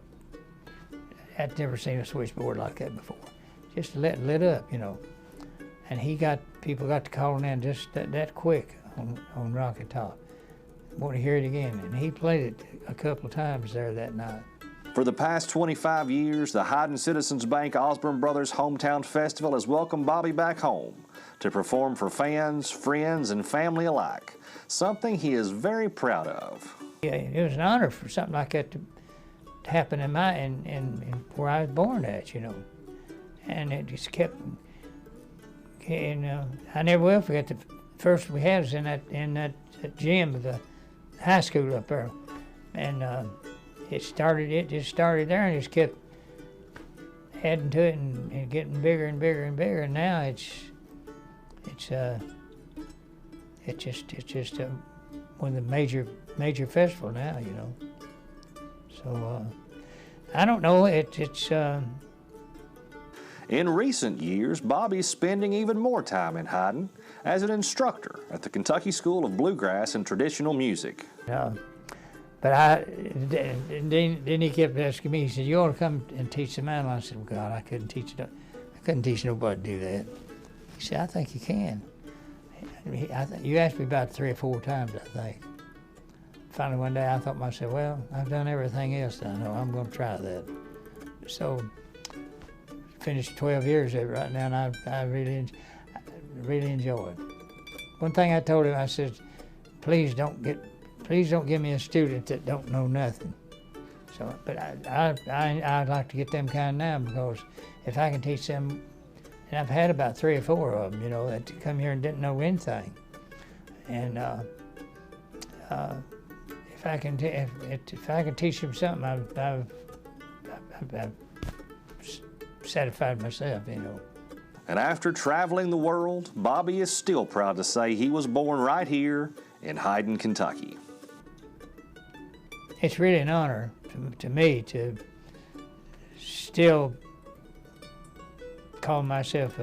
I'd never seen a switchboard like that before. Just lit up, you know. And people got to calling in just that quick on Rocky Top. Want to hear it again, and he played it a couple of times there that night. For the past 25 years, the Hyden Citizens Bank Osborne Brothers Hometown Festival has welcomed Bobby back home to perform for fans, friends, and family alike, something he is very proud of. Yeah, it was an honor for something like that to happen in where I was born at, you know. And it just kept, and I never will forget the first we had was in that gym of the high school up there, and it just started there and just kept adding to it and getting bigger and bigger and bigger, and now it's just one of the major festival now, you know. So I don't know. In recent years, Bobby's spending even more time in Hyden as an instructor at the Kentucky School of Bluegrass and Traditional Music. But then he kept asking me. He said, "You ought to come and teach the man." I said, "Well, God, I couldn't teach nobody to do that." He said, "I think you can." You asked me about 3 or 4 times, I think. Finally, one day, I thought to myself, "Well, I've done everything else that I know. I'm going to try that." So, finished 12 years of it right now, and I really enjoy it. One thing I told him, I said, please don't give me a student that don't know nothing. So, but I'd like to get them kind now, because if I can teach them, and I've had about 3 or 4 of them, that come here and didn't know anything, and if I can teach them something, I've satisfied myself, And after traveling the world, Bobby is still proud to say he was born right here in Hyden, Kentucky. It's really an honor to me to still call myself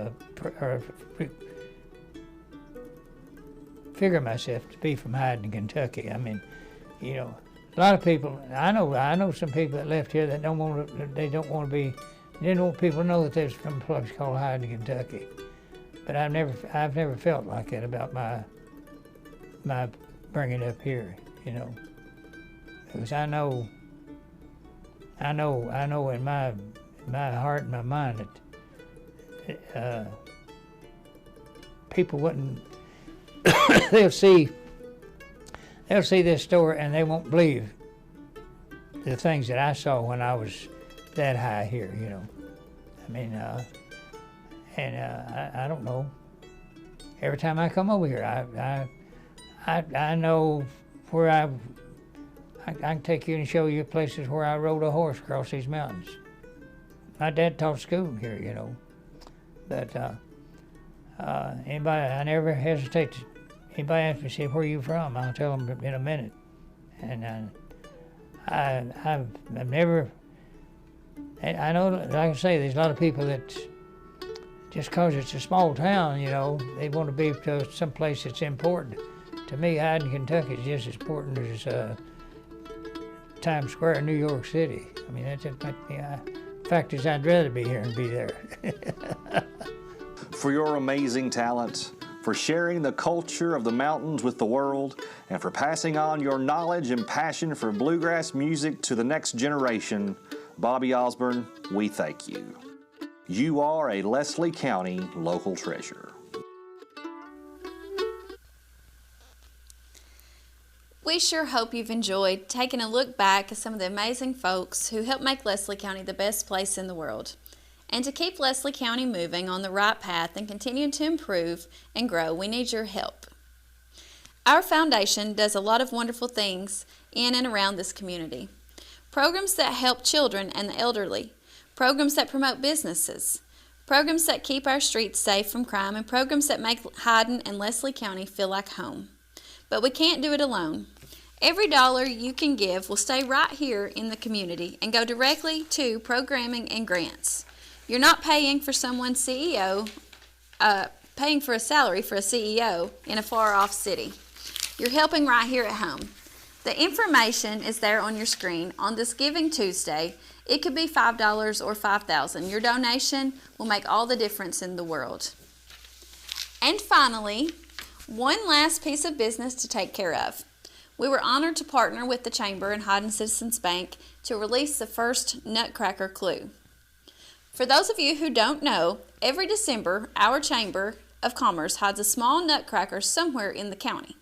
figure myself to be from Hyden, Kentucky. I mean, a lot of people. I know some people that left here that don't want people to know that they're from a place called Hyden, Kentucky. But I've never felt like that about my bringing up here, because I know in my heart and my mind that people wouldn't. they'll see this story and they won't believe the things that I saw when I was that high here, I mean, I don't know. Every time I come over here, I know where I can take you and show you places where I rode a horse across these mountains. My dad taught school here, But anybody, I never hesitate to. Anybody asks me, say, "Where are you from?" I'll tell them in a minute. And I've never. I know, like I say, there's a lot of people that just because it's a small town, they want to be to some place that's important. To me, Hyden, Kentucky is just as important as Times Square in New York City. I mean, that's just the fact is, I'd rather be here and be there. For your amazing talent, for sharing the culture of the mountains with the world, and for passing on your knowledge and passion for bluegrass music to the next generation, Bobby Osborne, we thank you. You are a Leslie County local treasure. We sure hope you've enjoyed taking a look back at some of the amazing folks who helped make Leslie County the best place in the world. And to keep Leslie County moving on the right path and continue to improve and grow, we need your help. Our foundation does a lot of wonderful things in and around this community. Programs that help children and the elderly, programs that promote businesses, programs that keep our streets safe from crime, and programs that make Hyden and Leslie County feel like home. But we can't do it alone. Every dollar you can give will stay right here in the community and go directly to programming and grants. You're not paying for someone's CEO, paying for a salary for a CEO in a far-off city. You're helping right here at home. The information is there on your screen. On this Giving Tuesday, it could be $5 or $5,000. Your donation will make all the difference in the world. And finally, one last piece of business to take care of. We were honored to partner with the Chamber and Hyden Citizens Bank to release the first Nutcracker Clue. For those of you who don't know, every December, our Chamber of Commerce hides a small nutcracker somewhere in the county.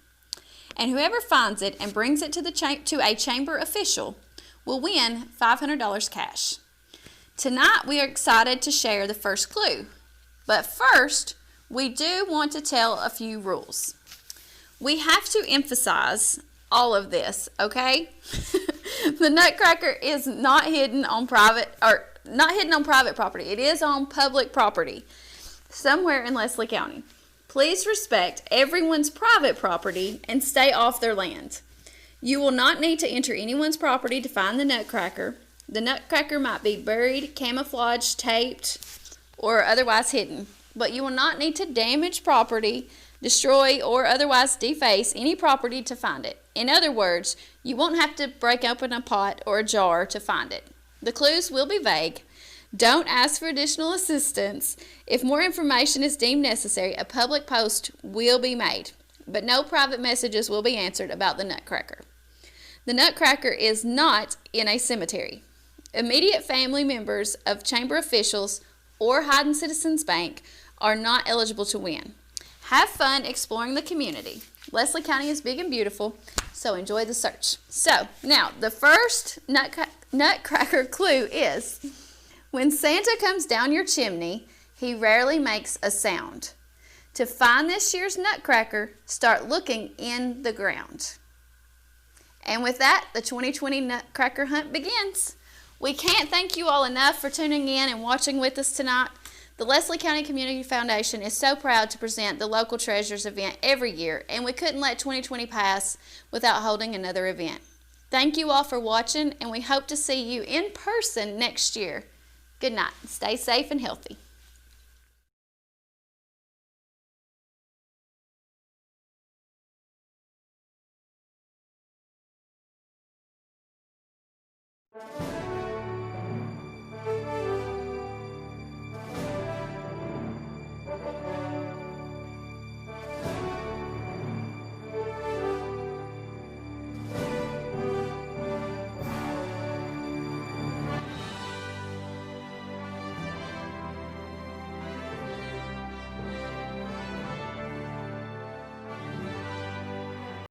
And whoever finds it and brings it to a chamber official will win $500 cash. Tonight, we are excited to share the first clue. But first, we do want to tell a few rules. We have to emphasize all of this, okay? The Nutcracker is not hidden on private property. It is on public property somewhere in Leslie County. Please respect everyone's private property and stay off their land. You will not need to enter anyone's property to find the Nutcracker. The Nutcracker might be buried, camouflaged, taped, or otherwise hidden, but you will not need to damage property, destroy, or otherwise deface any property to find it. In other words, you won't have to break open a pot or a jar to find it. The clues will be vague. Don't ask for additional assistance. If more information is deemed necessary, a public post will be made, but no private messages will be answered about the Nutcracker. The Nutcracker is not in a cemetery. Immediate family members of chamber officials or Hayden Citizens Bank are not eligible to win. Have fun exploring the community. Leslie County is big and beautiful, so enjoy the search. So, now, the first Nutcracker clue is, when Santa comes down your chimney, he rarely makes a sound. To find this year's Nutcracker, start looking in the ground. And with that, the 2020 Nutcracker hunt begins. We can't thank you all enough for tuning in and watching with us tonight. The Leslie County Community Foundation is so proud to present the Local Treasures event every year, and we couldn't let 2020 pass without holding another event. Thank you all for watching, and we hope to see you in person next year. Good night. Stay safe and healthy.